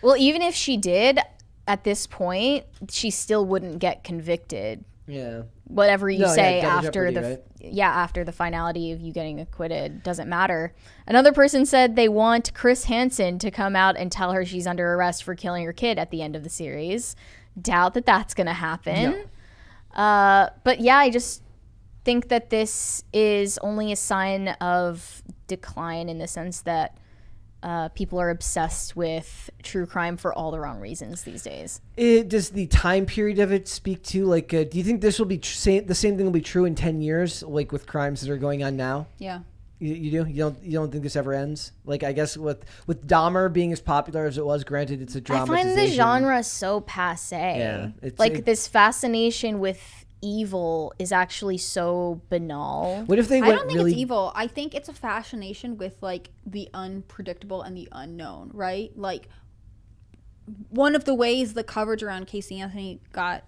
Well, even if she did, at this point, she still wouldn't get convicted. Yeah. Whatever you say after jeopardy, after the finality of you getting acquitted doesn't matter. Another person said they want Chris Hansen to come out and tell her she's under arrest for killing her kid at the end of the series. Doubt that that's going to happen. No. But yeah, I just think that this is only a sign of decline in the sense that people are obsessed with true crime for all the wrong reasons these days. Does the time period of it speak to, like, do you think this will be the same thing will be true in 10 years, like with crimes that are going on now? Yeah. You do? You don't think this ever ends? Like, I guess with Dahmer being as popular as it was, granted it's a dramatization. I find the genre so passé. Yeah. This fascination with evil is actually so banal. What if they I went don't think really... it's evil. I think it's a fascination with, like, the unpredictable and the unknown, right? Like, one of the ways the coverage around Casey Anthony got,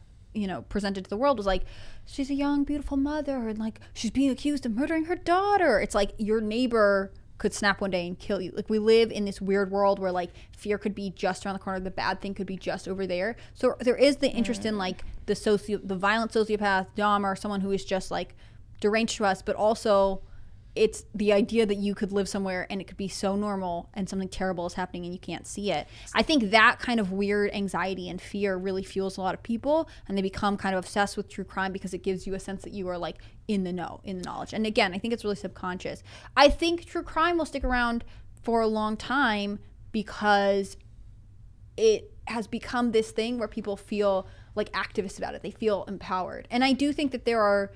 presented to the world was like, she's a young, beautiful mother, and, like, she's being accused of murdering her daughter. It's like your neighbor could snap one day and kill you. Like, we live in this weird world where, like, fear could be just around the corner, the bad thing could be just over there. So there is the interest in, like, the violent sociopath, Dahmer, someone who is just, like, deranged to us, but also it's the idea that you could live somewhere and it could be so normal and something terrible is happening and you can't see it. I think that kind of weird anxiety and fear really fuels a lot of people, and they become kind of obsessed with true crime because it gives you a sense that you are, like, in the know, in the knowledge. And again, I think it's really subconscious. I think true crime will stick around for a long time because it has become this thing where people feel like activists about it. They feel empowered. And I do think that there are,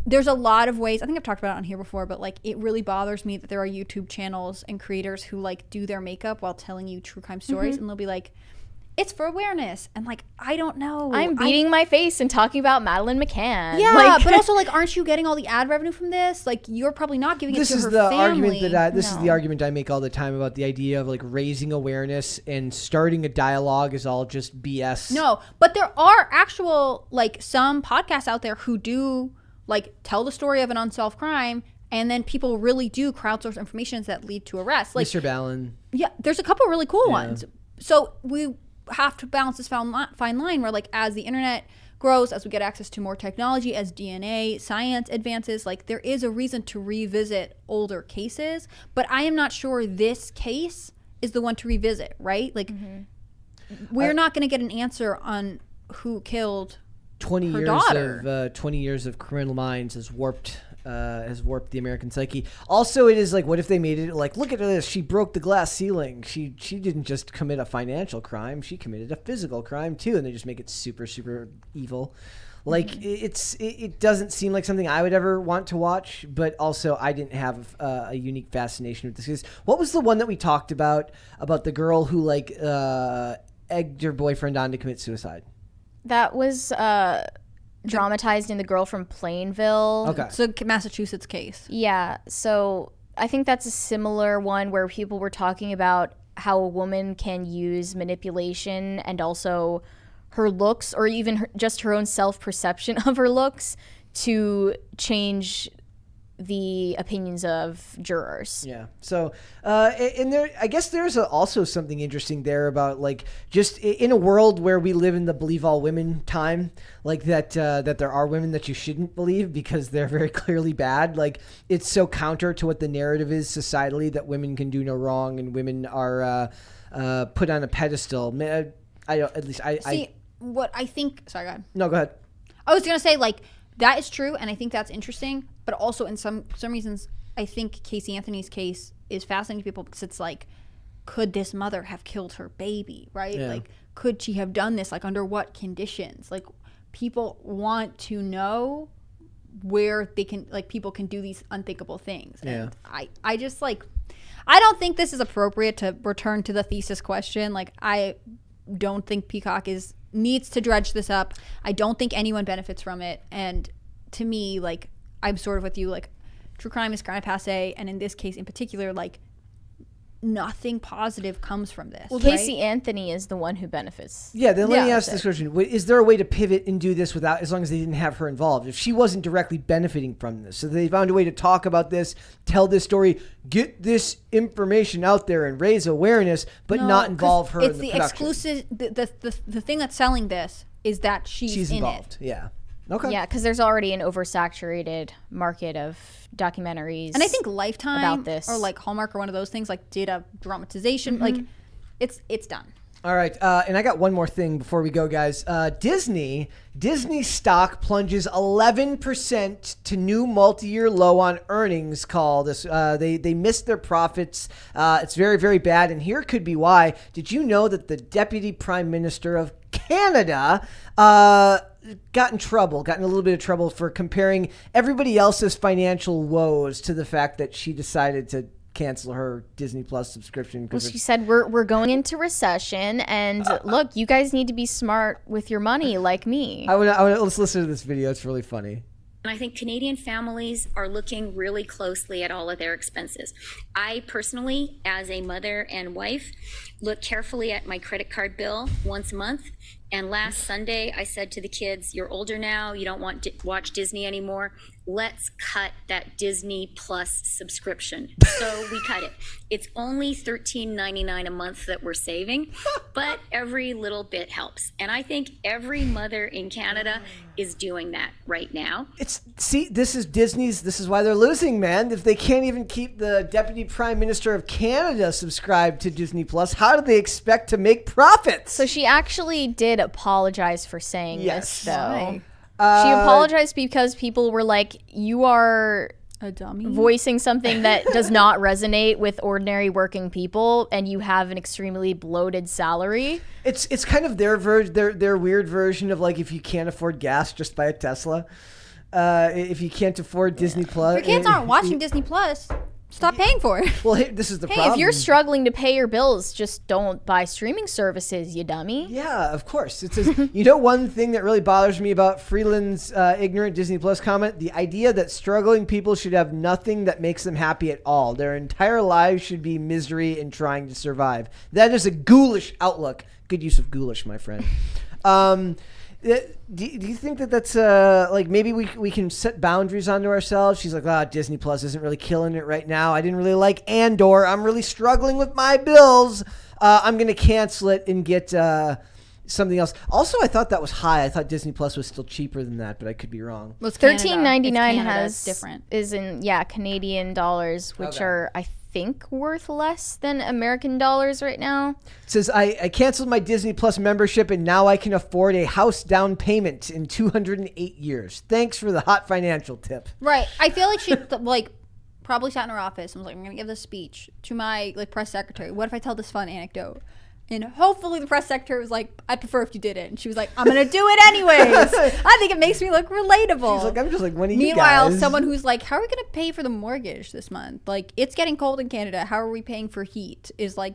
there's a lot of ways, I think I've talked about it on here before, but, like, it really bothers me that there are YouTube channels and creators who, like, do their makeup while telling you true crime stories, and they'll be like, it's for awareness. And, like, I don't know. I'm beating my face and talking about Madeleine McCann. Yeah, but also, like, aren't you getting all the ad revenue from this? Like, you're probably not giving it to her family. This is the argument I make all the time about the idea of, like, raising awareness and starting a dialogue is all just BS. No, but there are actual, like, some podcasts out there who do, like, tell the story of an unsolved crime, and then people really do crowdsource information that lead to arrests. Like Mr. Ballin. Yeah, there's a couple really cool ones. So we have to balance this fine line where, like, as the internet grows, as we get access to more technology, as DNA science advances, like, there is a reason to revisit older cases. But I am not sure this case is the one to revisit, right? Like, we're not going to get an answer on who killed 20 her years daughter. of 20 years of Criminal Minds has warped the American psyche. Also, it is like, what if they made it like, look at this, she broke the glass ceiling. She didn't just commit a financial crime, she committed a physical crime too, and they just make it super, super evil. Like, it doesn't seem like something I would ever want to watch, but also I didn't have a unique fascination with this. What was the one that we talked about the girl who, like, egged her boyfriend on to commit suicide? That was dramatized in The Girl from Plainville. Okay. It's a Massachusetts case. Yeah, so I think that's a similar one where people were talking about how a woman can use manipulation and also her looks or even just her own self-perception of her looks to change the opinions of jurors. Yeah. So, and there, I guess there's also something interesting there about like just in a world where we live in the believe all women time, like that there are women that you shouldn't believe because they're very clearly bad. Like it's so counter to what the narrative is societally that women can do no wrong and women are put on a pedestal. I don't. At least I See, what I think. Sorry, go ahead. No, go ahead. I was gonna say like that is true, and I think that's interesting. But also, in some reasons, I think Casey Anthony's case is fascinating to people because it's like, could this mother have killed her baby? Right? Yeah. Like, could she have done this? Like, under what conditions? Like, people want to know where they can, like, people can do these unthinkable things. Yeah. And I just like, I don't think this is appropriate to return to the thesis question. Like, I don't think Peacock needs to dredge this up. I don't think anyone benefits from it. And to me, like, I'm sort of with you, like, true crime is kind of passe, and in this case in particular, like, nothing positive comes from this. Well, right? Casey Anthony is the one who benefits. Yeah, then let me Yeah, ask this question. Is there a way to pivot and do this without, as long as they didn't have her involved? If she wasn't directly benefiting from this, so they found a way to talk about this, tell this story, get this information out there and raise awareness, but No, not involve her in it's the the production. exclusive, the thing that's selling this is that she's in involved. it. Yeah. Okay. Yeah, because there's already an oversaturated market of documentaries. And I think Lifetime about this. or like Hallmark or one of those things like did a dramatization. Like, it's done. All right, and I got one more thing before we go, guys. Disney stock plunges 11% to new multi-year low on earnings call. They missed their profits. It's very, very bad, and here could be why. Did you know that the Deputy Prime Minister of Canada got in a little bit of trouble for comparing everybody else's financial woes to the fact that she decided to cancel her Disney Plus subscription? Well, she said we're going into recession, and look, you guys need to be smart with your money, like me. Let's listen to this video. It's really funny. And I think Canadian families are looking really closely at all of their expenses. I personally, as a mother and wife, look carefully at my credit card bill once a month. And last Sunday, I said to the kids, you're older now, you don't want to watch Disney anymore. Let's cut that Disney Plus subscription. So we cut it. It's only $13.99 a month that we're saving, but every little bit helps. And I think every mother in Canada is doing that right now. This is Disney's. This is why they're losing, man. If they can't even keep the Deputy Prime Minister of Canada subscribed to Disney Plus, how do they expect to make profits? So she actually did apologize for saying this, though. Why? She apologized because people were like, you are A dummy. voicing something that does not resonate with ordinary working people, and you have an extremely bloated salary. It's kind of their weird version of like, if you can't afford gas, just buy a Tesla. If you can't afford Disney Plus, Your kids aren't watching Disney Plus. Stop paying for it. Well, hey, this is the Hey, problem. if you're struggling to pay your bills, just don't buy streaming services, you dummy. Yeah, of course. It says, you know, one thing that really bothers me about Freeland's ignorant Disney Plus comment, the idea that struggling people should have nothing that makes them happy at all. Their entire lives should be misery and trying to survive. That is a ghoulish outlook. Good use of ghoulish, my friend. Do you think that that's like maybe we can set boundaries onto ourselves? She's like, Disney Plus isn't really killing it right now. I didn't really like Andor. I'm really struggling with my bills. I'm going to cancel it and get something else. Also, I thought that was high. I thought Disney Plus was still cheaper than that, but I could be wrong. Well, it's Canada. $13.99 It's different. is in Canadian dollars, which Okay. are I think worth less than American dollars right now. It says, I canceled my Disney Plus membership and now I can afford a house down payment in 208 years. Thanks for the hot financial tip. Right. I feel like she like probably sat in her office and was like, I'm gonna give this speech to my like press secretary. What if I tell this fun anecdote? And hopefully the press secretary was like, I prefer if you did it. And she was like, I'm gonna do it anyways. I think it makes me look relatable. She's like, I'm just like one of you Meanwhile, guys. someone who's like, how are we gonna pay for the mortgage this month? Like, it's getting cold in Canada. How are we paying for heat? Is like,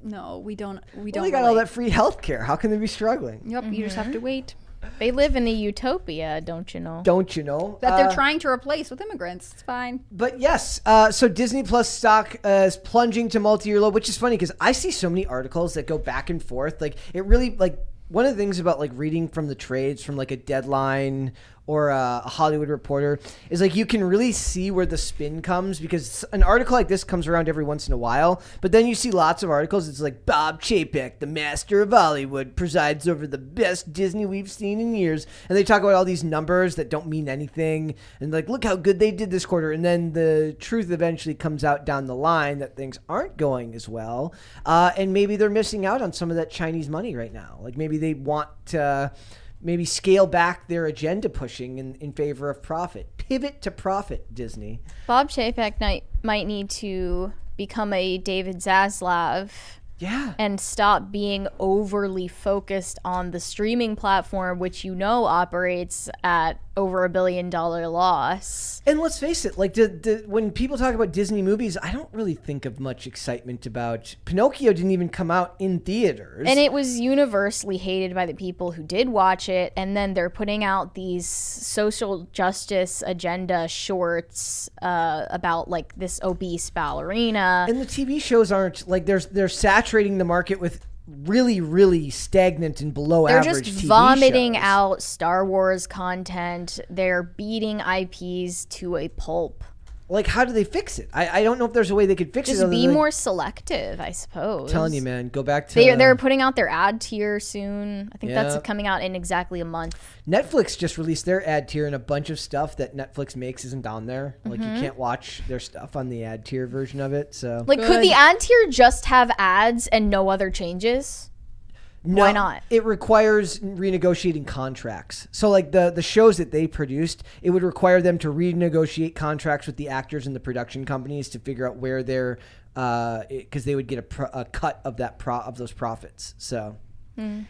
no, we don't. We don't. Well, they got all relate. that free health care. How can they be struggling? Yep. You just have to wait. They live in a utopia, don't you know? Don't you know? That they're trying to replace with immigrants. It's fine. But yes, so Disney Plus stock is plunging to multi-year low, which is funny because I see so many articles that go back and forth. Like it really like one of the things about like reading from the trades from like a Deadline or a Hollywood Reporter is like you can really see where the spin comes, because an article like this comes around every once in a while, but then you see lots of articles. It's like Bob Chapek, the master of Hollywood, presides over the best Disney we've seen in years, and they talk about all these numbers that don't mean anything, and like look how good they did this quarter, and then the truth eventually comes out down the line that things aren't going as well, and maybe they're missing out on some of that Chinese money right now. Like maybe they want to maybe scale back their agenda pushing in favor of profit. Pivot to profit, Disney. Bob Chapek might need to become a David Zaslav. Yeah. And stop being overly focused on the streaming platform, which operates at over $1 billion loss. And let's face it, like when people talk about Disney movies, I don't really think of much excitement about Pinocchio. Didn't even come out in theaters, and it was universally hated by the people who did watch it. And then they're putting out these social justice agenda shorts about like this obese ballerina. And the TV shows aren't like they're saturating the market with really, really stagnant and below They're average just TV vomiting shows. out Star Wars content. They're beating IPs to a pulp. Like, how do they fix it? I don't know if there's a way they could fix it. Just other be than, more selective, I suppose. I'm telling you, man, go back to... They're putting out their ad tier soon. I think that's Yeah. coming out in exactly a month. Netflix just released their ad tier, and a bunch of stuff that Netflix makes isn't on there. Like, you can't watch their stuff on the ad tier version of it, so... Like, could the ad tier just have ads and no other changes? No, Why not? It requires renegotiating contracts. So like the shows that they produced, it would require them to renegotiate contracts with the actors and the production companies to figure out where they're, because they would get a cut of of those profits. So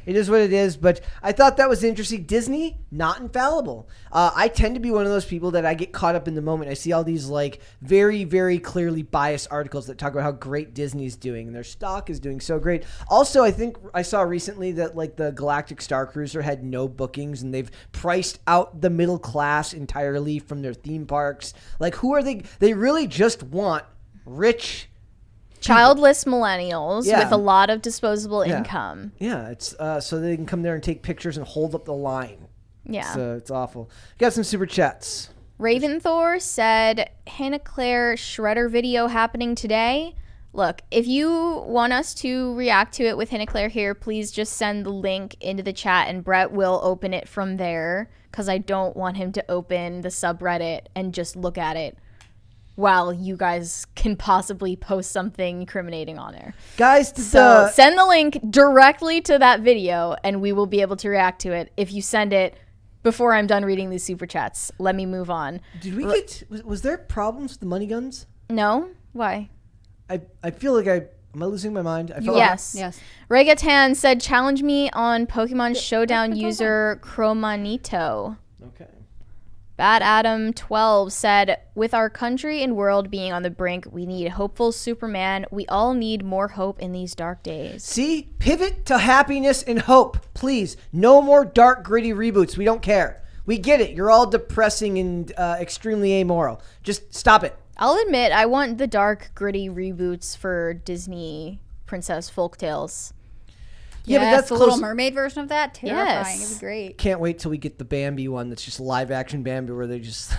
it is what it is. But I thought that was interesting. Disney, not infallible. I tend to be one of those people that I get caught up in the moment. I see all these like very, very clearly biased articles that talk about how great Disney's doing and their stock is doing so great. Also, I think I saw recently that like the Galactic Star Cruiser had no bookings and they've priced out the middle class entirely from their theme parks. Like, who are they? They really just want rich, Childless millennials Yeah. with a lot of disposable income. yeah, it's so they can come there and take pictures and hold up the line. Yeah. So it's awful. Got some super chats. Raventhor said, Hannah Claire Shredder video happening today. Look, if you want us to react to it with Hannah Claire here, please just send the link into the chat and Brett will open it from there, because I don't want him to open the subreddit and just look at it while you guys can possibly post something incriminating on there. Guys, So send the link directly to that video and we will be able to react to it. If you send it before I'm done reading these super chats, let me move on. did we get, was there problems with the money guns? No? Why? I feel like am I losing my mind? I felt Yes. Yes. Regatan said, challenge me on Pokemon Showdown user Chromanito. Okay. Bad Adam 12 said, with our country and world being on the brink, we need hopeful Superman. We all need more hope in these dark days. See, pivot to happiness and hope, please. No more dark, gritty reboots. We don't care. We get it. You're all depressing and extremely amoral. Just stop it. I'll admit, I want the dark, gritty reboots for Disney Princess Folktales. Yeah, but Yes, that's the close. Little Mermaid version of that. Terrifying. Yes. It'd be great. Can't wait till we get the Bambi one that's just live action Bambi where they just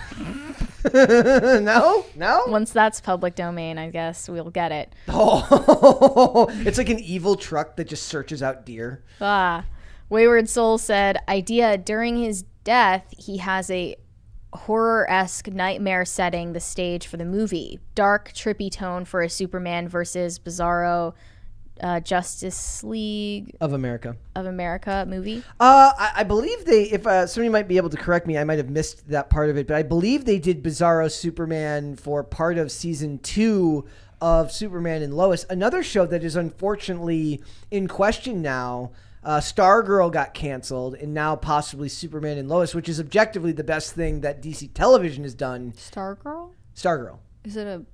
no. Once that's public domain, I guess we'll get it. Oh, it's like an evil truck that just searches out deer. Wayward Soul said, idea, during his death, he has a horror-esque nightmare setting the stage for the movie. Dark, trippy tone for a Superman versus Bizarro Justice League Of America. movie. I believe they, if somebody might be able to correct me, I might have missed that part of it, but I believe they did Bizarro Superman for part of season 2 of Superman and Lois. Another show that is unfortunately in question now. Stargirl got canceled, and now possibly Superman and Lois, which is objectively the best thing that DC Television has done. Stargirl? Stargirl. Is it a...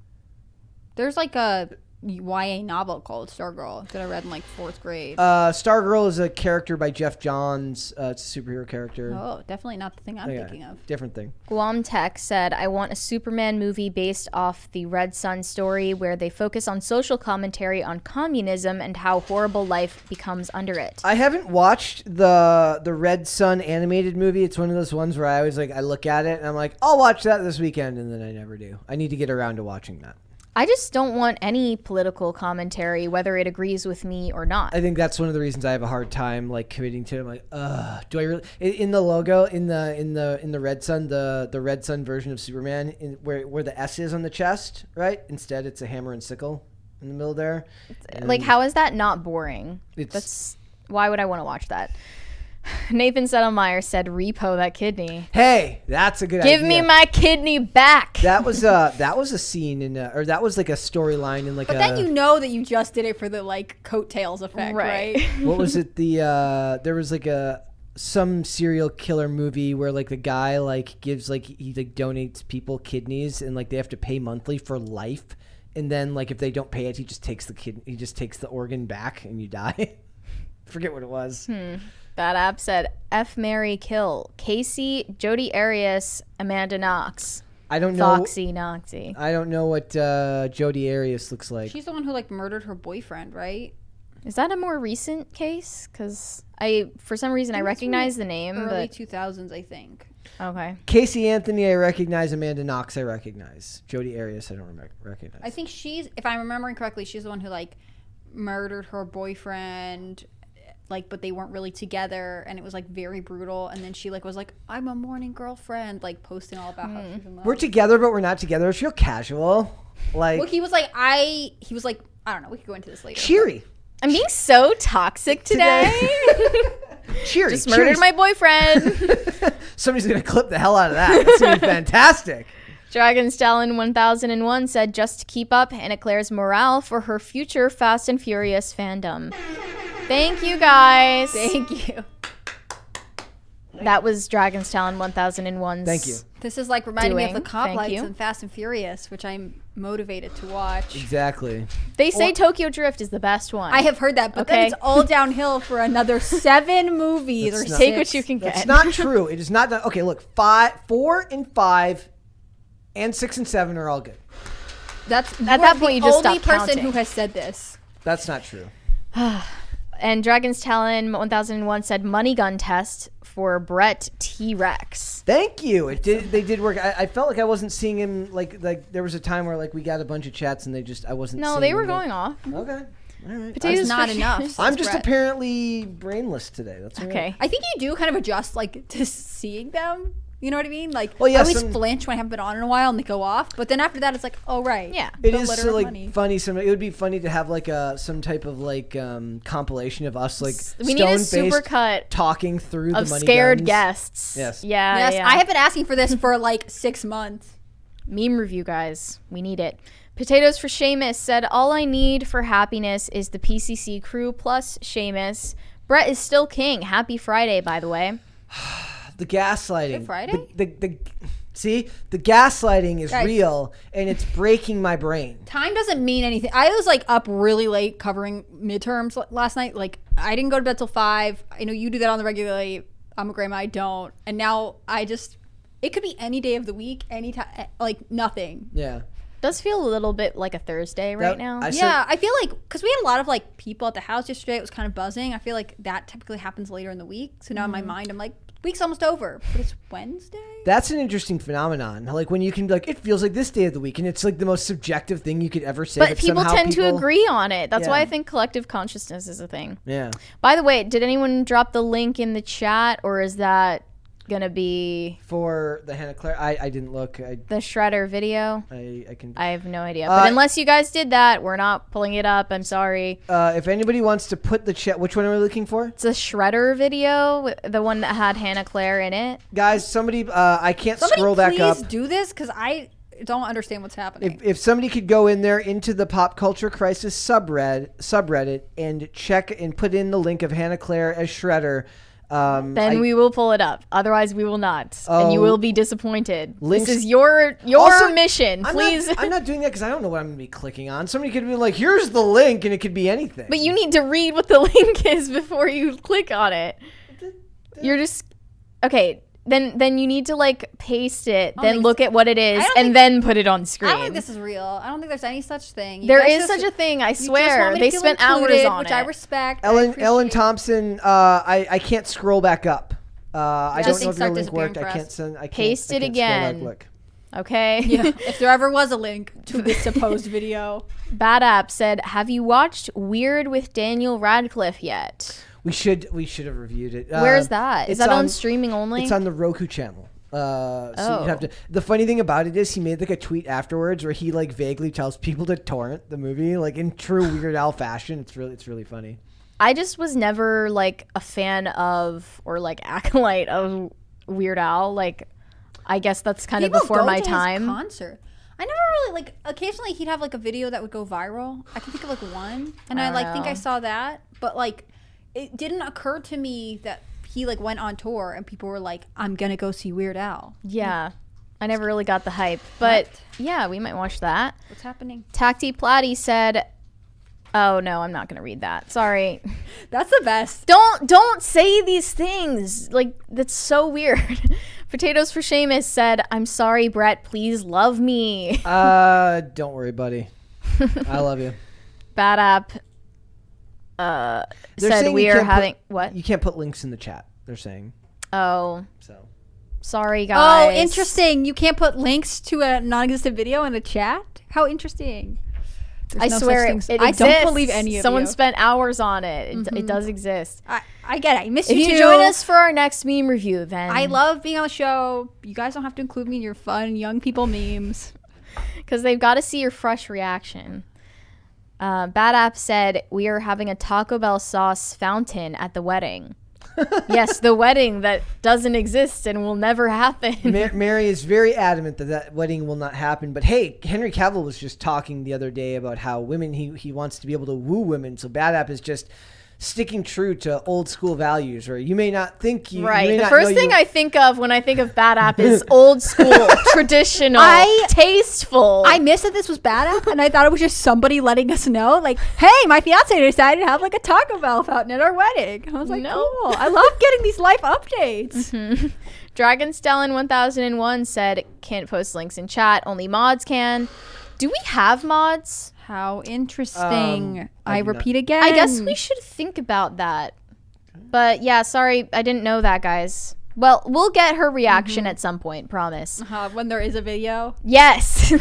There's like a YA novel called Stargirl that I read in like 4th grade. Stargirl is a character by Jeff Johns. It's a superhero character. Oh, definitely not the thing I'm thinking of. Different thing. Guam Tech said, I want a Superman movie based off the Red Sun story where they focus on social commentary on communism and how horrible life becomes under it. I haven't watched the Red Sun animated movie. It's one of those ones where I always I look at it and I'm like, I'll watch that this weekend, and then I never do. I need to get around to watching that. I just don't want any political commentary, whether it agrees with me or not. I think that's one of the reasons I have a hard time committing to it. I'm like, do I really? In the logo, in the Red Sun, the Red Sun version of Superman, where the S is on the chest, right? Instead, it's a hammer and sickle in the middle there. How is that not boring? Why would I want to watch that? Nathan Settlemyer said, "Repo that kidney." Hey, that's a good idea. Give me my kidney back. That was a scene or that was like a storyline in But then you know that you just did it for the coattails effect, right? What was it? There was some serial killer movie where the guy gives he donates people kidneys and they have to pay monthly for life, and then if they don't pay it, he just takes the organ back and you die. Forget what it was. That app said, F, Mary, kill. Casey, Jodi Arias, Amanda Knox. I don't know. Foxy Noxy. I don't know what Jodi Arias looks like. She's the one who murdered her boyfriend, right? Is that a more recent case? Because for some reason, I recognize the name. Early 2000s, I think. Okay. Casey Anthony, I recognize. Amanda Knox, I recognize. Jodi Arias, I don't recognize. I think if I'm remembering correctly, she's the one who murdered her boyfriend. But they weren't really together, and it was very brutal. And then she was like, "I'm a morning girlfriend," posting all about how she's in love. We're together, but we're not together. It's real casual. Well, he was like, I don't know. We could go into this later. Cheery. I'm being so toxic today. Cheery. Just murdered my boyfriend. Somebody's gonna clip the hell out of that. That's gonna be fantastic. Dragon Stallion 1001 said, just to keep up Hannah Claire's morale for her future Fast and Furious fandom. Thank you, guys. Thank you. That was Dragon Stallion 1001's. Thank you. This is reminding me of the cop Thank lights you. in Fast and Furious, which I'm motivated to watch. Exactly. They say Tokyo Drift is the best one. I have heard that, but then it's all downhill for another 7 movies or 6. Take what you can get. That's not true. It is not. Okay, look, 4 and 5 and 6 and 7 are all good. That's at that point you just stop the only person counting. who has said this. That's not true. And Dragon's Talon 1001 said money gun test for Brett T-Rex. Thank you. They did work. I felt like I wasn't seeing him like there was a time where we got a bunch of chats and I wasn't. No, seeing they were them. going off. Okay. All right. Potatoes That's not for enough. I'm just Brett. apparently brainless today. That's all right. Okay. I think you do kind of adjust to seeing them. You know what I mean? Well, yeah, I always flinch when I haven't been on in a while and they go off. But then after that, it's oh, right. Yeah. It the is letter so, of money. funny. It would be funny to have some type of compilation of us we need a stone-faced supercut talking through of the money scared guns. guests. Yes. Yeah. Yes, yeah. I have been asking for this for 6 months. Meme review, guys. We need it. Potatoes for Seamus said, all I need for happiness is the PCC crew plus Seamus. Brett is still king. Happy Friday, by the way. The gaslighting. Good Friday? See, the gaslighting is Guys. real, and it's breaking my brain. Time doesn't mean anything. I was up really late covering midterms last night. I didn't go to bed till 5. I know you do that on the regularly. I'm a grandma. I don't. And now it could be any day of the week, any time, nothing. Yeah. Does feel a little bit like a Thursday right now. I feel because we had a lot of people at the house yesterday. It was kind of buzzing. I feel that typically happens later in the week. So now in my mind, I'm week's almost over, but it's Wednesday. That's an interesting phenomenon. When you can be it feels like this day of the week, and it's the most subjective thing you could ever say. But people tend to agree on it. That's why Yeah. I think collective consciousness is a thing. Yeah. By the way, did anyone drop the link in the chat, or is that gonna be For the Hannah Claire, I didn't look. the Shredder video? I can. I have no idea. But unless you guys did that, we're not pulling it up. I'm sorry. If anybody wants to put the chat, which one are we looking for, It's a Shredder video, the one that had Hannah Claire in it. guys? Somebody, I can't scroll back up. Please do this because I don't understand what's happening. If somebody could go in there into the Pop Culture Crisis subreddit and check and put in the link of Hannah Claire as Shredder, Then we will pull it up. Otherwise, we will not, and you will be disappointed. Links- This is your Also, mission, please. I'm not doing that because I don't know what I'm going to be clicking on. Somebody could be like, here's the link, and it could be anything. But you need to read what the link is before you click on it. You're just okay. Then you need to like paste it, then look at what it is, and then put it on screen. I don't think this is real. I don't think there's any such thing. There is such a thing. I swear. They spent hours on which it. I respect. Ellen Thompson, I can't scroll back up. I don't know if your link worked. I can't send. Paste it scroll again. back, look. Okay. Yeah. If there ever was a link to this supposed video. Bad App said, "Have you watched Weird with Daniel Radcliffe yet?" We should have reviewed it. Where is that? Is that on streaming only? It's on the Roku channel. So you have to. The funny thing about it is he made like a tweet afterwards where he like vaguely tells people to torrent the movie, like in true Weird Al fashion. It's really funny. I just was never like a fan of or like acolyte of Weird Al. Like, I guess that's kind of before my time. His concert. I never really like. Occasionally, he'd have like a video that would go viral. I can think of like one, and I like think I saw that, but like. It didn't occur to me that he like went on tour and people were like, I'm gonna go see Weird Al. Yeah. I never really got the hype. But yeah, we might watch that. What's happening? Tacti Platty said, oh no, I'm not gonna read that. Sorry. That's the best. Don't say these things. Like, that's so weird. Potatoes for Seamus said, I'm sorry, Brett, please love me. Don't worry, buddy. I love you. Bad App said we are having what? You can't put links in the chat. They're saying. Oh. So. Sorry, guys. Oh, interesting. You can't put links to a non-existent video in a chat? How interesting. I swear it exists. I don't believe any of Someone you. spent hours on it. It does exist. I get it. I miss if you you too. join us for our next meme review, then I love being on the show. You guys don't have to include me in your fun young people memes. Because they've got to see your fresh reaction. Bad App said, we are having a Taco Bell sauce fountain at the wedding. Yes, the wedding that doesn't exist and will never happen. Mary is very adamant that wedding will not happen. But hey, Henry Cavill was just talking the other day about how women, he wants to be able to woo women. So Bad App is just sticking true to old school values, or you may not think you right. You may the not first know thing I think of when I think of Bad App is old school, traditional, tasteful. I missed that this was Bad App, and I thought it was just somebody letting us know, like, hey, my fiance decided to have like a Taco Bell fountain at our wedding. I was like, cool. I love getting these life updates. Dragon Stellan 1001 said, can't post links in chat, only mods can. Do we have mods? How interesting. I repeat again. I guess we should think about that. But yeah, sorry, I didn't know that, guys. Well, we'll get her reaction at some point, promise. When there is a video. Yes.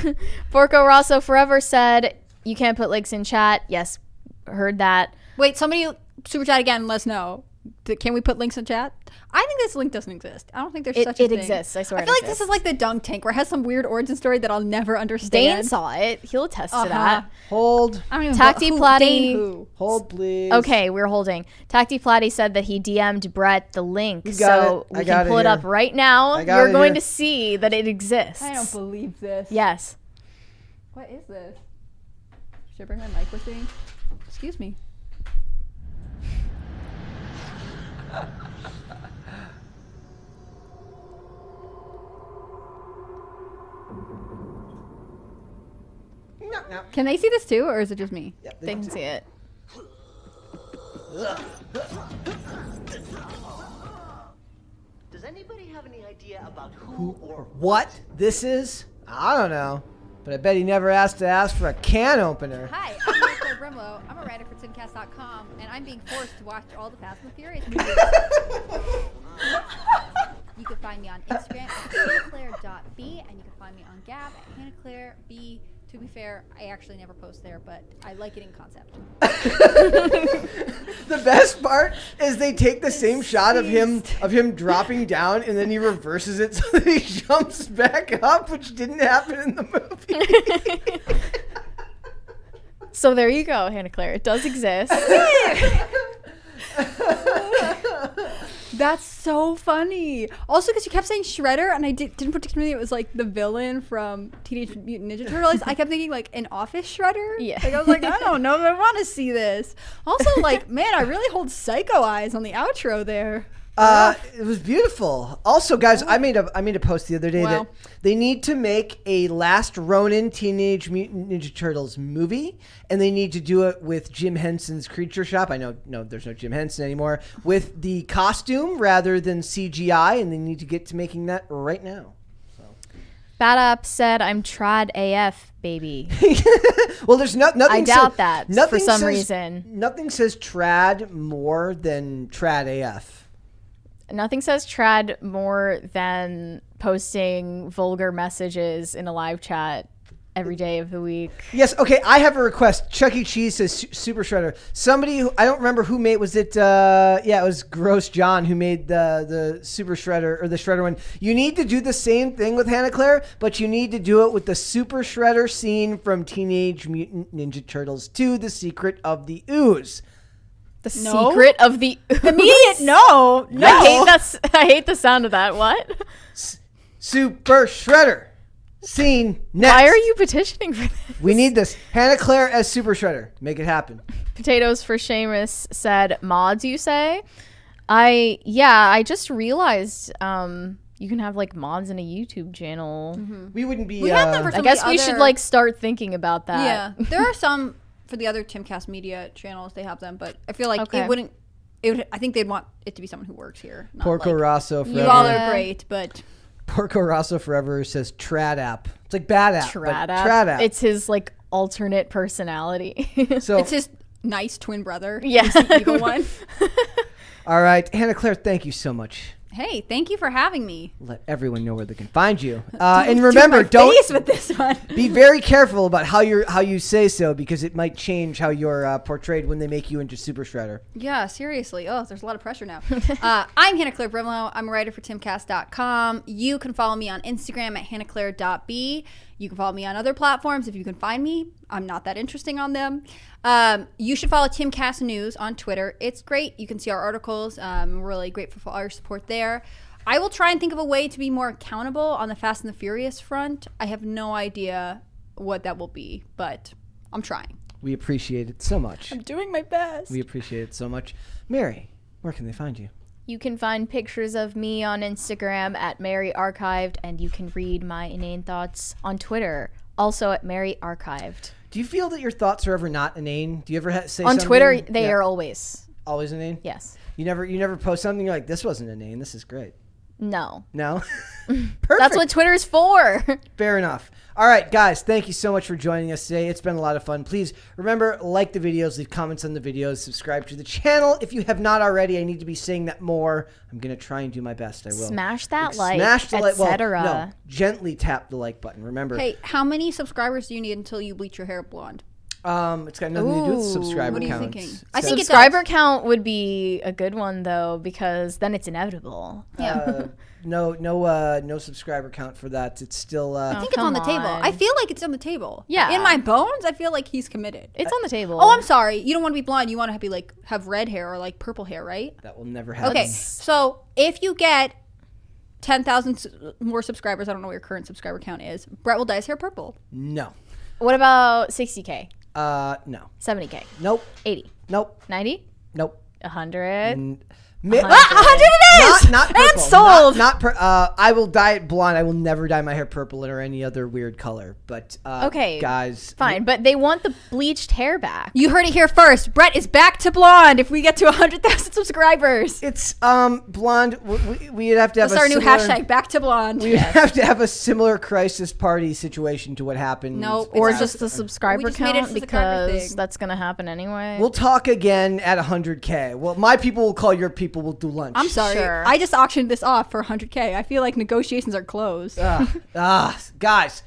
Porco Rosso Forever said, you can't put links in chat. Yes, heard that. Wait, somebody super chat again and let us know. Can we put links in chat? I think this link doesn't exist. I don't think there's such a thing. It exists, I swear. I feel like this is like the dunk tank where it has some weird origin story that I'll never understand. Dane saw it. He'll attest to that. Hold. I don't even Tacti know Platty. Hold, please. Okay, we're holding. Tacti Platty said that he DM'd Brett the link. So we can pull it up right now. You're going to see that it exists. I don't believe this. Yes. What is this? Should I bring my mic with me? Excuse me. No. Can they see this too, or is it just me? Yeah, They can see it. Does anybody have any idea about who or what this is? I don't know. But I bet he never asked to ask for a can opener. Hi, I'm Nicola Brimlow. I'm a writer for Timcast.com, and I'm being forced to watch all the Fast and the Furious movies. You can find me on Instagram at hannahclaire.b, and you can find me on Gab at hannahclaireb. To be fair, I actually never post there, but I like it in concept. The best part is they take the same shot of him dropping down, and then he reverses it so that he jumps back up, which didn't happen in the movie. So there you go, Hannah Claire. It does exist. That's so funny. Also, because you kept saying Shredder, and I didn't particularly it was like the villain from Teenage Mutant Ninja Turtles. I kept thinking like an Office Shredder. Yeah. Like I was like, I don't know if I want to see this. Also, like, man, I really hold psycho eyes on the outro there. It was beautiful. Also, guys, I made a post the other day that they need to make a Last Ronin Teenage Mutant Ninja Turtles movie, and they need to do it with Jim Henson's Creature Shop. I know, no, there's no Jim Henson anymore. With the costume rather than CGI, and they need to get to making that right now. Bad App said, "I'm trad AF, baby." Well, there's nothing. I doubt that for some reason. Nothing says trad more than trad AF. Nothing says trad more than posting vulgar messages in a live chat every day of the week. Yes, okay, I have a request. Chuck E. Cheese says Super Shredder. Somebody who, I don't remember who made, was it, it was Gross John who made the Super Shredder, or the Shredder one. You need to do the same thing with Hannah Claire, but you need to do it with the Super Shredder scene from Teenage Mutant Ninja Turtles 2, The Secret of the Ooze. The Secret of the Ooze? Immediate no. I hate the sound of that. What? Super Shredder. Scene next. Why are you petitioning for this? We need this. Hannah Claire as Super Shredder. Make it happen. Potatoes for Seamus said, mods, you say? I just realized you can have like mods in a YouTube channel. Mm-hmm. We wouldn't be. We have them for some I guess of the we other... should like start thinking about that. Yeah, there are some for the other Timcast Media channels. They have them, but I feel like it wouldn't. I think they'd want it to be someone who works here. Not Porco like, Rosso forever. You all are great, but Porco Rosso forever says trad app. It's like bad app. Trad app. It's his like alternate personality. So it's his nice twin brother. Yeah, he's the evil one. All right, Hannah Claire, thank you so much. Hey, thank you for having me. Let everyone know where they can find you. And remember, don't with this one. Be very careful about how you say so, because it might change how you're portrayed when they make you into Super Shredder. Yeah, seriously. Oh, there's a lot of pressure now. I'm Hannah Claire Brimlow. I'm a writer for timcast.com. You can follow me on Instagram at hannahclaire.b. You can follow me on other platforms if you can find me. I'm not that interesting on them. You should follow Timcast News on Twitter. It's great. You can see our articles. I'm really grateful for all your support there. I will try and think of a way to be more accountable on the Fast and the Furious front. I have no idea what that will be, but I'm trying. We appreciate it so much. I'm doing my best. We appreciate it so much. Mary, where can they find you? You can find pictures of me on Instagram at Mary Archived, and you can read my inane thoughts on Twitter, also at Mary Archived. Do you feel that your thoughts are ever not inane? Do you ever say on something? Twitter? They are always inane. Yes. You never post something you're like, this wasn't inane. This is great. No. Perfect. That's what Twitter's for. Fair enough. All right, guys, thank you so much for joining us today. It's been a lot of fun. Please remember, like the videos, leave comments on the videos, subscribe to the channel. If you have not already, I need to be saying that more. I'm going to try and do my best. I will. Smash that like, smash the like, etc. well, no, gently tap the like button. Remember. Hey, how many subscribers do you need until you bleach your hair blonde? It's got nothing to do with subscriber What are you counts. thinking? I think subscriber count would be a good one though, because then it's inevitable. Yeah. No subscriber count for that. It's still. I think it's on the table. I feel like it's on the table. Yeah. In my bones, I feel like he's committed. It's on the table. Oh, I'm sorry. You don't want to be blonde. You want to be like have red hair or like purple hair, right? That will never happen. Okay. So if you get 10,000 more subscribers, I don't know what your current subscriber count is, Brett will dye his hair purple. No. What about 60K? No. 70K? Nope. 80? Nope. 90? Nope. 100? 100 it is! Not purple. And sold! I will dye it blonde. I will never dye my hair purple or any other weird color. But okay, guys, fine. But they want the bleached hair back. You heard it here first. Brett is back to blonde if we get to 100,000 subscribers. It's blonde. We'd have to have That's our new hashtag, back to blonde. We'd have to have a similar crisis party situation to what happened. Nope. Or just the subscriber count, because thing. that's going to happen anyway. We'll talk again at 100K. Well, my people will call your people. We'll do lunch. I'm sorry. Sure. I just auctioned this off for 100K. I feel like negotiations are closed. Guys,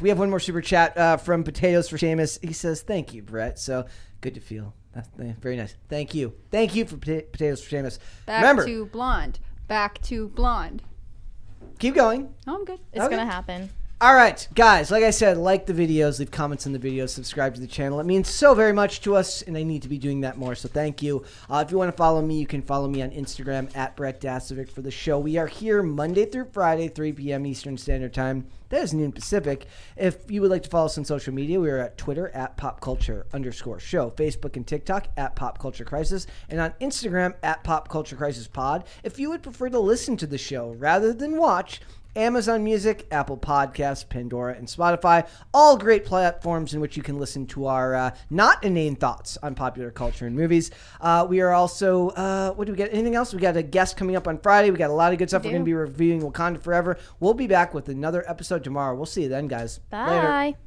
we have one more super chat from Potatoes for Seamus. He says, thank you, Brett. So good to feel. That's very nice. Thank you. Thank you for Potatoes for Seamus. Back to blonde. Back to blonde. Keep going. Oh, I'm good. It's going to happen. All right, guys, like I said, like the videos, leave comments on the videos, subscribe to the channel. It means so very much to us, and I need to be doing that more, so thank you. If you want to follow me, you can follow me on Instagram at Brett Dasovic for the show. We are here Monday through Friday, 3 p.m. Eastern Standard Time. That is noon Pacific. If you would like to follow us on social media, we are at Twitter at popculture_show, Facebook and TikTok at popculturecrisis, and on Instagram at popculturecrisispod. If you would prefer to listen to the show rather than watch, Amazon Music, Apple Podcasts, Pandora, and Spotify, all great platforms in which you can listen to our not inane thoughts on popular culture and movies. We are also, what do we get? Anything else? We got a guest coming up on Friday. We got a lot of good stuff. We're going to be reviewing Wakanda Forever. We'll be back with another episode tomorrow. We'll see you then, guys. Bye. Later.